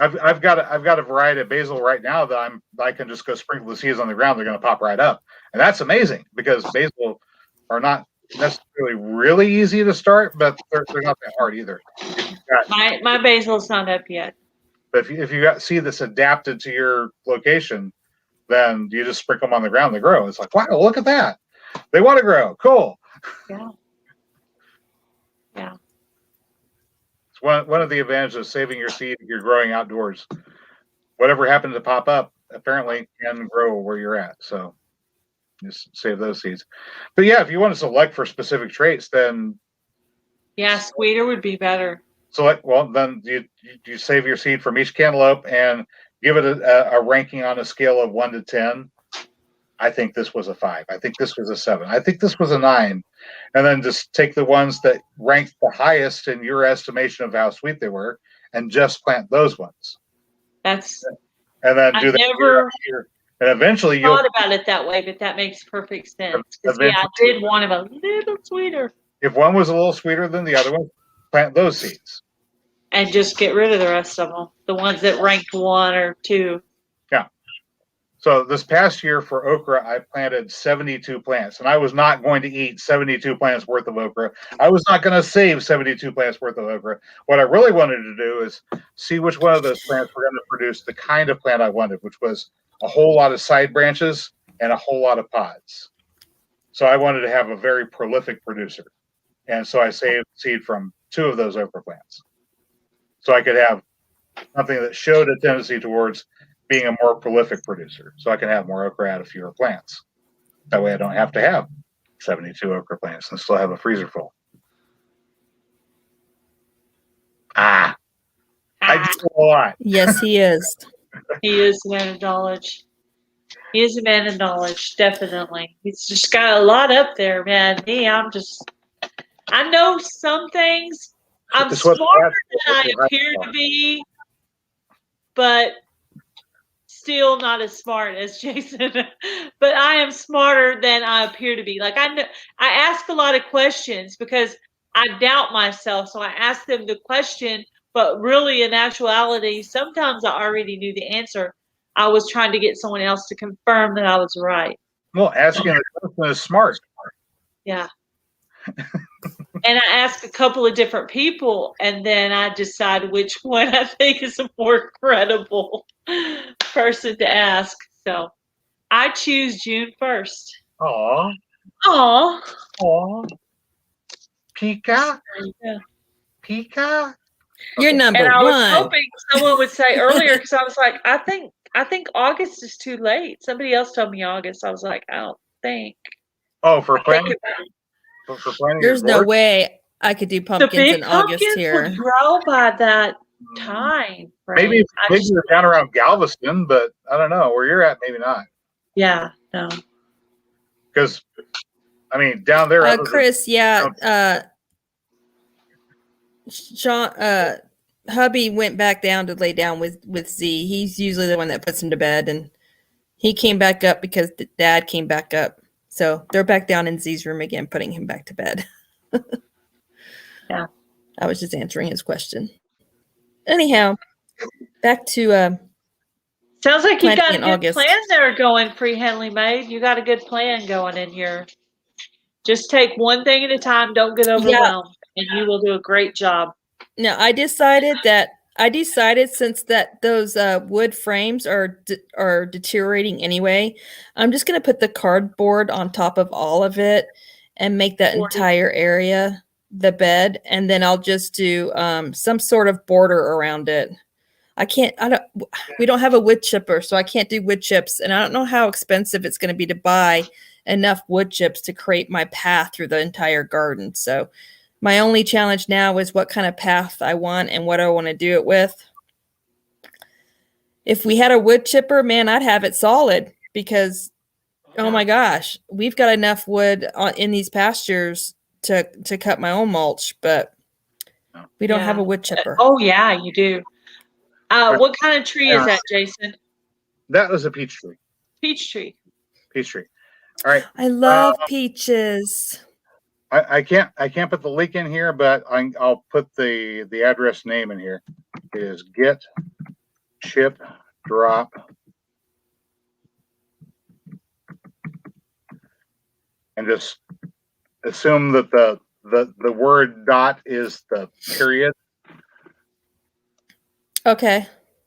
I've got a variety of basil right now that I can just go sprinkle the seeds on the ground. They're going to pop right up, and that's amazing because basil are not necessarily really easy to start, but they're not that hard either. My basil's not up yet. But if you got seed that's adapted to your location, then you just sprinkle them on the ground. They grow. It's like, wow, look at that. They want to grow. Cool. Yeah. Yeah. It's one of the advantages of saving your seed if you're growing outdoors. Whatever happens to pop up apparently can grow where you're at. So just save those seeds. But yeah, if you want to select for specific traits, then Yeah, sweeter would be better. then you save your seed from each cantaloupe and give it a ranking on a scale of 1 to 10. I think this was a 5. I think this was a 7. I think this was a 9. And then just take the ones that ranked the highest in your estimation of how sweet they were and just plant those ones. That's And then do I that never year. And eventually you'll thought about it that way, but that makes perfect sense. 'Cause, yeah, I did want them a little sweeter. If one was a little sweeter than the other one, plant those seeds. And just get rid of the rest of them. The ones that ranked 1 or 2. Yeah. So this past year for okra, I planted 72 plants, and I was not going to eat 72 plants worth of okra. I was not going to save 72 plants worth of okra. What I really wanted to do is see which one of those plants were going to produce the kind of plant I wanted, which was a whole lot of side branches and a whole lot of pods. So I wanted to have a very prolific producer. And so I saved seed from 2 of those okra plants. So I could have something that showed a tendency towards being a more prolific producer. So I can have more okra out of fewer plants. That way I don't have to have 72 okra plants and still have a freezer full. I do a lot. Yes, he is. He is a man of knowledge. He is a man of knowledge, definitely. He's just got a lot up there, man. I know some things. I'm smarter than I appear to be, but still not as smart as Jason. But I am smarter than I appear to be. Like I ask a lot of questions because I doubt myself. So I ask them the question, But really, in actuality, sometimes I already knew the answer. I was trying to get someone else to confirm that I was right. Well, asking a question is smart. Yeah. And I asked a couple of different people, and then I decide which one I think is a more credible person to ask. So I choose June 1st. Aw, Aw. aw. Pika, Yeah. Pika. You're number And I was one. hoping someone would say earlier, because I was like, I think August is too late. Somebody else told me August. I was like, I don't think. Oh, for I think planting, for planting There's your no gourd? way I could do the pumpkins big in August pumpkins here. would grow by that time. Maybe Right? maybe you're down around Galveston, but I don't know where you're at. Maybe not, Yeah, no. because I mean down there. other than- Chris, yeah, Sean, hubby went back down to lay down with Z. He's usually the one that puts him to bed, and he came back up because dad came back up. So they're back down in Z's room again, putting him back to bed. Yeah. I was just answering his question. Anyhow, back to Sounds like you got a planting in good August. plan there going, Freehandly Made. You got a good plan going in here. Just take one thing at a time. Don't get overwhelmed, and you will do a great job. No, I decided since that those wood frames are deteriorating anyway, I'm just gonna put the cardboard on top of all of it and make that entire area the bed, and then I'll just do some sort of border around it. We don't have a wood chipper, so I can't do wood chips, and I don't know how expensive it's going to be to buy enough wood chips to create my path through the entire garden. So my only challenge now is what kind of path I want and what I want to do it with. If we had a wood chipper, man, I'd have it solid because, oh my gosh, we've got enough wood in these pastures to cut my own mulch, but we don't have a wood chipper. Oh yeah, you do. What kind of tree is that, Jason? That was a peach tree. Peach tree. Peach tree. All right. I love peaches. I can't put the link in here, but I'll put the address name in here. It is Get Chip Drop. And just assume that the word dot is the period. Okay.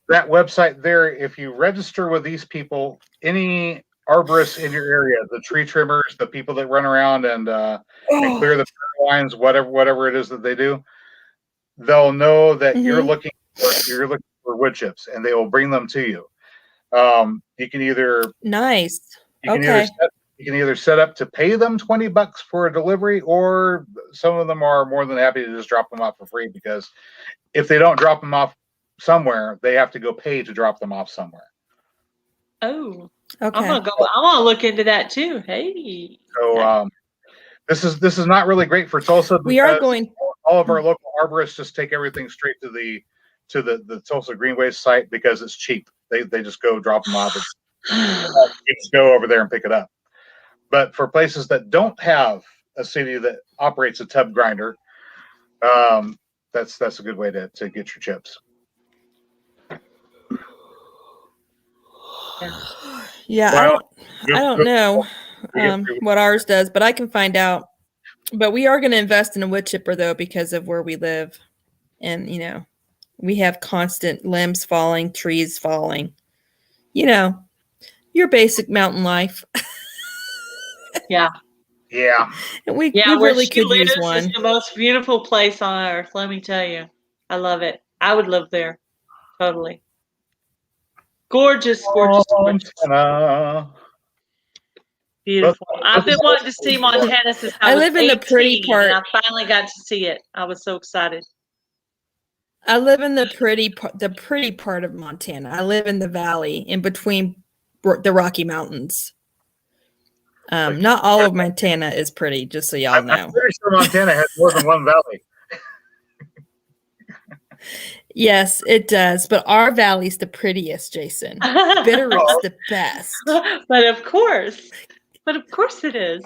That website there, if you register with these people, any arborists in your area, the tree trimmers, the people that run around and clear the lines, whatever it is that they do, they'll know that you're looking for wood chips, and they will bring them to you. You can either you can either set up to pay them $20 for a delivery, or some of them are more than happy to just drop them off for free, because if they don't drop them off somewhere, they have to go pay to drop them off somewhere. Oh, okay. I'm gonna look into that too. Hey. So this is not really great for Tulsa. We are going. All of our local arborists just take everything straight to the Tulsa Greenways site because it's cheap. They just go drop them off. Just go over there and pick it up. But for places that don't have a city that operates a tub grinder, that's a good way to get your chips. Yeah, Well, I don't know what ours does, but I can find out. But we are going to invest in a wood chipper though, because of where we live, and we have constant limbs falling, trees falling. Your basic mountain life. Yeah. Yeah. And we where really she could use lives one. is the most beautiful place on earth. Let me tell you, I love it. I would live there, totally. Gorgeous, gorgeous, gorgeous. Beautiful. I've been wanting to see Montana since I was live in the pretty 18, part. and I finally got to see it. I was so excited. I live in the pretty part of Montana. I live in the valley in between the Rocky Mountains. Not all of Montana is pretty, just so y'all know. I'm pretty sure Montana has more than one valley. Yes, it does. But our valley's the prettiest, Jason. Bitterroot's the best. But of course it is.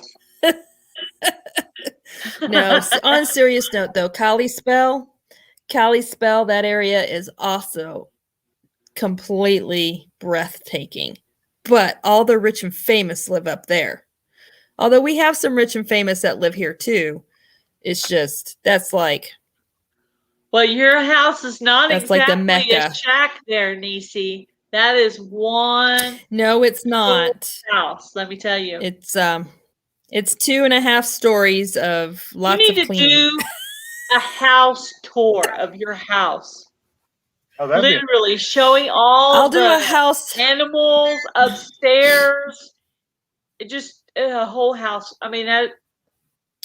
No, on a serious note though, Kalispell Kalispell, that area is also completely breathtaking. But all the rich and famous live up there. Although we have some rich and famous that live here too. It's just, that's like Well, your house is not That's like the exactly a Mecca. shack there, Nisi. That is one No, it's not. house, let me tell you. It's 2.5 stories of You lots need of to cleaning. do a house tour of your house. Oh, that'd be Literally showing all I'll do the a house. animals upstairs. It just a whole house. I mean, that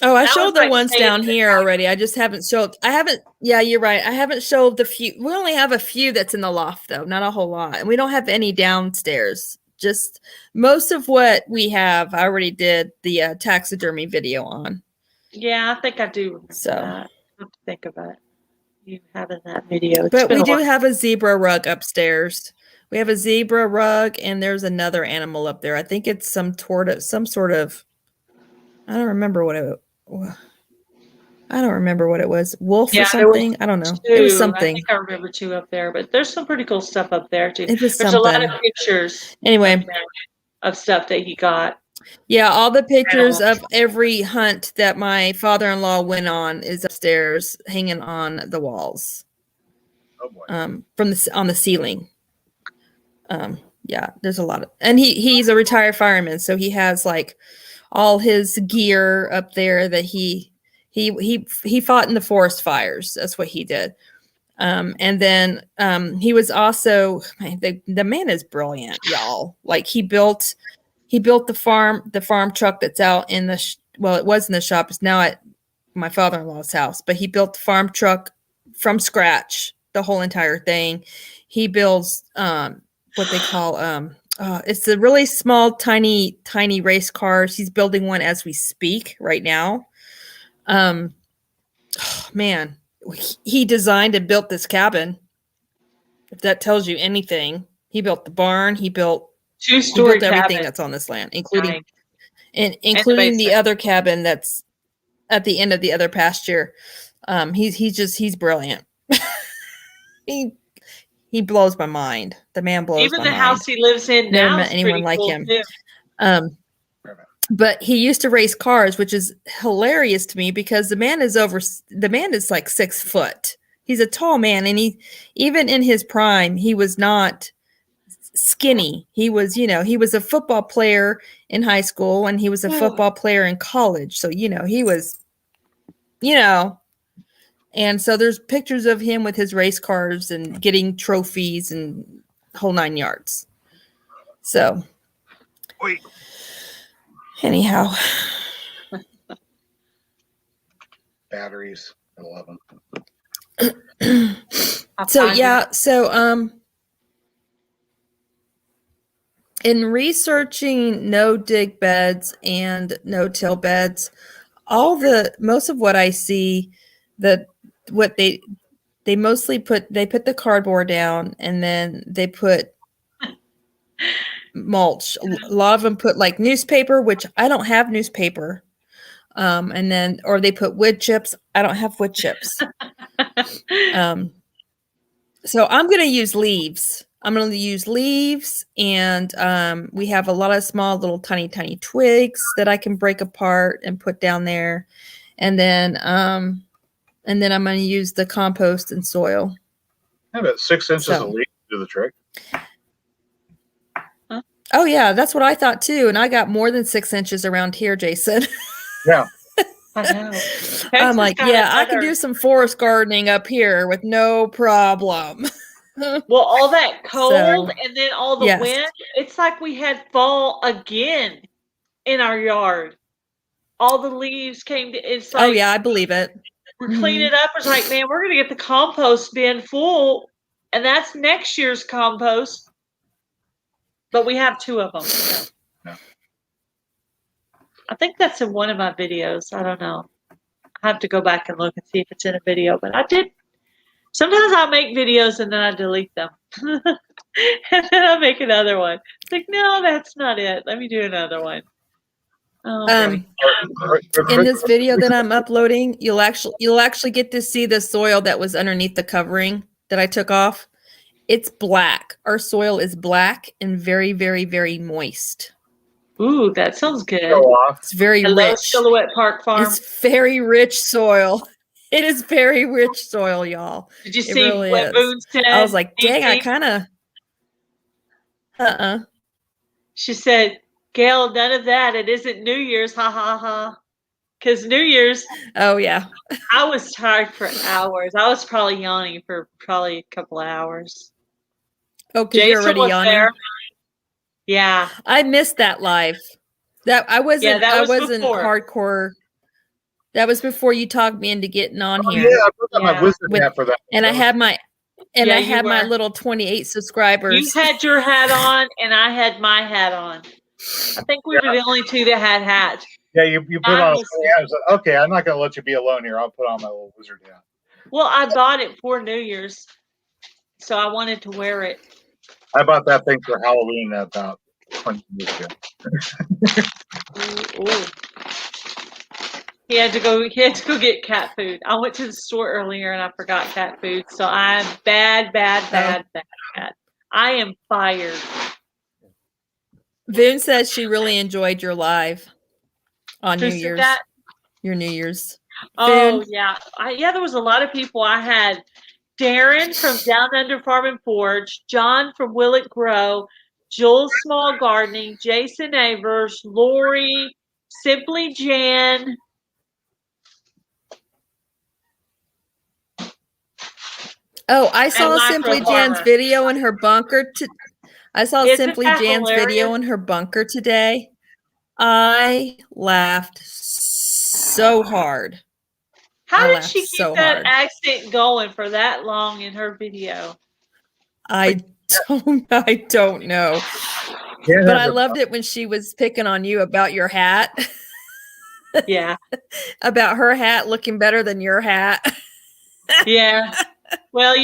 Oh, I that showed was the like ones staying down in the here house. already. Yeah, you're right. I haven't showed the few. We only have a few that's in the loft though, not a whole lot. And we don't have any downstairs. Just most of what we have, I already did the taxidermy video on. Yeah, I think I do remember So. that. I have to think about you having that video. It's But been we a do while. have a zebra rug upstairs. We have a zebra rug, and there's another animal up there. I think it's some sort of. I don't remember what it. I don't remember what it was. Wolf Yeah, or there was something. I don't know. two. It was I something. think I remember two up there, but there's some pretty cool stuff up there too. It was There's a lot something. of pictures Anyway, up there of stuff that he got. yeah, all the pictures Animals. of every hunt that my father-in-law went on is upstairs, hanging on the walls. oh boy. On the ceiling. Yeah, there's a lot of, and he's a retired fireman, so he has like all his gear up there that he fought in the forest fires. That's what he did. And then he was also, the man is brilliant, y'all. Like he built the farm truck that's out in the well, it was in the shop. It's now at my father-in-law's house, but he built the farm truck from scratch, the whole entire thing. He builds what they call it's the really small, tiny race cars. He's building one as we speak right now. Man, he designed and built this cabin. If that tells you anything, he built the barn. He built Two-story everything cabin. that's on this land, including Nice. including the basement. other cabin that's at the end of the other pasture. He's brilliant. He blows my mind. The man blows Even my the mind. house he lives in Never now met is anyone pretty like cool him. too. But he used to race cars, which is hilarious to me because the man is like 6 foot. He's a tall man, and even in his prime, he was not skinny. He was a football player in high school, and he was a football player in college. So, he was, and so there's pictures of him with his race cars and getting trophies and whole 9 yards. So, Wait. anyhow. Batteries. I love them. In researching no-dig beds and no-till beds, most of what I see, what they mostly put the cardboard down, and then they put mulch. A lot of them put like newspaper, which I don't have newspaper. And then, or they put wood chips. I don't have wood chips. So I'm going to use leaves. And we have a lot of small little tiny twigs that I can break apart and put down there. And then I'm going to use the compost and soil. How about 6 inches of leaf to do the trick? Oh yeah, that's what I thought too. And I got more than 6 inches around here, Jason. Yeah. I know. I'm like, yeah, I can do some forest gardening up here with no problem. Well, all that cold and then all the yes. wind, it's like we had fall again in our yard. All the leaves came to, it's like, oh yeah, I believe it. We're cleaning it up. It's like, man, we're going to get the compost bin full, and that's next year's compost. But we have 2 of them. So. Yeah. I think that's in one of my videos. I don't know. I have to go back and look and see if it's in a video. But I did. Sometimes I'll make videos and then I delete them. And then I'll make another one. It's like, no, that's not it. Let me do another one. Oh, In this video that I'm uploading, you'll actually get to see the soil that was underneath the covering that I took off. It's black. Our soil is black and very, very, very moist. ooh, that sounds good. Go off. It's very Hello, rich. Silhouette Park Farm. It's very rich soil. It is very rich soil, y'all. Did you It see really what is. Boone said? I was like, dang, I Nancy? kind of. She said, Gail, none of that. It isn't New Year's. Ha ha ha. Because New Year's, Oh, yeah. I was tired for hours. I was probably yawning for probably a couple of hours. Oh, because you're already was yawning. there. Yeah. I missed that live. That I wasn't. that I was wasn't before. hardcore. That was before you talked me into getting on Oh, here. yeah, I put on my Yeah. wizard With- hat for that. And I had my Yeah, I you had my were. little 28 You subscribers. had your hat on, and I had my hat on. I think we were the only two that had hats. Yeah, you put I on. was- I was like, okay, I'm not going to let you be alone here. I'll put on my little wizard hat. Well, I bought it for New Year's, so I wanted to wear it. I bought that thing for Halloween about 20 years ago. Ooh. He had to go get cat food. I went to the store earlier and I forgot cat food, so I'm bad. I am fired. Voon says she really enjoyed your live on Who New said Year's. that? Your New Year's. Oh Voon. yeah, there was a lot of people. I had Darren from Down Under Farm and Forge, John from Will It Grow, Joel Small Gardening, Jason Avers, Lori, Simply Jan. Oh, I saw Micro Simply Farmer. Jan's video in her bunker. I saw Isn't Simply that Jan's hilarious? video in her bunker today. I laughed so hard. How I did laughed she keep so that hard. accent going for that long in her video? I don't know. Yeah, But I loved it when she was picking on you about your hat. Yeah. About her hat looking better than your hat. Yeah. Well,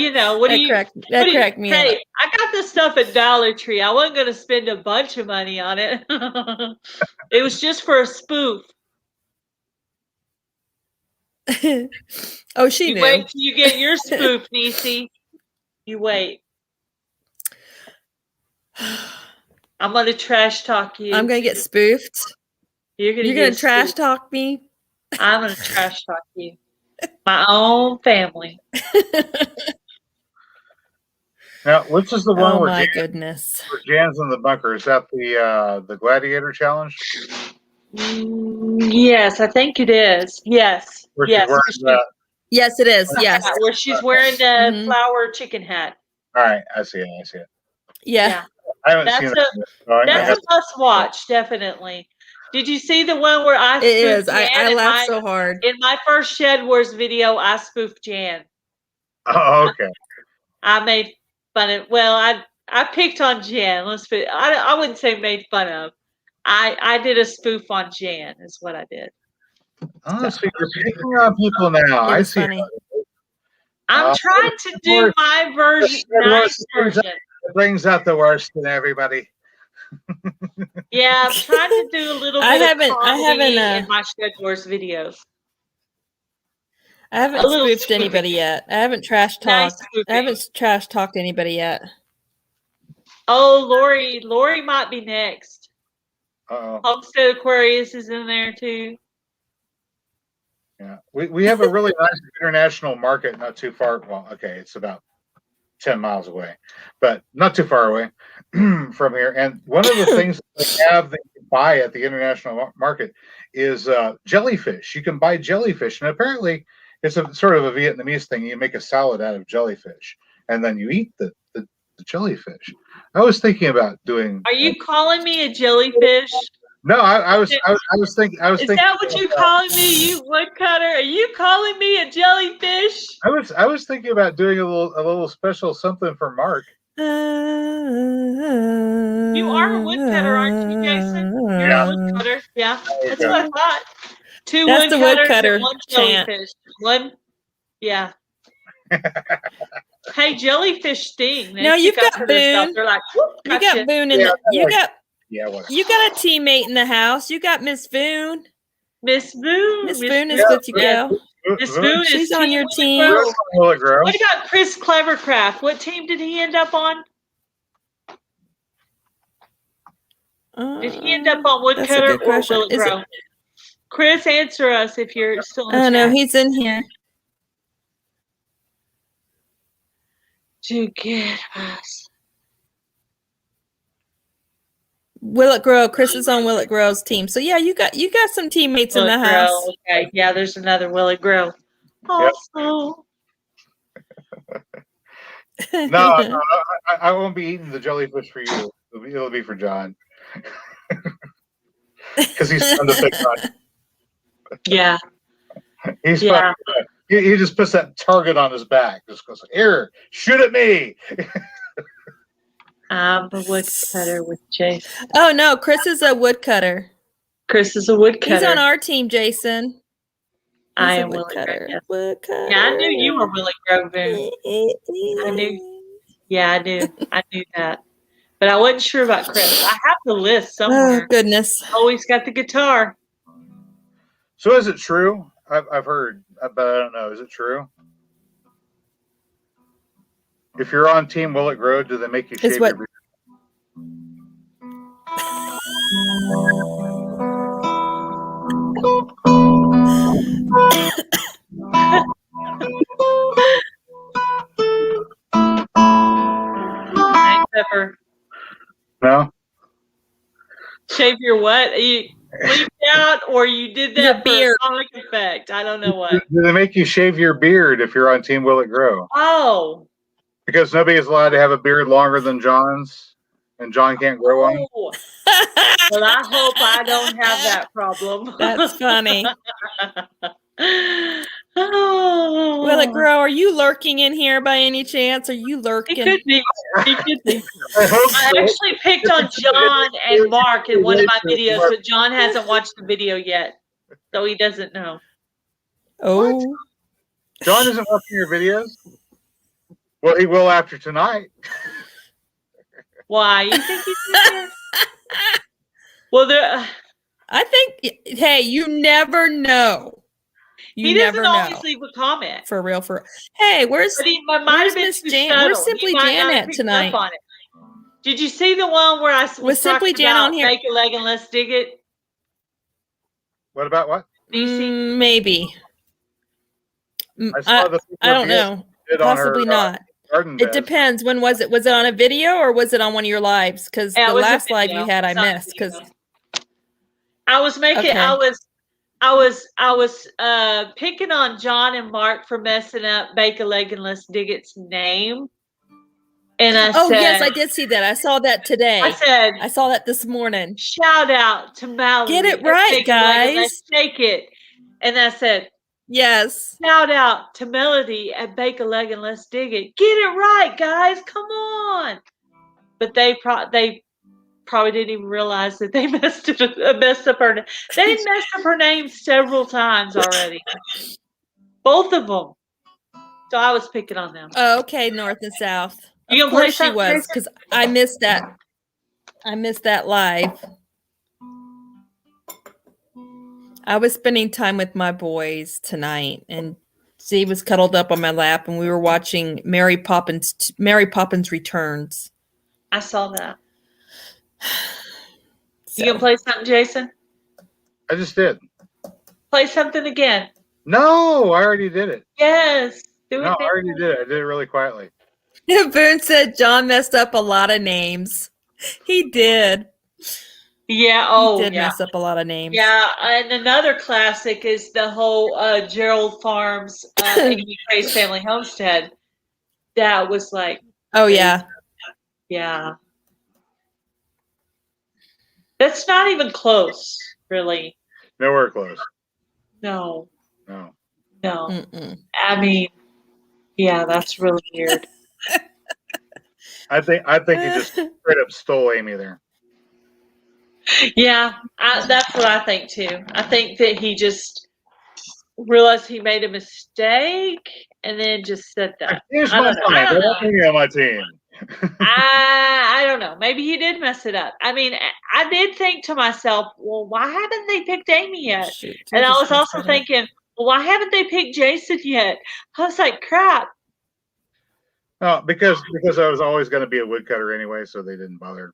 what do you That cracked me up. Hey, I got this stuff at Dollar Tree. I wasn't going to spend a bunch of money on it. It was just for a spoof. Oh, she You knew. wait till you get your spoof, Niecy. You wait. I'm going to trash talk you. I'm going to get spoofed. You're going to trash talk me? I'm going to trash talk you. My own family. Now, which is the one Oh where my goodness. Jan's in the bunker? Is that the Gladiator Challenge? Yes, I think it is. Yes. Where Yes. she's wearing Yes, it is. Yes. Where she's wearing the Mhm. flower chicken hat. all right, I see it. Yeah. I haven't That's seen a- it. So I That's have- a must watch, definitely. Did you see the one where I It is. spoofed Jan I in laughed so hard. in my first Shed Wars video? I spoofed Jan. Oh, okay. I made fun of. Well, I picked on Jan. I wouldn't say made fun of. I did a spoof on Jan. Is what I did. Oh, so you're picking on people now. It I was see. funny. I'm trying to do my version, nice version. It brings out the worst in everybody. Yeah, I'm trying to do a little bit I of haven't- comedy in my Shed Wars videos. I haven't A little spoofed spoofing. anybody yet. I haven't trash Nice talked. spoofing. I haven't trash talked anybody yet. Oh, Lori might be next. Uh-oh. Homestead Aquarius is in there too. Yeah. We have a really nice international market not too far. Well, okay, it's about 10 miles away, but not too far away from here. And one of the things that they have that you can buy at the international market is jellyfish. You can buy jellyfish, and apparently it's a sort of a Vietnamese thing. You make a salad out of jellyfish, and then you eat the jellyfish. I was thinking about doing. Are you calling me a jellyfish? No, I was thinking. Is that what you're calling me, you woodcutter? Are you calling me a jellyfish? I was thinking about doing a little special something for Mark. You are a woodcutter, aren't you, Jason? You're a woodcutter. Yeah, that's what I thought. Two That's the woodcutters woodcutter and one chant. jellyfish. One, yeah. Hey, jellyfish sting. They No, you've kick up got for themselves. Boone. They're like, whoop, You gotcha. got Boone in the, Yeah, whatever. You got a teammate in the house. You got Miss Boone. Miss Boone. Miss Boone is with you, yeah. girl. Miss Boone is She's on your Will It team. Grow. Will it grow? What about Chris Clevercraft? What team did he end up on? Did he end up on That's a Woodcutter good or question. Will It Is it- Grow? Chris, answer us if you're still in the Oh no, chat. he's in here. To get us. Will It Grow? Chris is on Will It Grow's team. So yeah, you got some teammates Will in It the Grow. house. Okay, yeah, there's another Will It Grow. Also. No, I won't be eating the jellyfish for you. It'll be for John. Because he's fun to pick on. Yeah. He's Yeah. fun. He just puts that target on his back. Just goes, here, shoot at me. I'm a woodcutter with Jason. Oh no, Chris is a woodcutter. Chris is a woodcutter. He's on our team, Jason. I He's a am Will It Grow. woodcutter. Yes. Woodcutter. Yeah, I knew you were Will It Grow, Boone. I knew. Yeah, I knew. I knew that. But I wasn't sure about Chris. I have the list Oh somewhere. goodness. Always got the guitar. So is it true? I've heard, but I don't know. Is it true? If you're on Team Will It Grow, do they make you shave what- your beard? Hey, Pepper. No? Shave your what? You leafed out or you did that Your for beard. a comic effect? I don't know what. Do they make you shave your beard if you're on Team Will It Grow? Oh. Because nobody is allowed to have a beard longer than John's, and John can't grow one. Oh. Well, I hope I don't have that problem. That's funny. Oh. Will It Grow? Are you lurking in here by any chance? Are you He lurking? could be. He could be. I hope I so. actually picked on John and Mark in one of my videos, but John hasn't watched the video yet, so he doesn't know. Oh, John isn't watching your videos? Well, he will after tonight. Why? You think he's in there? Well, there. I think. Hey, you never know. You He never doesn't know. always leave a comment. For real. Hey, where's But he might where's have been Miss too Jan? subtle. Where's Simply He might not have Janet picked tonight? up on it. Did you see the one where I was Was Simply talking Jan about on here? make a leg and let's dig it? What about what? Do you see? Maybe. I saw the I don't know. did on her, Possibly not. garden It bed. depends. When was it? Was it on a video or was it on one of your lives? Because Yeah, it the was a last live video. you had, I It's on missed. video. Because I was making. Okay. I was picking on John and Mark for messing up Bake a Leg and Let's Dig It's name. And I oh said, yes, I did see that. I saw that today. I said, I saw that this morning. shout out to Mallory. Get it at right, Bake a Leg and guys. Let's Shake It. And I said, Yes. shout out to Melody at Bake a Leg and Let's Dig It. Get it right, guys. Come on. But they probably didn't even realize that they messed up her name. They messed up her name several times already. Both of them. So I was picking on them. Oh, okay, North and South. You Of gonna play course she something, was, Jason? because I missed that. I missed that live. I was spending time with my boys tonight, and Z was cuddled up on my lap, and we were watching Mary Poppins Returns. I saw that. So, You gonna play something, Jason? I just did. Play something again. No, I already did it. Yes. Do it. No, I now. already did it. I did it really quietly. Boone said John messed up a lot of names. He did. Yeah. Oh, He did yeah. mess up a lot of names. Yeah, and another classic is the whole Gerald Farms Amy Craze Family Homestead. That was like, Oh yeah. yeah. That's not even close, really. Nowhere close. No, No. no. Mm-mm. I mean, yeah, that's really weird. I think he just straight up stole Amy there. Yeah, that's what I think too. I think that he just realized he made a mistake and then just said I that. changed I my don't know. mind. I want Amy on my team. I don't know. Maybe he did mess it up. I mean, I did think to myself, well, why haven't they picked Amy yet? Shoot, And I just was also messed that up. thinking, well, why haven't they picked Jason yet? I was like, crap. Oh, because I was always going to be a woodcutter anyway, so they didn't bother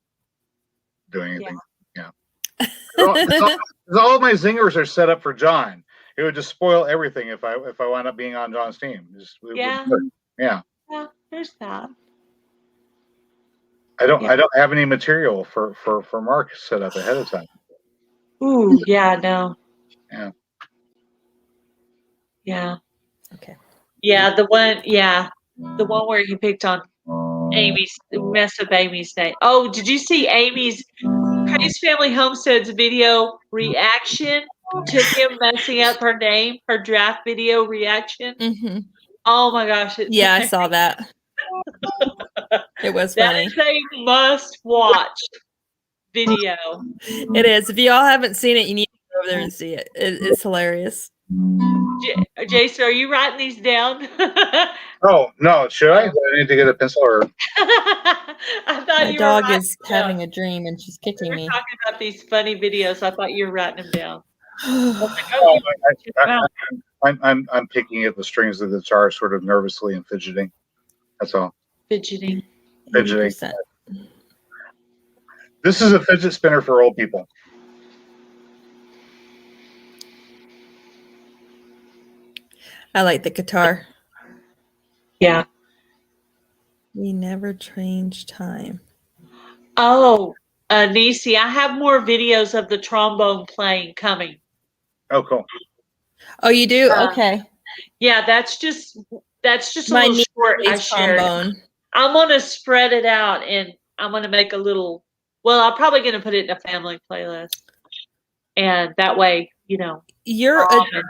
doing anything. Yeah. All of my zingers are set up for John. It would just spoil everything if I wound up being on John's team. Yeah. Yeah. Yeah, there's that. I don't have any material for Mark set up ahead of time. Ooh, yeah, no. Yeah. Yeah. Okay. Yeah, the one where you picked on Amy's, mess up Amy's name. Oh, did you see Amy's Crazy Family Homestead's video reaction to him messing up her name, her draft video reaction? Mm-hmm. Oh my gosh. Yeah, I saw that. It was That funny. is a must watch video. It is. If y'all haven't seen it, you need to go over there and see it. It's hilarious. Jason, are you writing these down? Oh, no. Should I? Do I need to get a pencil or? I thought My you dog were is having a dream and she's kicking we me. were talking about these funny videos. I thought you were writing them down. I'm picking at the strings of the guitar, sort of nervously and fidgeting. That's all. Fidgeting. Fidgeting. 80%. This is a fidget spinner for old people. I like the guitar. Yeah. We never change time. Oh, Nisi, I have more videos of the trombone playing coming. Oh, cool. Oh, you do? Okay. Yeah, that's just a My little niece short I plays shared. trombone. I'm gonna spread it out and I'm gonna make a little. Well, I'm probably gonna put it in a family playlist, and that way, you know, You're Mom and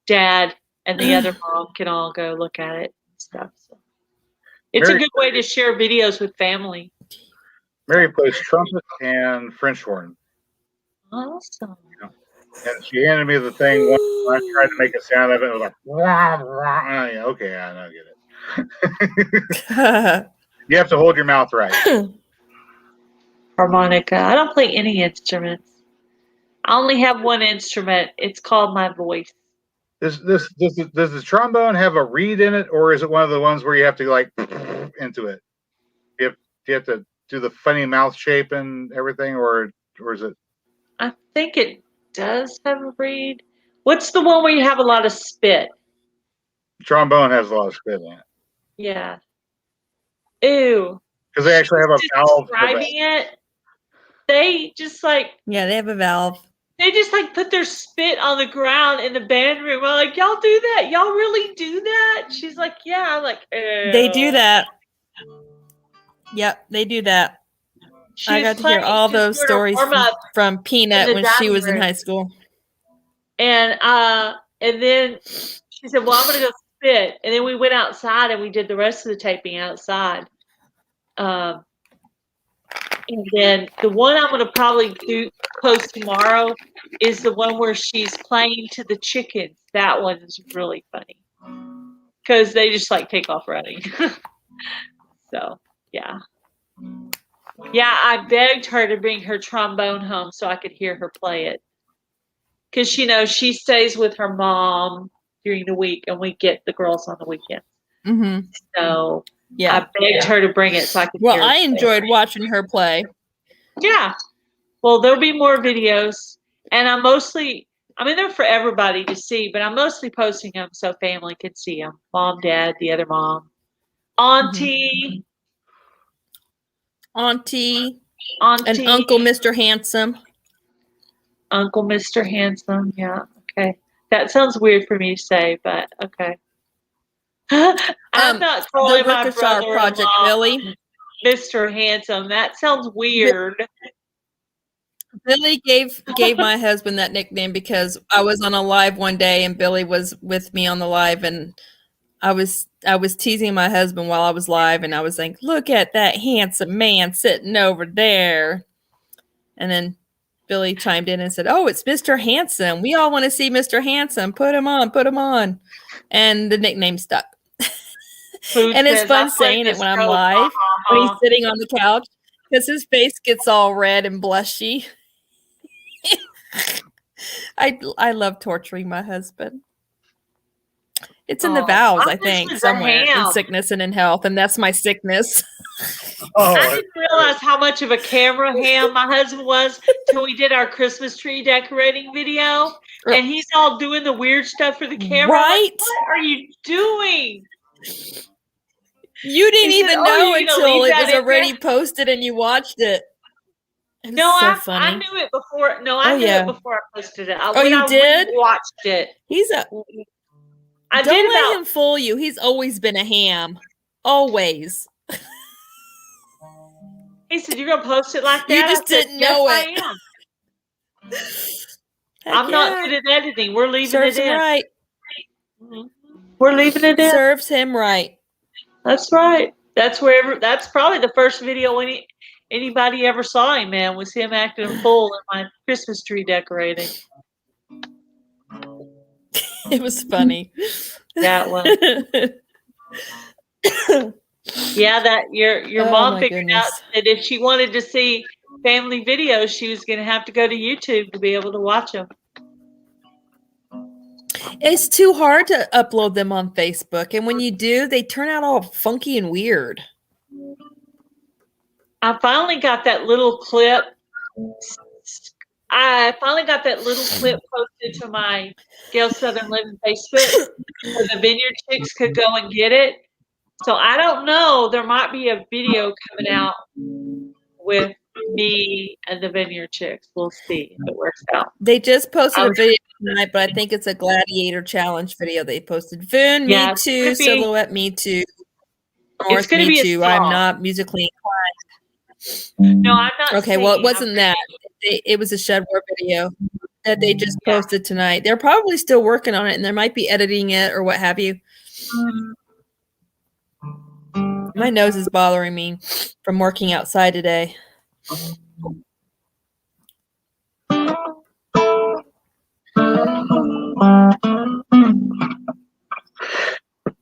Dad and the other mom can all go look at it and stuff. So it's a Mary- good way to share videos with family. Mary plays trumpet and French horn. Awesome. And she handed me the thing once when I tried to make a sound of it. It was like, wah, wah. Yeah, okay, I don't get it. You have to hold your mouth right. Harmonica. I don't play any instruments. I only have one instrument. It's called my voice. Does the trombone have a reed in it, or is it one of the ones where you have to like into it? Do you have to do the funny mouth shape and everything, or is it? I think it does have a reed. What's the one where you have a lot of spit? Trombone has a lot of spit in it. Yeah. Ew. Because they actually have a valve. Describing it, they just like Yeah, they have a valve. they just like put their spit on the ground in the band room. I'm like, y'all do that? Y'all really do that? She's like, yeah. I'm like, ew. They do that. Yep, they do that. She I was got to hear playing- all she was those doing a stories warm-up, from Peanut in the when she dining was in room. high school. and then she said, well, I'm gonna go spit. And then we went outside and we did the rest of the taping outside. And then the one I'm gonna probably post tomorrow is the one where she's playing to the chickens. That one is really funny because they just like take off running. So yeah. I begged her to bring her trombone home so I could hear her play it. Because she stays with her mom during the week, and we get the girls on the weekend. Mm-hmm. So Yeah. I begged her to bring it so I could. Well, hear her I play it. enjoyed watching her play. Yeah. Well, there'll be more videos, and they're for everybody to see, but I'm mostly posting them so family can see them. Mom, Dad, the other mom, Auntie, Auntie, Auntie, and Uncle Mr. Handsome. Uncle Mr. Handsome. Yeah. Okay. That sounds weird for me to say, but okay. I'm not The calling my Worcestershire brother Project, Billy. Mr. Handsome. That sounds weird. Billy gave my husband that nickname because I was on a live one day and Billy was with me on the live, and I was teasing my husband while I was live, and I was like, look at that handsome man sitting over there. And then Billy chimed in and said, oh, it's Mr. Handsome. We all want to see Mr. Handsome. Put him on. And the nickname stuck. Food And it's says, fun "I play saying it this when I'm code, live. when he's sitting on the couch because his face gets all red and blushy. I love torturing my husband. It's in the vows, I think, somewhere in sickness and in health, and that's my sickness. I didn't realize how much of a camera ham my husband was till we did our Christmas tree decorating video, and he's all doing the weird stuff for the camera. Right? Like, what are you doing? You didn't even know until it was already posted and you watched it. No, so I funny. knew it before. No, I knew it before I posted it. You did? Watched it. Don't let him fool you. He's always been a ham. Always. He said, "You're gonna post it like that?" You just didn't know it. I am. I'm not good at editing. We're leaving Serves it in. him right. We're leaving it in. Serves him right. That's right. That's probably the first video anybody ever saw him in, was him acting a fool in my Christmas tree decorating. It was funny. That one. Yeah, that your mom figured out that if she wanted to see family videos, she was going to have to go to YouTube to be able to watch them. It's too hard to upload them on Facebook, and when you do, they turn out all funky and weird. I finally got that little clip. Posted to my Gail Southern Living Facebook so the Vineyard Chicks could go and get it. So I don't know. There might be a video coming out with me and the Vineyard Chicks. We'll see if it works out. They just posted a video tonight, but I think it's a gladiator challenge video they posted. Voon, me too. Silhouette, me too. North, me too. I'm not musically inclined. No, I'm not. Okay, well, it wasn't that. It was a Shedwar video that they just posted tonight. They're probably still working on it, and they might be editing it or what have you. My nose is bothering me from working outside today. I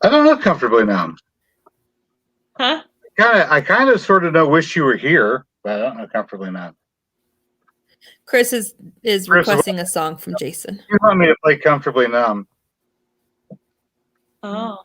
don't know comfortably now. Huh? I kind of sort of wish you were here, but I don't know comfortably now. Chris is requesting a song from Jason. You want me to play Comfortably Numb? Oh.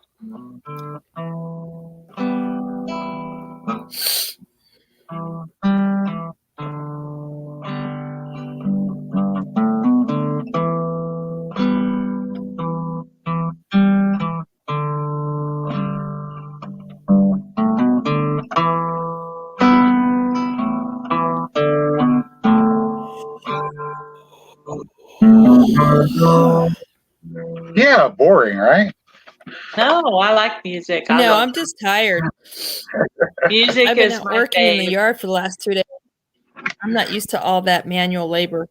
Yeah, boring, right? No, I like music. I'm just tired. Music I've been is my working in the fave. yard for the last 2 days. I'm not used to all that manual labor.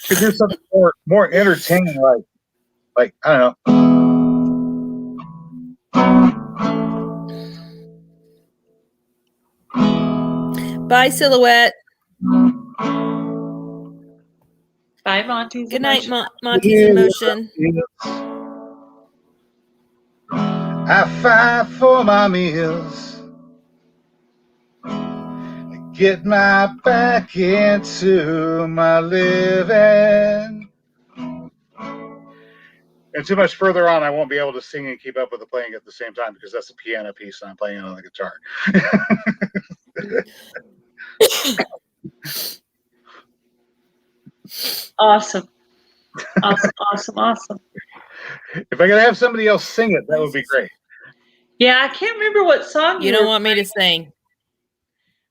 Could do something more entertaining, like I don't know. Bye, Silhouette. Bye, Monty's. Good night, Monty's Emotion. I fight for my meals, get my back into my living. And too much further on, I won't be able to sing and keep up with the playing at the same time because that's a piano piece and I'm playing it on the guitar. Awesome. If I could have somebody else sing it, that would be great. Yeah, I can't remember what song you don't want me to sing.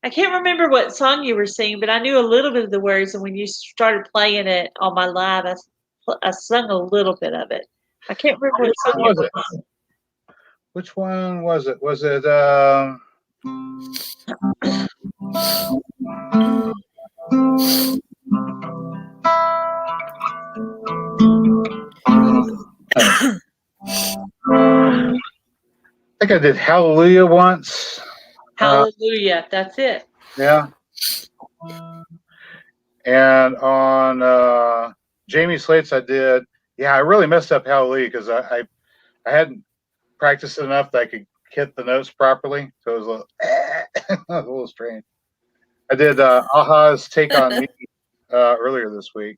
I can't remember what song you were singing, but I knew a little bit of the words, and when you started playing it on my live, I sung a little bit of it. I can't remember what song it was. Which one was it? Was it I think I did Hallelujah once. Hallelujah, that's it. Yeah. And on Jamie Slate's I did. Yeah, I really messed up Hallelujah because I hadn't practiced enough that I could hit the notes properly. So it was a little strange. I did Aha's Take on Me earlier this week.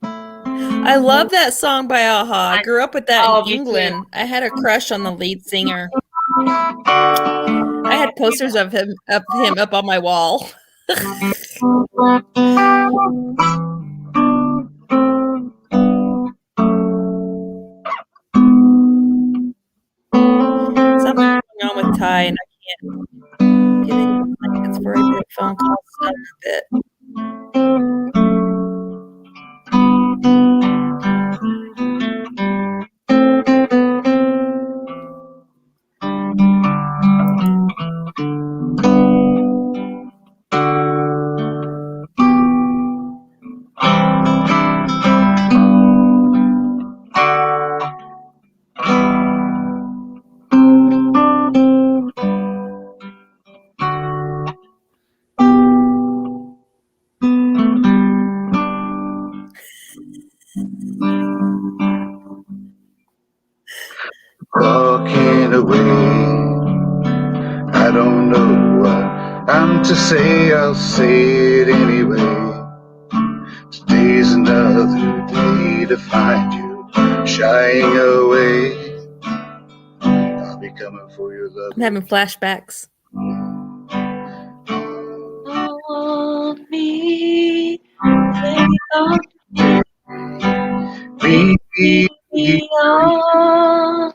I love that song by Aha. I grew up with that Oh, in me too. England. I had a crush on the lead singer. I had posters of him up on my wall. Something's going on with Ty, and I can't get any blankets for a bit. Phone call stuck a bit. Walking away, I don't know what I'm to say, I'll say it anyway. Today's another day to find you shying away. I'll be coming for your love. I'm having flashbacks. On me, take on Be me, on.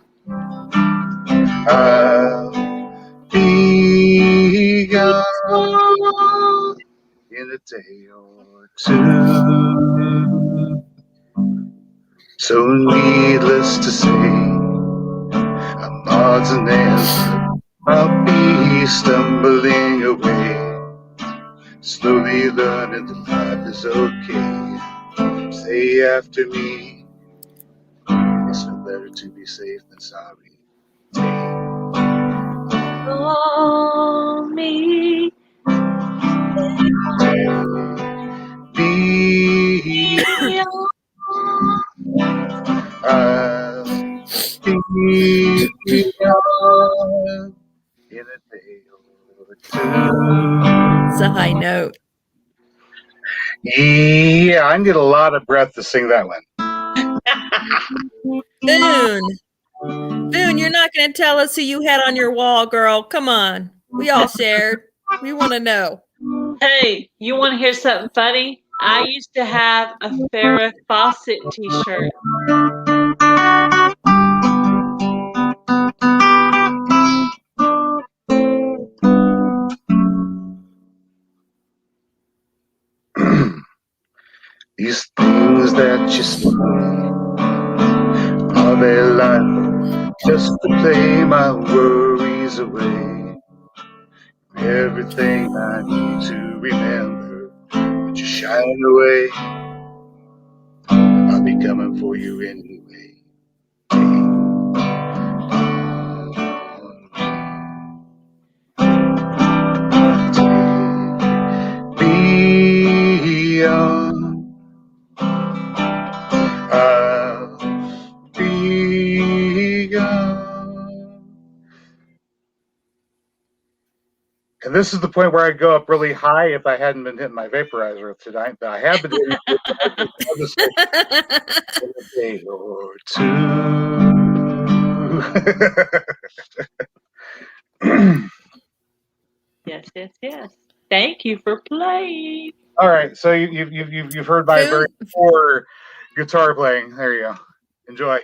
I'll be gone in a day or two. So needless to say, I'm odds and ends. I'll be stumbling away, slowly learning that life is okay. Say after me, it's no better to be safe than sorry. On me, Be I'll be gone in a day or two. It's a high note. Yeah, I need a lot of breath to sing that one. Boone, you're not going to tell us who you had on your wall, girl. Come on. We all shared. We want to know. Hey, you want to hear something funny? I used to have a Farrah Fawcett t-shirt. These things that you say, are they life just to play my worries away? Everything I need to remember, but you shine away. I'll be coming for you anyway. Be on. I'll be gone. And this is the point where I'd go up really high if I hadn't been hitting my vaporizer tonight, but I have been hitting it a day or two. Yes. Thank you for playing. All right, so you've heard my very poor guitar playing. There you go. Enjoy.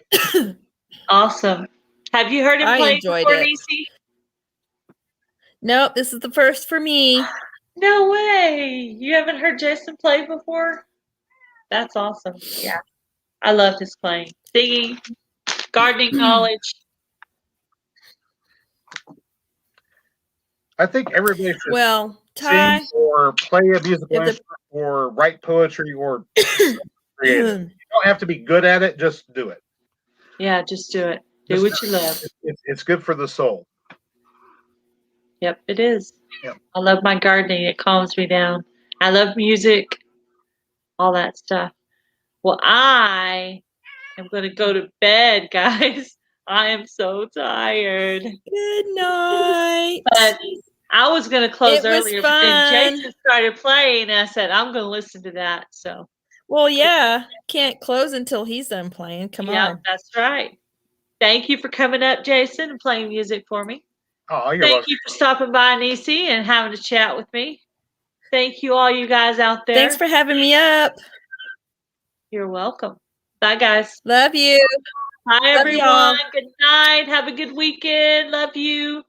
Awesome. Have you heard him I play enjoyed before, it. Niecy? Nope, this is the first for me. No way. You haven't heard Jason play before? That's awesome. Yeah. I love his playing. Singing, gardening knowledge. I think everybody should Ty, sing or play a musical instrument or write poetry or creative. You don't have to be good at it, just do it. Yeah, just do it. Do what you love. It's good for the soul. Yep, it is. Yep. I love my gardening. It calms me down. I love music, all that stuff. Well, I am going to go to bed, guys. I am so tired. Good night. But I was going to close It was earlier, but then fun. Jason started playing, and I said, I'm going to listen to that. So, Well, yeah. Can't close until he's done playing. Come yeah, on. that's right. Thank you for coming up, Jason, and playing music for me. Oh, you're Thank welcome. you for stopping by, Nisi, and having a chat with me. Thank you, all you guys out there. Thanks for having me up. You're welcome. Bye, guys. Love you. Bye, Love everyone. y'all. Good night. Have a good weekend. Love you.